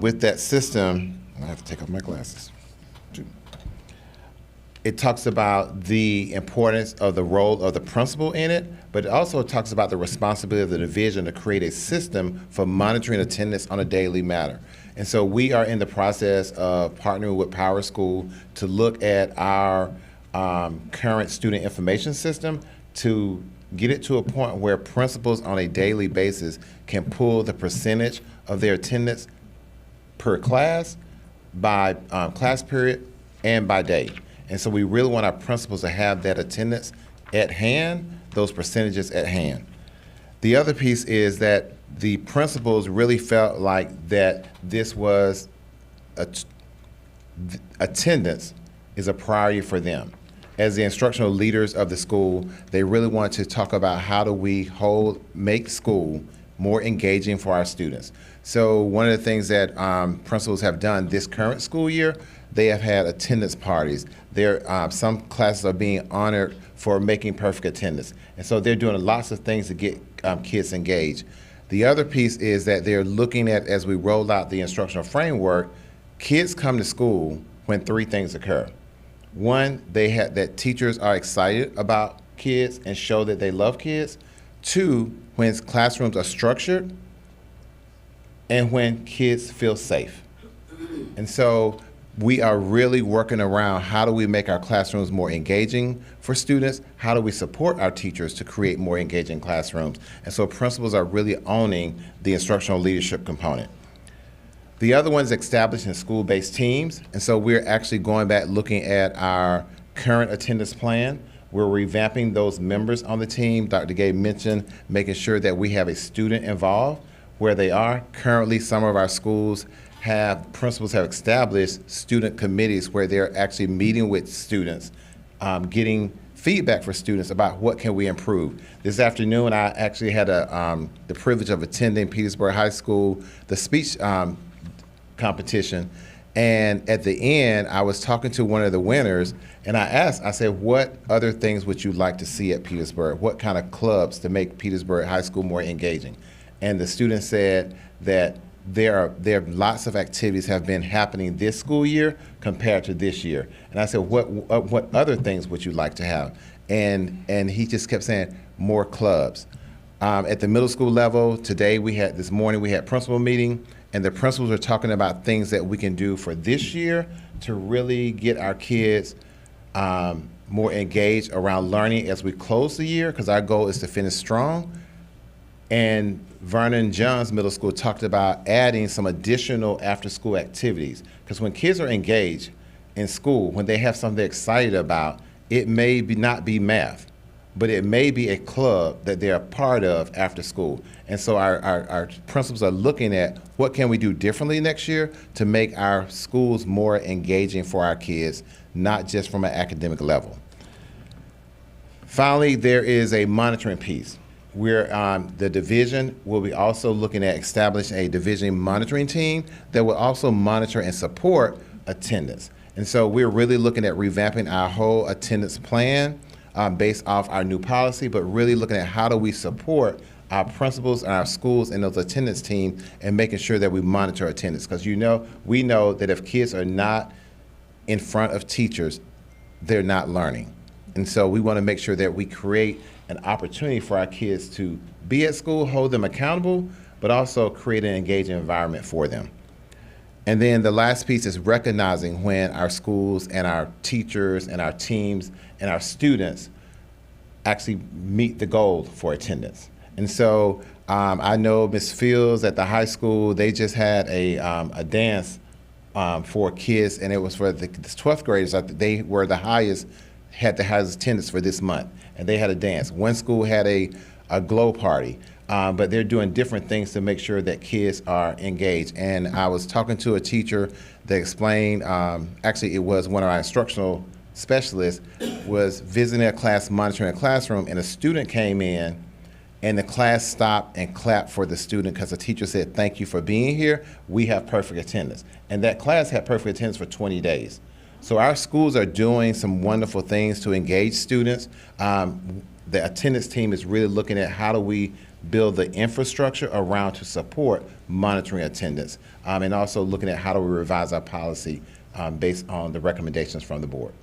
With that system, I have to take off my glasses. It talks about the importance of the role of the principal in it, but it also talks about the responsibility of the division to create a system for monitoring attendance on a daily matter. And so we are in the process of partnering with Power School to look at our current student information system to get it to a point where principals on a daily basis can pull the percentage of their attendance per class, by class period, and by day. And so we really want our principals to have that attendance at hand, those percentages at hand. The other piece is that the principals really felt like that this was, attendance is a priority for them. As the instructional leaders of the school, they really want to talk about how do we make school more engaging for our students. So one of the things that principals have done this current school year, they have had attendance parties. Some classes are being honored for making perfect attendance. And so they're doing lots of things to get kids engaged. The other piece is that they're looking at, as we roll out the instructional framework, kids come to school when three things occur. One, that teachers are excited about kids and show that they love kids. Two, when classrooms are structured, and when kids feel safe. And so we are really working around how do we make our classrooms more engaging for students? How do we support our teachers to create more engaging classrooms? And so principals are really owning the instructional leadership component. The other one is establishing school-based teams. And so we're actually going back looking at our current attendance plan. We're revamping those members on the team. Dr. Gay mentioned making sure that we have a student involved where they are. Currently, some of our schools principals have established student committees where they're actually meeting with students, getting feedback for students about what can we improve. This afternoon, I actually had the privilege of attending Petersburg High School, the speech competition. And at the end, I was talking to one of the winners, and I said, what other things would you like to see at Petersburg? What kind of clubs to make Petersburg High School more engaging? And the student said that there are lots of activities have been happening this school year compared to this year. And I said, what other things would you like to have? And he just kept saying, more clubs. At the middle school level, this morning we had principal meeting, and the principals are talking about things that we can do for this year to really get our kids more engaged around learning as we close the year, because our goal is to finish strong. And Vernon Johns Middle School talked about adding some additional after-school activities, because when kids are engaged in school, when they have something they're excited about, it may not be math, but it may be a club that they're a part of after school. And so our principals are looking at what can we do differently next year to make our schools more engaging for our kids, not just from an academic level. Finally, there is a monitoring piece. The division will be also looking at establishing a division monitoring team that will also monitor and support attendance. And so we're really looking at revamping our whole attendance plan based off our new policy, but really looking at how do we support our principals and our schools and those attendance teams and making sure that we monitor attendance. Because we know that if kids are not in front of teachers, they're not learning. And so we want to make sure that we create an opportunity for our kids to be at school, hold them accountable, but also create an engaging environment for them. And then the last piece is recognizing when our schools and our teachers and our teams and our students actually meet the goal for attendance. And so I know Ms. Fields at the high school, they just had a dance for kids, and it was for the 12th graders. They were had the highest attendance for this month, and they had a dance. One school had a glow party. But they're doing different things to make sure that kids are engaged. And I was talking to a teacher that explained, actually it was one of our instructional specialists, was visiting a class, monitoring a classroom, and a student came in, and the class stopped and clapped for the student because the teacher said, "Thank you for being here. We have perfect attendance." And that class had perfect attendance for 20 days. So our schools are doing some wonderful things to engage students. The attendance team is really looking at how do we build the infrastructure around to support monitoring attendance, and also looking at how do we revise our policy based on the recommendations from the board,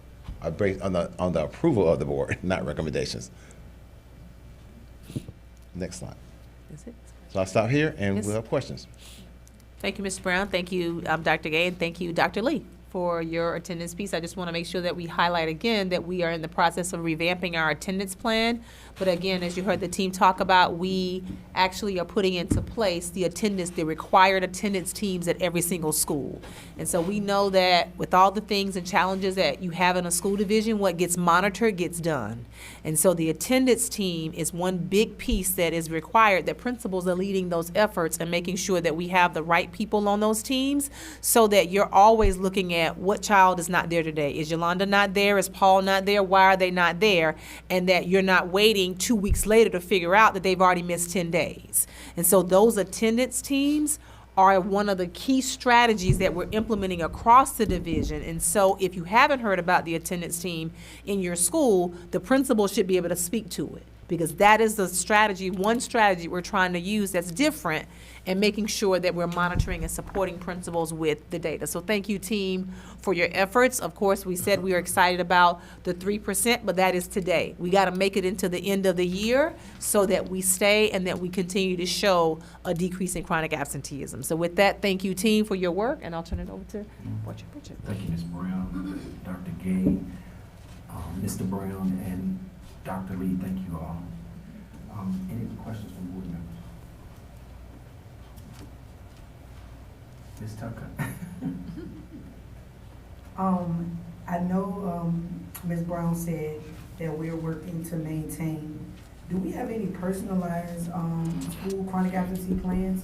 based on the approval of the board, not recommendations. Next slide. That's it. So I'll stop here, and Yes. we'll have questions. Thank you, Mr. Brown. Thank you, Dr. Gay, and thank you, Dr. Lee, for your attendance piece. I just want to make sure that we highlight again that we are in the process of revamping our attendance plan. But again, as you heard the team talk about, we actually are putting into place the required attendance teams at every single school. And so we know that with all the things and challenges that you have in a school division, what gets monitored gets done. And so the attendance team is one big piece that is required, that principals are leading those efforts and making sure that we have the right people on those teams so that you're always looking at what child is not there today. Is Yolanda not there? Is Paul not there? Why are they not there? And that you're not waiting 2 weeks later to figure out that they've already missed 10 days. And so those attendance teams are one of the key strategies that we're implementing across the division. And so if you haven't heard about the attendance team in your school, the principal should be able to speak to it, because that is the strategy, one strategy we're trying to use that's different, and making sure that we're monitoring and supporting principals with the data. So thank you, team, for your efforts. Of course, we said we are excited about the 3%, but that is today. We got to make it into the end of the year so that we stay and that we continue to show a decrease in chronic absenteeism. So with that, thank you, team, for your work, and I'll turn it over to Butcher Pritchett. Thank you, Ms. Brown, Dr. Gay, Mr. Brown, and Dr. Lee. Thank you all. Any questions from board members? Ms. Tucker? I know, Ms. Brown said that we're working to maintain. Do we have any personalized, school chronic absentee plans?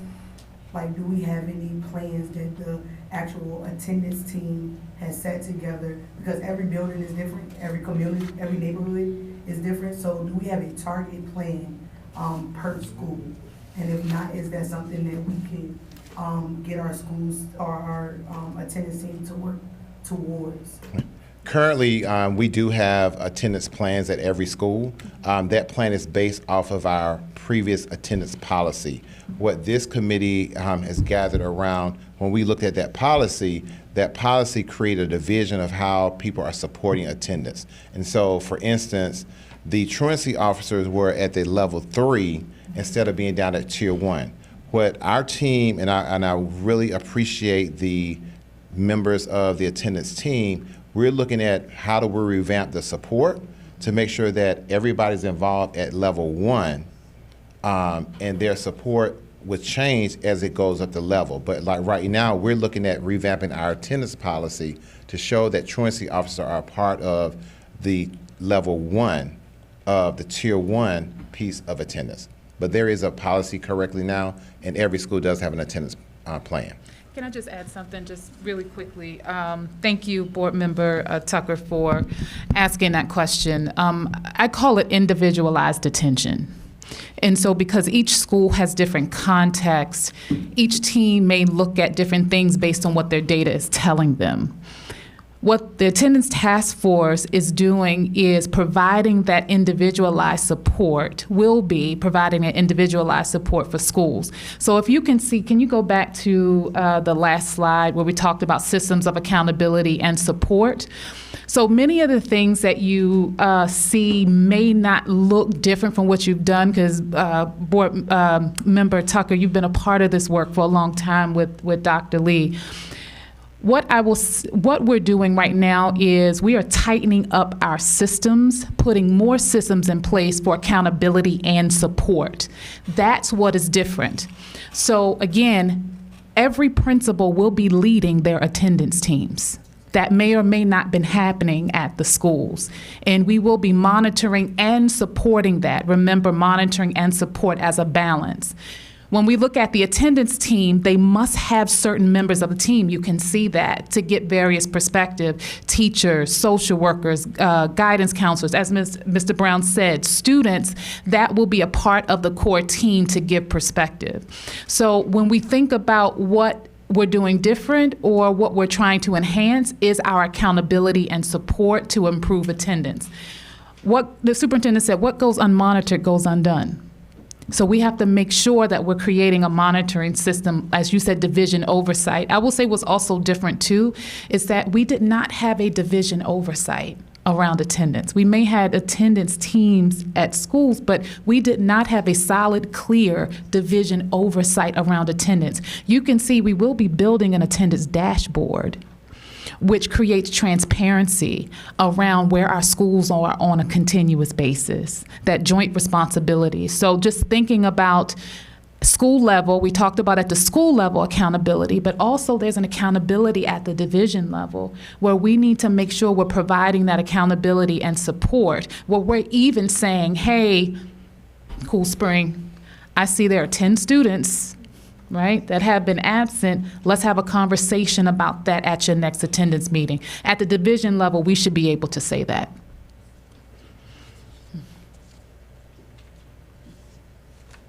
Like, do we have any plans that the actual attendance team has set together? Because every building is different, every community, every neighborhood is different. So do we have a target plan, per school? And if not, is that something that we can, get our schools or our, attendance team to work towards? Currently, we do have attendance plans at every school. That plan is based off of our previous attendance policy. What this committee has gathered around, when we looked at that policy created a division of how people are supporting attendance. And so, for instance, the truancy officers were at the level 3 instead of being down at tier 1. What our team, and I really appreciate the members of the attendance team, we're looking at how do we revamp the support to make sure that everybody's involved at level 1, and their support would change as it goes up the level. But like right now, we're looking at revamping our attendance policy to show that truancy officers are part of the level 1 of the tier 1 piece of attendance. But there is a policy correctly now, and every school does have an attendance plan. Can I just add something just really quickly? Thank you, Board Member Tucker, for asking that question. I call it individualized attention. And so because each school has different contexts, each team may look at different things based on what their data is telling them. What the attendance task force is doing is providing that individualized support, will be providing an individualized support for schools. So if you can see, can you go back to the last slide where we talked about systems of accountability and support? So many of the things that you see may not look different from what you've done, because Board Member Tucker, you've been a part of this work for a long time with Dr. Lee. What we're doing right now is we are tightening up our systems, putting more systems in place for accountability and support. That's what is different. So again, every principal will be leading their attendance teams. That may or may not been happening at the schools. And we will be monitoring and supporting that. Remember, monitoring and support as a balance. When we look at the attendance team, they must have certain members of the team. You can see that to get various perspective, teachers, social workers, guidance counselors, as Mr. Brown said, students, that will be a part of the core team to give perspective. So when we think about what we're doing different or what we're trying to enhance is our accountability and support to improve attendance. What the superintendent said, what goes unmonitored goes undone. So we have to make sure that we're creating a monitoring system, as you said, division oversight. I will say what's also different too is that we did not have a division oversight around attendance. We may have attendance teams at schools, but we did not have a solid, clear division oversight around attendance. You can see we will be building an attendance dashboard, which creates transparency around where our schools are on a continuous basis, that joint responsibility. So just thinking about school level, we talked about at the school level accountability, but also there's an accountability at the division level where we need to make sure we're providing that accountability and support, where we're even saying, hey, Cool Spring, I see there are 10 students, right, that have been absent. Let's have a conversation about that at your next attendance meeting. At the division level, we should be able to say that.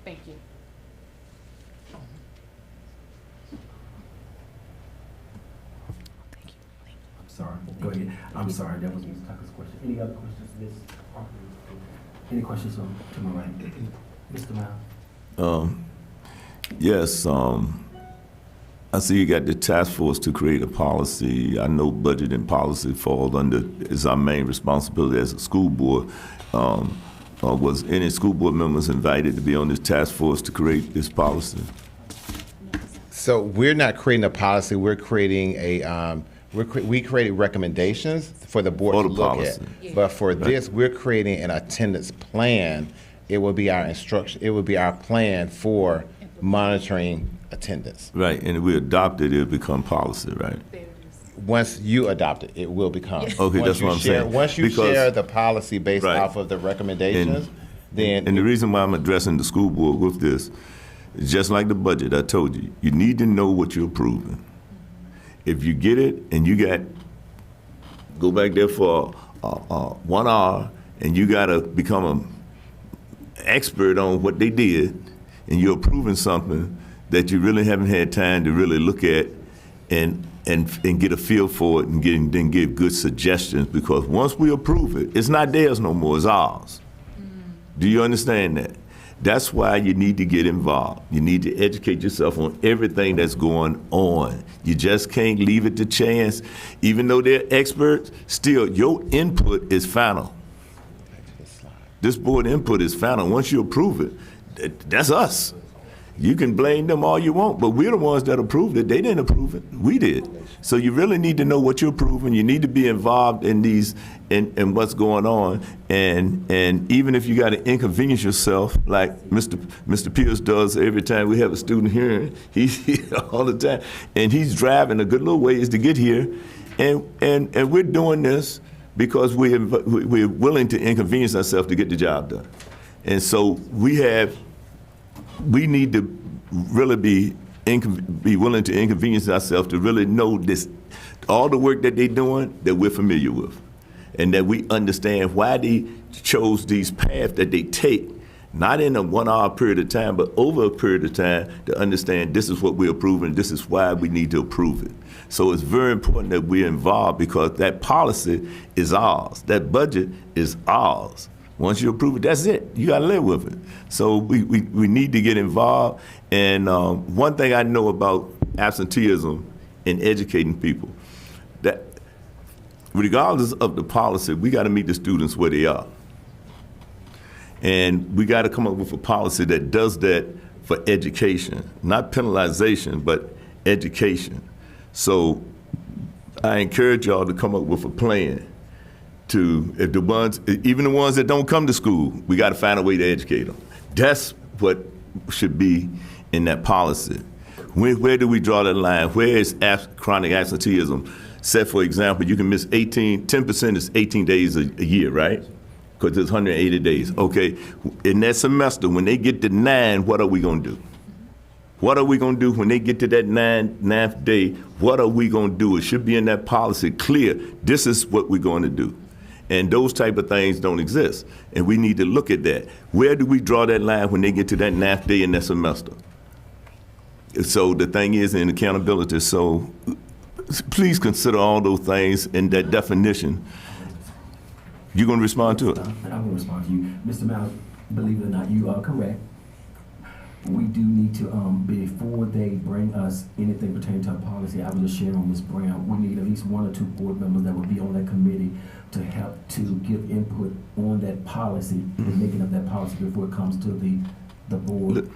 Thank you. I'm sorry. Go ahead. I'm sorry. That was Ms. Tucker's question. Any other questions, Ms. Parker? Any questions to my right? Mr. Miles? Yes, I see you got the task force to create a policy. I know budget and policy falls under, is our main responsibility as a school board. Was any school board members invited to be on this task force to create this policy? So we're not creating a policy, we're creating a, we created recommendations for the board to look at. But for this, we're creating an attendance plan. It will be our instruction, it will be our plan for monitoring attendance. Right, and if we adopt it, it'll become policy, right? Once you adopt it, it will become. Okay, that's what I'm saying. Once you Because- share the policy based Right. off of the recommendations, then. And the reason why I'm addressing the school board with this, is just like the budget, I told you, you need to know what you're approving. If you get it and you go back there for 1 hour and you gotta become an expert on what they did, and you're approving something that you really haven't had time to really look at and get a feel for it and then give good suggestions, because once we approve it, it's not theirs no more, it's ours. Do you understand that? That's why you need to get involved. You need to educate yourself on everything that's going on. You just can't leave it to chance. Even though they're experts, still your input is final. This board input is final. Once you approve it, that's us. You can blame them all you want, but we're the ones that approved it. They didn't approve it. We did. So you really need to know what you're approving. You need to be involved in these, in what's going on. And even if you got to inconvenience yourself, like Mr. Pierce does every time we have a student hearing, he's here all the time, and he's driving a good little ways to get here. And we're doing this because we're willing to inconvenience ourselves to get the job done. And so we need to really be willing to inconvenience ourselves to really know this, all the work that they're doing that we're familiar with, and that we understand why they chose these paths that they take, not in a 1 hour period of time, but over a period of time, to understand this is what we're approving, this is why we need to approve it. So it's very important that we're involved, because that policy is ours, that budget is ours. Once you approve it, that's it. You gotta live with it. So we need to get involved. And one thing I know about absenteeism in educating people, that regardless of the policy, we gotta meet the students where they are. And we gotta come up with a policy that does that for education, not penalization, but education. So I encourage y'all to come up with a plan to, if the ones, even the ones that don't come to school, we got to find a way to educate them. That's what should be in that policy. Where do we draw that line? Where is chronic absenteeism? Say, for example, you can miss 10% is 18 days a year, right? Because there's 180 days. Okay, in that semester, when they get to 9, what are we going to do? What are we going to do when they get to that ninth day? What are we going to do? It should be in that policy clear. This is what we're going to do. And those type of things don't exist. And we need to look at that. Where do we draw that line when they get to that 9th day in that semester? So the thing is in accountability. So please consider all those things in that definition. You're going to respond to it? I'm going to respond to you. Mr. Miles, believe it or not, you are correct. We do need to, before they bring us anything pertaining to our policy, I will just share on Ms. Brown, we need at least 1 or 2 board members that will be on that committee to help to give input on that policy, the making of that policy before it comes to the board.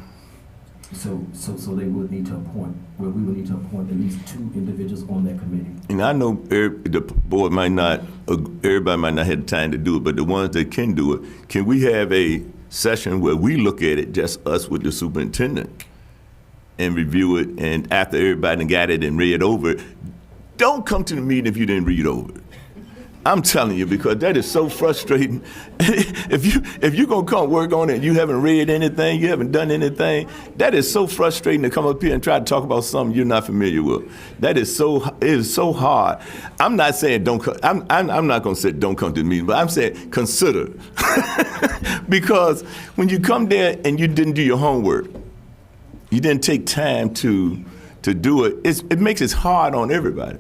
So they would need to appoint, we would need to appoint at least 2 individuals on that committee. And I know the board might not, everybody might not have the time to do it, but the ones that can do it, can we have a session where we look at it, just us with the superintendent, and review it, and after everybody got it and read over it, don't come to the meeting if you didn't read over it. I'm telling you, because that is so frustrating. If you're gonna come work on it and you haven't read anything, you haven't done anything, that is so frustrating to come up here and try to talk about something you're not familiar with. It is so hard. I'm not saying don't come, I'm not gonna say don't come to the meeting, but I'm saying consider. Because when you come there and you didn't do your homework, you didn't take time to do it, it makes it hard on everybody.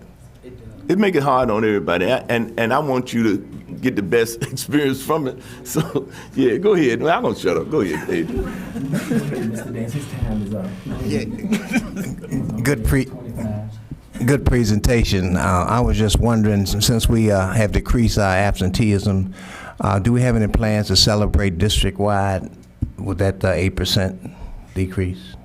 It makes it hard on everybody, and I want you to get the best experience from it. So, yeah, go ahead. Well, I'm going to shut up. Go ahead, Dave. Mr. Dance, his time is up. Yeah. Good presentation. I was just wondering, since we have decreased our absenteeism, do we have any plans to celebrate district-wide with that 8% decrease?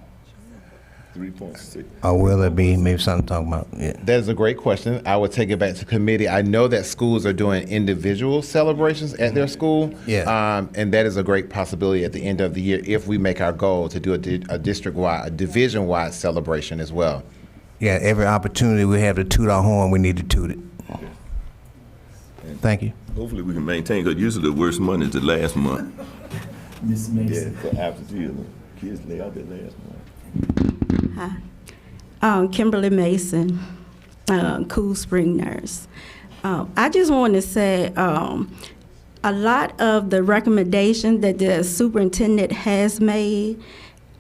3.6. Or will it be maybe something to talk about? Yeah. That is a great question. I would take it back to committee. I know that schools are doing individual celebrations at their school. Yeah. And that is a great possibility at the end of the year if we make our goal to do a district-wide, a division-wide celebration as well. Yeah, every opportunity we have to toot our horn, we need to toot it. Thank you. Hopefully we can maintain, because usually the worst month is the last month. Ms. Mason. Yeah, for absenteeism. Kids lay out their last month. Hi. Kimberly Mason, Cool Spring nurse. I just want to say a lot of the recommendations that the superintendent has made,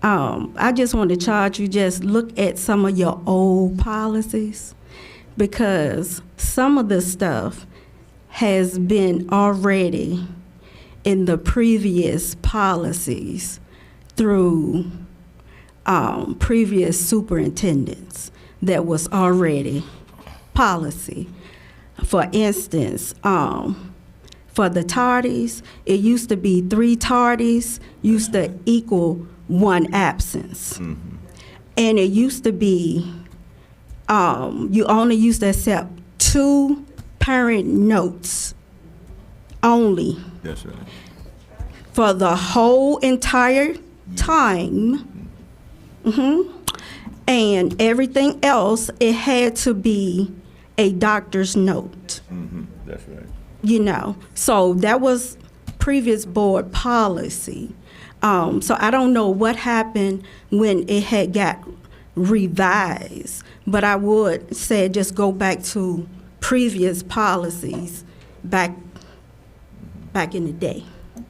I just want to charge you just look at some of your old policies, because some of the stuff has been already in the previous policies through previous superintendents that was already policy. For instance, for the tardies, it used to be 3 tardies used to equal 1 absence. Mm-hmm. And it used to be, you only used to accept 2 parent notes only That's right. for the whole entire time. And everything else, it had to be a doctor's note. That's right. You know, so that was previous board policy. So I don't know what happened when it had got revised, but I would say just go back to previous policies back in the day.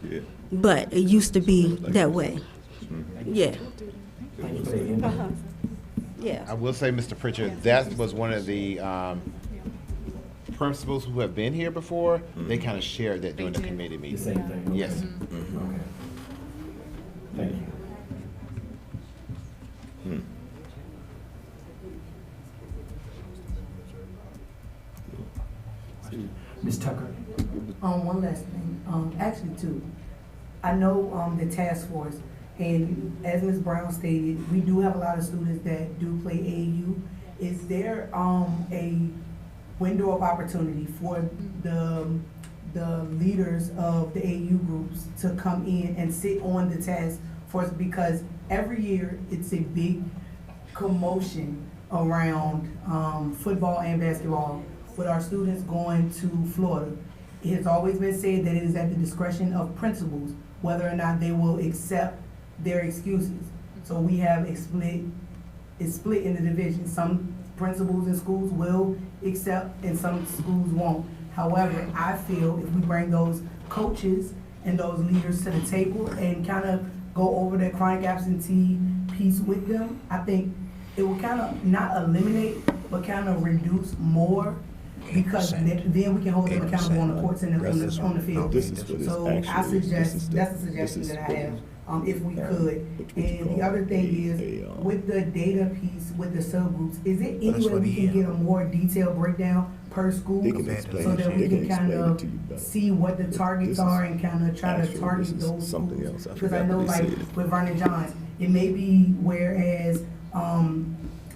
Yeah. But it used to be that way. Yeah. Yeah. I will say, Mr. Pritchard, that was one of the principals who have been here before. They kind of shared that during the committee meeting. The same thing. Yes. Okay. Thank you. Ms. Tucker? One last thing, actually 2. I know, the task force, and as Ms. Brown stated, we do have a lot of students that do play AAU. Is there, a window of opportunity for the leaders of the AAU groups to come in and sit on the task force? Because every year, it's a big commotion around, football and basketball with our students going to Florida. It has always been said that it is at the discretion of principals whether or not they will accept their excuses. So we have it's split in the division. Some principals in schools will accept and some schools won't. However, I feel if we bring those coaches and those leaders to the table and kind of go over that chronic absentee piece with them, I think it will kind of not eliminate, but kind of reduce more, because then we can hold them accountable on the courts and on the field. So I suggest, that's a suggestion that I have, if we could. And the other thing is, with the data piece, with the subgroups, is it any way we can get a more detailed breakdown per school? So that we can kind of see what the targets are and kind of try to target those schools? Because I know like with Vernon Johns, it may be whereas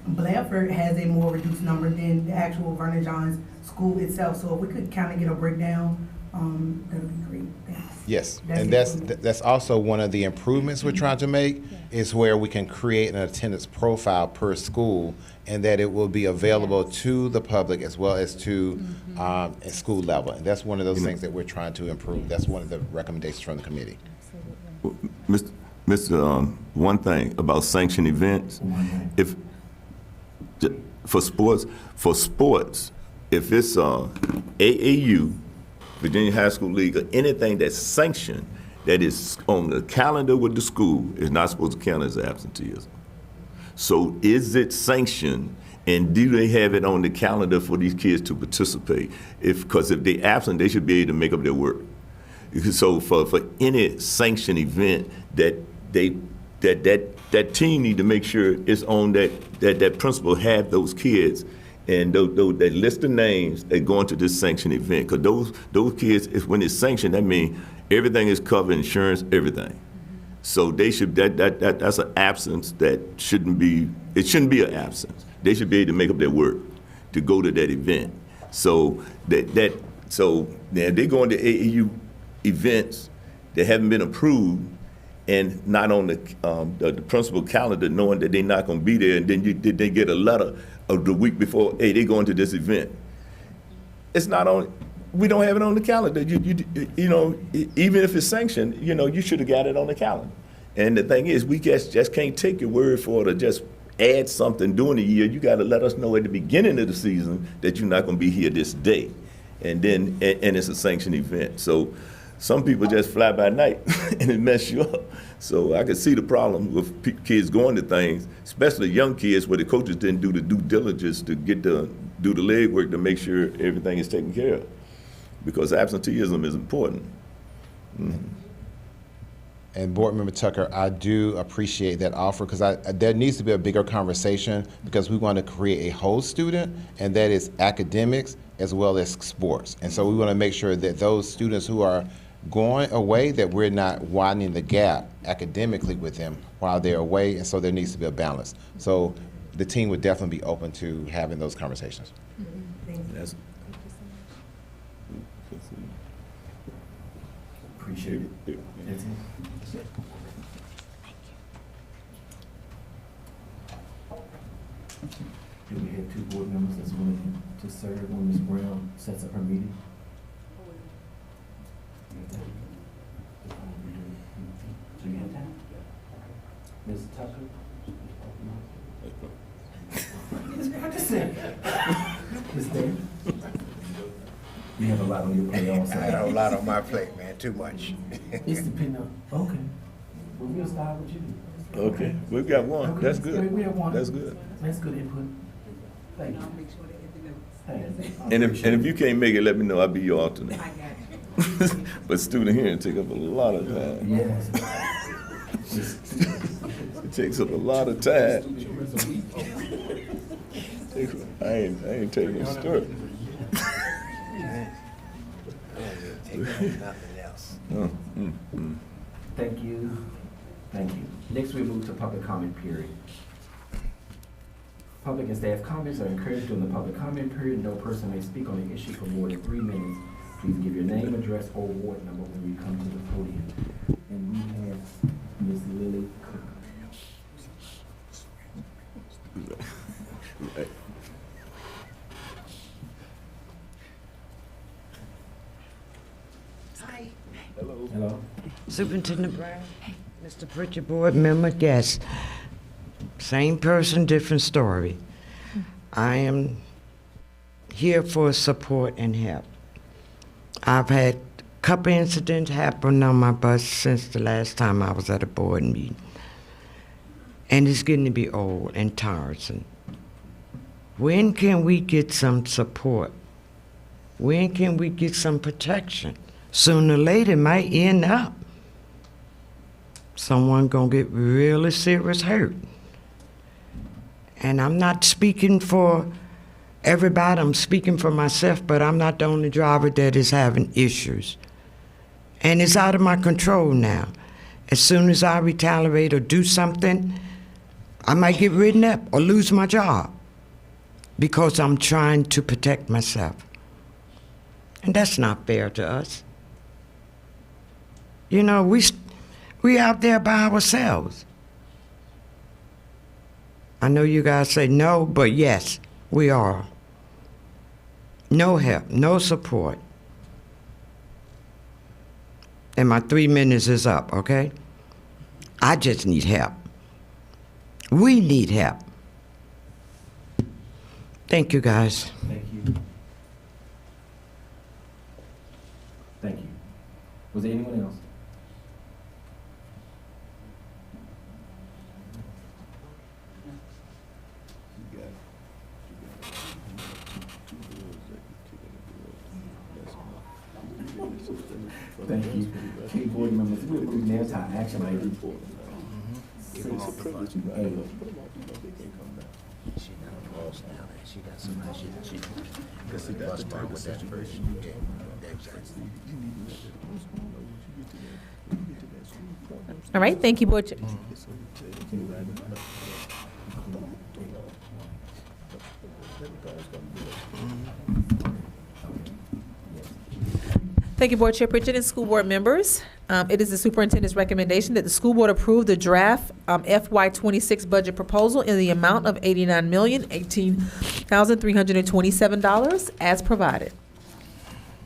Blandford has a more reduced number than the actual Vernon Johns school itself. So if we could kind of get a breakdown, that would be great. Thanks. Yes, and that's also one of the improvements we're trying to make, is where we can create an attendance profile per school, and that it will be available to the public as well as to at school level. And that's one of those things that we're trying to improve. That's one of the recommendations from the committee. Mr. One thing about sanctioned events, if for sports, if it's AAU, Virginia High School League, or anything that's sanctioned that is on the calendar with the school is not supposed to count as absenteeism. So is it sanctioned, and do they have it on the calendar for these kids to participate? Because if they're absent, they should be able to make up their work. So for any sanctioned event, that team need to make sure it's on that principal have those kids and they list the names that go into this sanctioned event. Because those kids, when it's sanctioned, that means everything is covered, insurance, everything. So they should that's an absence that shouldn't be it shouldn't be an absence. They should be able to make up their work to go to that event. So so now they're going to AAU events that haven't been approved and not on the principal calendar, knowing that they're not going to be there, and then they get a letter of the week before, hey, they're going to this event. It's not on. We don't have it on the calendar. You know, even if it's sanctioned, you know, you should have got it on the calendar. And the thing is, we just can't take your word for it to just add something during the year. You got to let us know at the beginning of the season that you're not going to be here this day, and then and it's a sanctioned event. So some people just fly by night and it mess you up. So I could see the problem with kids going to things, especially young kids, where the coaches didn't do the due diligence to do the legwork to make sure everything is taken care of, because absenteeism is important. Mm-hmm. And Board Member Tucker, I do appreciate that offer, because there needs to be a bigger conversation, because we want to create a whole student, and that is academics as well as sports. And so we want to make sure that those students who are going away, that we're not widening the gap academically with them while they're away, and so there needs to be a balance. So the team would definitely be open to having those conversations. Yes. Appreciate it. That's it. Do we have two board members that's willing to serve when Ms. Brown sets up her meeting? Do you have time? Ms. Tucker? I just said. Ms. Davis? You have a lot on your plate also. I have a lot on my plate, man, too much. It's depending on, okay. Well, we'll start with you. Okay, we've got one. Okay, That's good. We have one. That's good. That's good input. Thank you. And if you can't make it, let me know. I'll be your alternate. But student hearing take up a lot of time. Yes. It takes up a lot of time. I ain't taking no story. Nothing else. Thank you. Thank you. Next, we move to public comment period. Public and staff comments are encouraged during the public comment period. No person may speak on an issue for more than 3 minutes. Please give your name, address, or ward number when you come to the podium. And we have Ms. Lily Cook. Right. Hi. Hello. Hello. Superintendent Brown, Mr. Pritchard, board member, guest. Same person, different story. I am here for support and help. I've had a couple incidents happen on my bus since the last time I was at a board meeting. And it's getting to be old and tiresome. When can we get some support? When can we get some protection? Sooner or later, it might end up someone gonna get really serious hurt. And I'm not speaking for everybody, I'm speaking for myself, but I'm not the only driver that is having issues. And it's out of my control now. As soon as I retaliate or do something, I might get written up or lose my job because I'm trying to protect myself. And that's not fair to us. You know, we out there by ourselves. I know you guys say no, but yes, we are. No help, no support. And my 3 minutes is up, okay? I just need help. We need help. Thank you, guys. Thank you. Thank you. Was there anyone else? Thank you. Okay, board members, we'll move now to our action item. 6A. All right, thank you, Board Chair. Thank you, Board Chair Pritchett and school board members. It is the superintendent's recommendation that the school board approve the draft FY26 budget proposal in the amount of $89,018,327 as provided.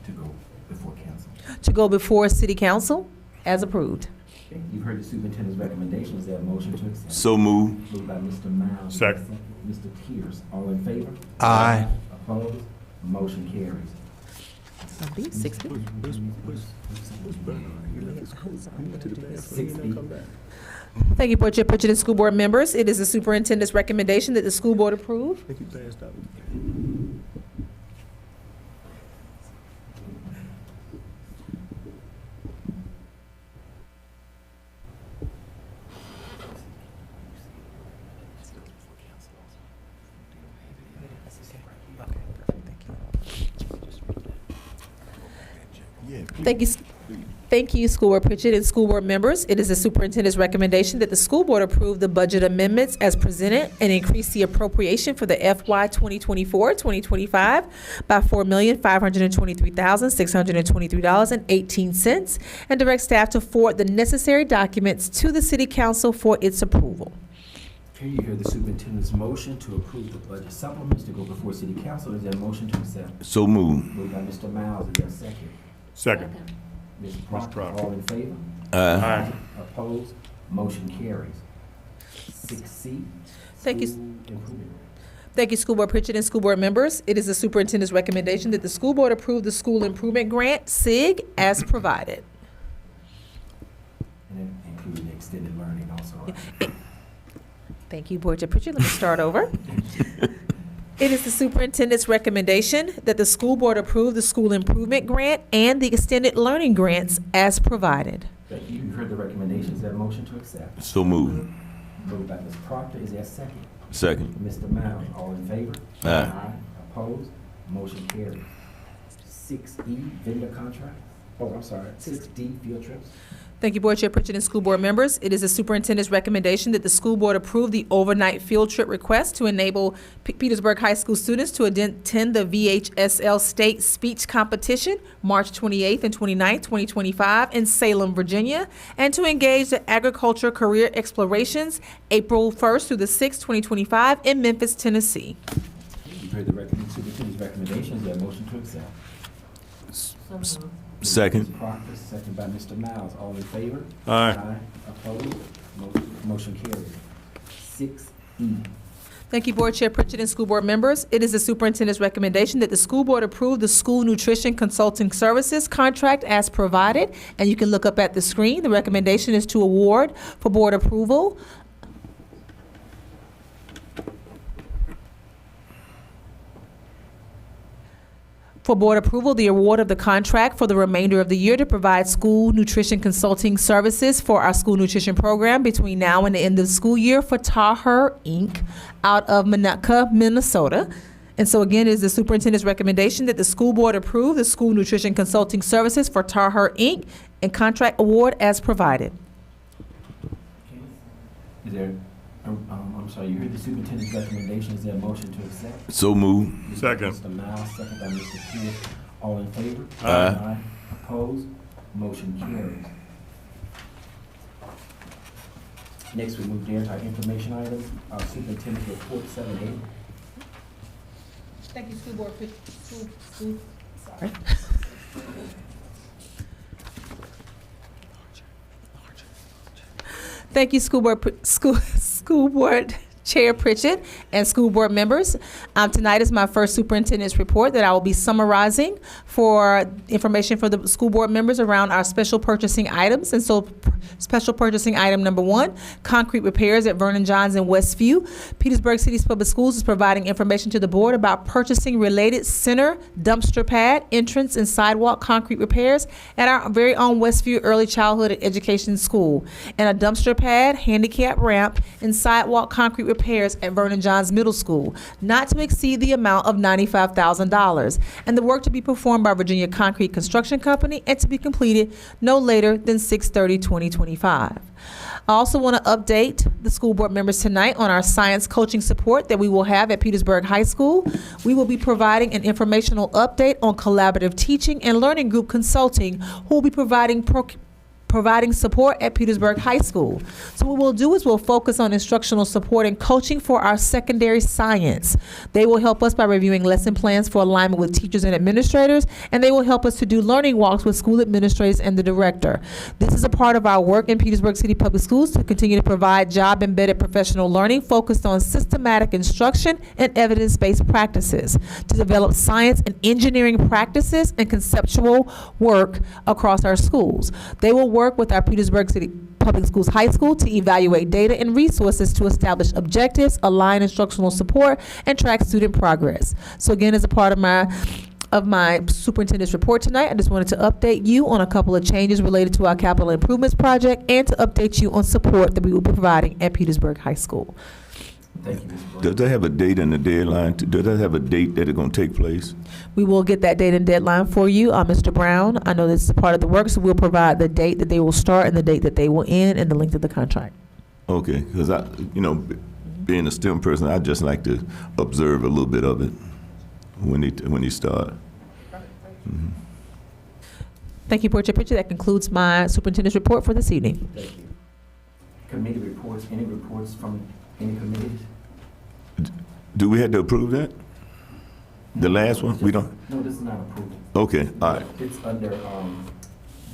To go before council. To go before City Council as approved. Okay, you've heard the superintendent's recommendation. Is there a motion to accept? So move. Moved by Mr. Miles. Second. Mr. Pierce, all in favor? Aye. Opposed? Motion carries. 6B. 6B. Thank you, Board Chair Pritchett and school board members. It is the superintendent's recommendation that the school board approve Thank you, School Board Pritchett and school board members. It is the superintendent's recommendation that the school board approve the budget amendments as presented and increase the appropriation for the FY 2024-2025 by $4,523,623.18 and direct staff to forward the necessary documents to the City Council for its approval. Okay, you hear the superintendent's motion to approve the budget supplements to go before City Council. Is there a motion to accept? So move. Moved by Mr. Miles. Is there a second? Second. Ms. Proctor, all in favor? Aye. Opposed? Motion carries. 6C. Thank you. School improvement. Thank you, School Board Pritchett and school board members. It is the superintendent's recommendation that the school board approve the school improvement grant, SIG, as provided. And then including extended learning also, right? Thank you, Board Chair Pritchett. Let me start over. It is the superintendent's recommendation that the school board approve the school improvement grant and the extended learning grants as provided. Thank you. You've heard the recommendation. Is there a motion to accept? So move. Moved by Ms. Proctor. Is there a second? Second. Mr. Miles, all in favor? Aye. Opposed? Motion carries. 6E, vendor contract. Oh, I'm sorry. 6D, field trips. Thank you, Board Chair Pritchett and school board members. It is the superintendent's recommendation that the school board approve the overnight field trip request to enable Petersburg High School students to attend the VHSL State Speech Competition March 28th and 29th, 2025 in Salem, Virginia, and to engage the Agriculture Career Explorations April 1st through the 6th, 2025 in Memphis, Tennessee. You've heard the superintendent's recommendation. Is there a motion to accept? Second. Ms. Proctor, second by Mr. Miles. All in favor? Aye. Opposed? Motion carries. 6E. Thank you, Board Chair Pritchett and school board members. It is the superintendent's recommendation that the school board approve the school nutrition consulting services contract as provided. And you can look up at the screen. The recommendation is to award for board approval the award of the contract for the remainder of the year to provide school nutrition consulting services for our school nutrition program between now and the end of the school year for Taher Inc. out of Minnetonka, Minnesota. And so again, it is the superintendent's recommendation that the school board approve the school nutrition consulting services for Taher Inc. and contract award as provided. Is there, I'm sorry, you heard the superintendent's recommendation. Is there a motion to accept? So move. Second. Mr. Miles, second by Mr. Pierce. All in favor? Aye. Opposed? Motion carries. Next, we move down to our information items. Our superintendent's report 7A. Thank you, school board. Sorry. Thank you, school board Chair Pritchett and school board members. Tonight is my first superintendent's report that I will be summarizing for information for the school board members around our special purchasing items. And so special purchasing item number 1, concrete repairs at Vernon Johns and Westview. Petersburg City's Public Schools is providing information to the board about purchasing related center, dumpster pad, entrance, and sidewalk concrete repairs at our very own Westview Early Childhood Education School, and a dumpster pad, handicap ramp, and sidewalk concrete repairs repairs at Vernon Johns Middle School, not to exceed the amount of $95,000, and the work to be performed by Virginia Concrete Construction Company and to be completed no later than 6/30/2025. I also want to update the school board members tonight on our science coaching support that we will have at Petersburg High School. We will be providing an informational update on collaborative teaching and learning group consulting, who will be providing support at Petersburg High School. So what we'll do is we'll focus on instructional support and coaching for our secondary science. They will help us by reviewing lesson plans for alignment with teachers and administrators, and they will help us to do learning walks with school administrators and the director. This is a part of our work in Petersburg City Public Schools to continue to provide job-embedded professional learning focused on systematic instruction and evidence-based practices, to develop science and engineering practices and conceptual work across our schools. They will work with our Petersburg City Public Schools High School to evaluate data and resources to establish objectives, align instructional support, and track student progress. So again, as a part of my superintendent's report tonight, I just wanted to update you on a couple of changes related to our capital improvements project and to update you on support that we will be providing at Petersburg High School. Thank you, Ms. Brown. Does that have a date and a deadline? Does that have a date that it's going to take place? We will get that date and deadline for you, Mr. Brown. I know this is a part of the work, so we'll provide the date that they will start and the date that they will end and the length of the contract. Okay, because being a STEM person, I just like to observe a little bit of it when they start. Mm-hmm. Thank you, Board Chair Pritchett. That concludes my superintendent's report for this evening. Thank you. Committee reports, any reports from any committees? Do we have to approve that? The last one? We don't? No, this is not approved. Okay, all right. It's under,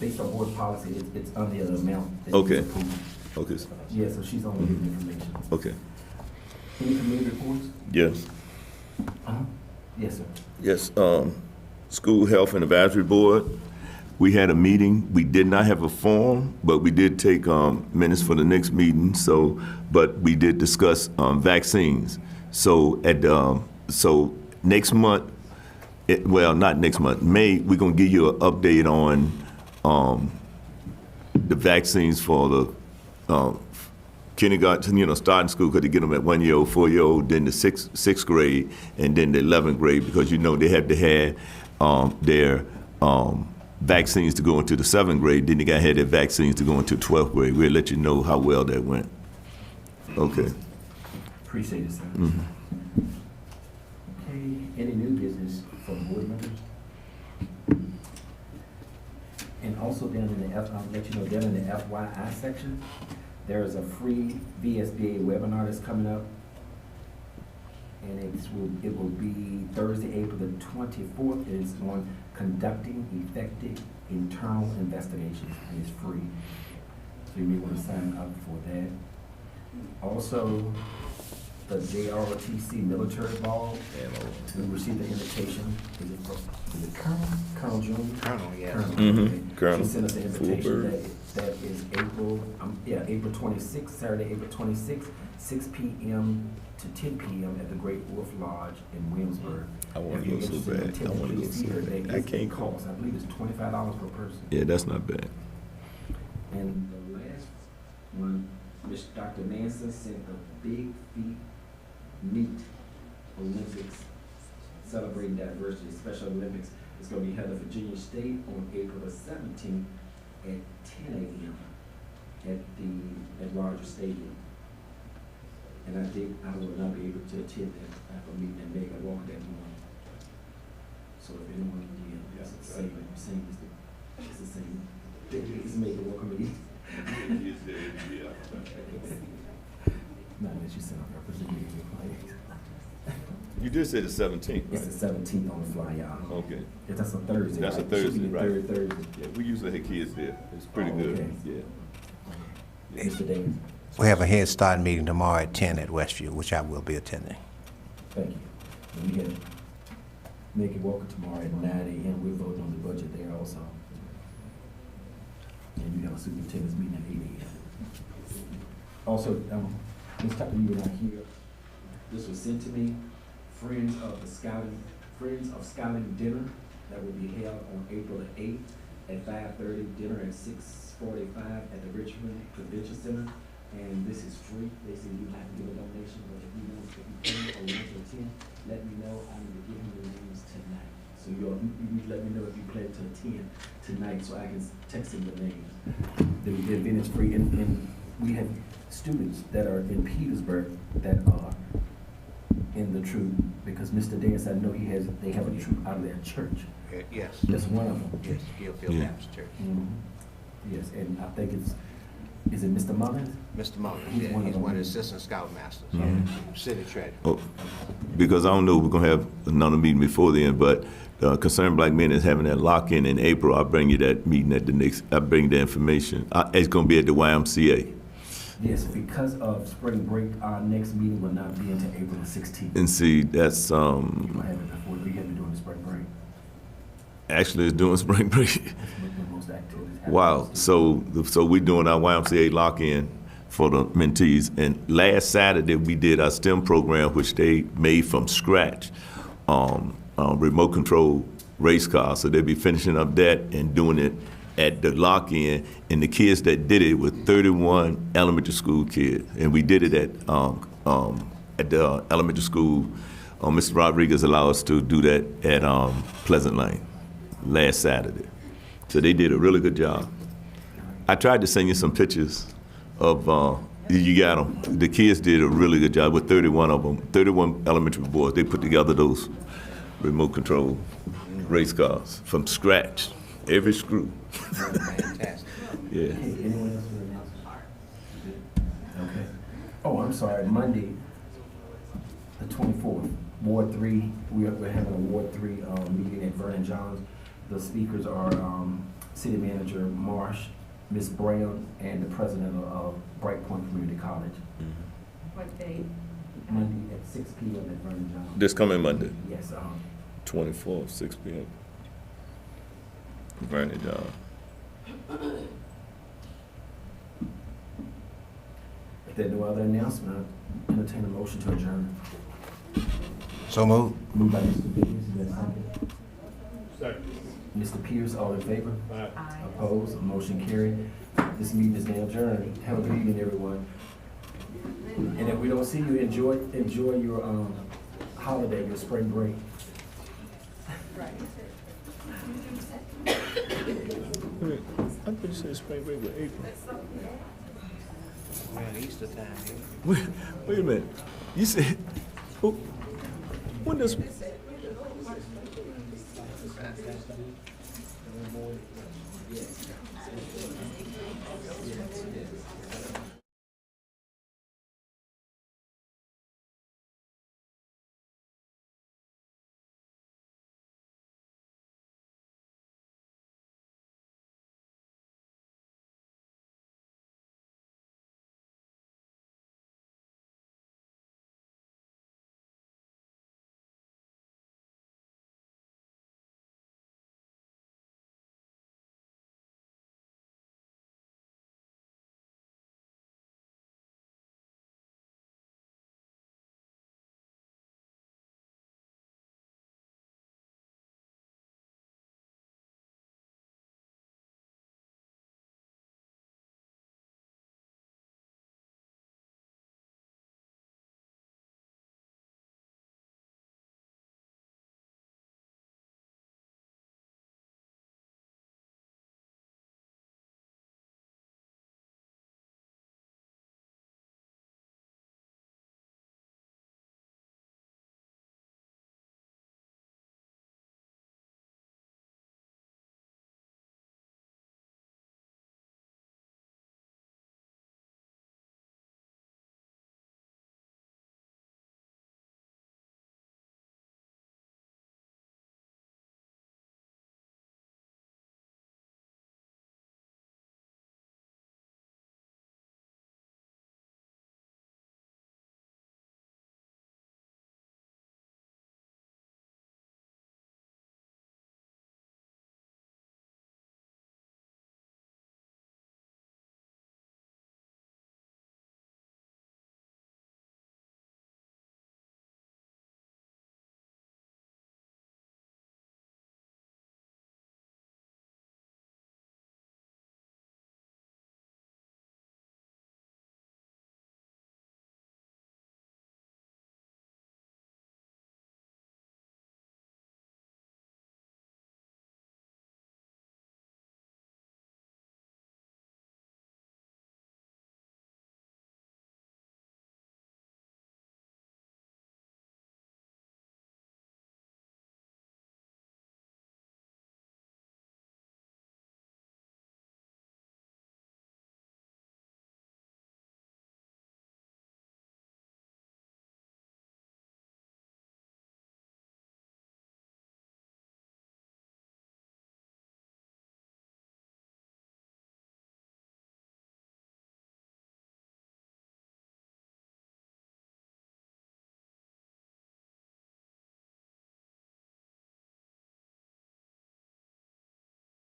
based on board policy, it's under the amount that Okay. is approved. Okay. Yeah, so she's only giving information. Okay. Any committee reports? Yes. Yes, sir. Yes, School Health and Advisory Board, we had a meeting. We did not have a forum, but we did take minutes for the next meeting. But we did discuss vaccines. So next month, not next month, May, we're gonna give you an update on the vaccines for the kindergarten, starting school, because they get them at 1-year-old, 4-year-old, then the sixth grade, and then the 11th grade, because they have to have their vaccines to go into the 7th grade, then they got to have their vaccines to go into 12th grade. We'll let you know how well that went. Okay. Appreciate it, sir. Mm-hmm. Okay, any new business for the board members? And also down in the I'll let you know, down in the FYI section, there is a free VSBA webinar that's coming up. And it will be Thursday, April the 24th. It is on conducting effective internal investigations, and it's free. So you may want to sign up for that. Also, the JROTC military ball, we received the invitation. Is it Colonel June? Colonel, yeah. Colonel. Mm-hmm. Okay. Colonel. She sent us an invitation Fulberg. that is April 26th, Saturday, April 26th, 6 p.m. to 10 p.m. at the Great Wolf Lodge in Williamsburg. I want If to you're go so interested in bad. I attending, want to go please so see her. bad. There I is a can't cost. I believe it's $25 per person. Yeah, that's not bad. And the last one, Dr. Manson sent the Big Feet Meet Olympics, celebrating diversity, Special Olympics. It's going to be held at Virginia State on April the 17th at 10 a.m. at Rogers Stadium. And I think I will not be able to attend that type of meeting and make a walk that morning. So if anyone can get, it's the same, it's the same. It's make a walk meeting. Not that you sent a representative. You did say the 17th, It's right? the 17th on the flyer. Okay. If that's a Thursday. That's a right? It should Thursday, be the right? third Thursday. Yeah, we usually have kids there. It's pretty good. Okay. Yeah. Mr. Davis, We have a Head Start meeting tomorrow at 10 at Westview, which I will be attending. thank you. And we had Nikki Walker tomorrow at 9 a.m. We're voting on the budget there also. And you have a superintendent's meeting at 8 a.m. Also, Ms. Tucker, you were not here. This was sent to me. Friends of Scouting dinner that will be held on April the 8th at 5:30. Dinner at 6:45 at the Richmond Convention Center. And this is free. They say you have to give a donation, but if you want, if you can or want to attend, let me know. I'm gonna give you the names tonight. So you let me know if you plan to attend tonight, so I can text them the names. The event is free, and we have students that are in Petersburg that are in the troop, because Mr. Dance, I know they have a troop out of their church. Yes. That's one of them. Yes, Gilfield Baptist Church. Mhm. Yes, and I think is it Mr. Mullins? Mr. Mullins, He's yeah, one of he's them. one of the assistant scoutmasters, city treasurer. Oh, because I don't know, we're gonna have another meeting before then, but Concerned Black Men is having that lock-in in April. I'll bring you that meeting at the next, I'll bring the information. It's gonna be at the YMCA. Yes, because of spring break, our next meeting will not be until April the 16th. And see, that's, You might have it before, we have been doing the spring break. actually it's doing spring break. That's when most activities happen. Wow, so we're doing our YMCA lock-in for the mentees. And last Saturday, we did our STEM program, which they made from scratch, remote control race cars. So they'll be finishing up that and doing it at the lock-in. And the kids that did it were 31 elementary school kids. And we did it at the elementary school. Mr. Rodriguez allowed us to do that at Pleasant Lane last Saturday. So they did a really good job. I tried to send you some pictures of, you got them. The kids did a really good job with 31 of them, 31 elementary boys. They put together those remote control race cars from scratch, every screw. Fantastic. Yeah. Okay, anyone else with an announcement? Okay. Oh, I'm sorry, Monday, the 24th, Ward 3, we're having a Ward 3 meeting at Vernon Johns. The speakers are City Manager Marsh, Ms. Brown, and the President of Bright Point Community College. What date? Monday at 6 p.m. at Vernon Johns. This coming Monday, Yes, 24th, 6 p.m. Vernon John. If there are no other announcement, I'll entertain a motion to adjourn. So moved. Moved by Mr. Davis, is there a second? Second. Mr. Pierce, all in favor? Aye. Opposed, motion carried. This meeting is now adjourned. Have a good evening, everyone. And if we don't see you, enjoy your holiday, your spring break. I thought you said spring break with April. Man, Easter time here. Wait a minute. You said, when does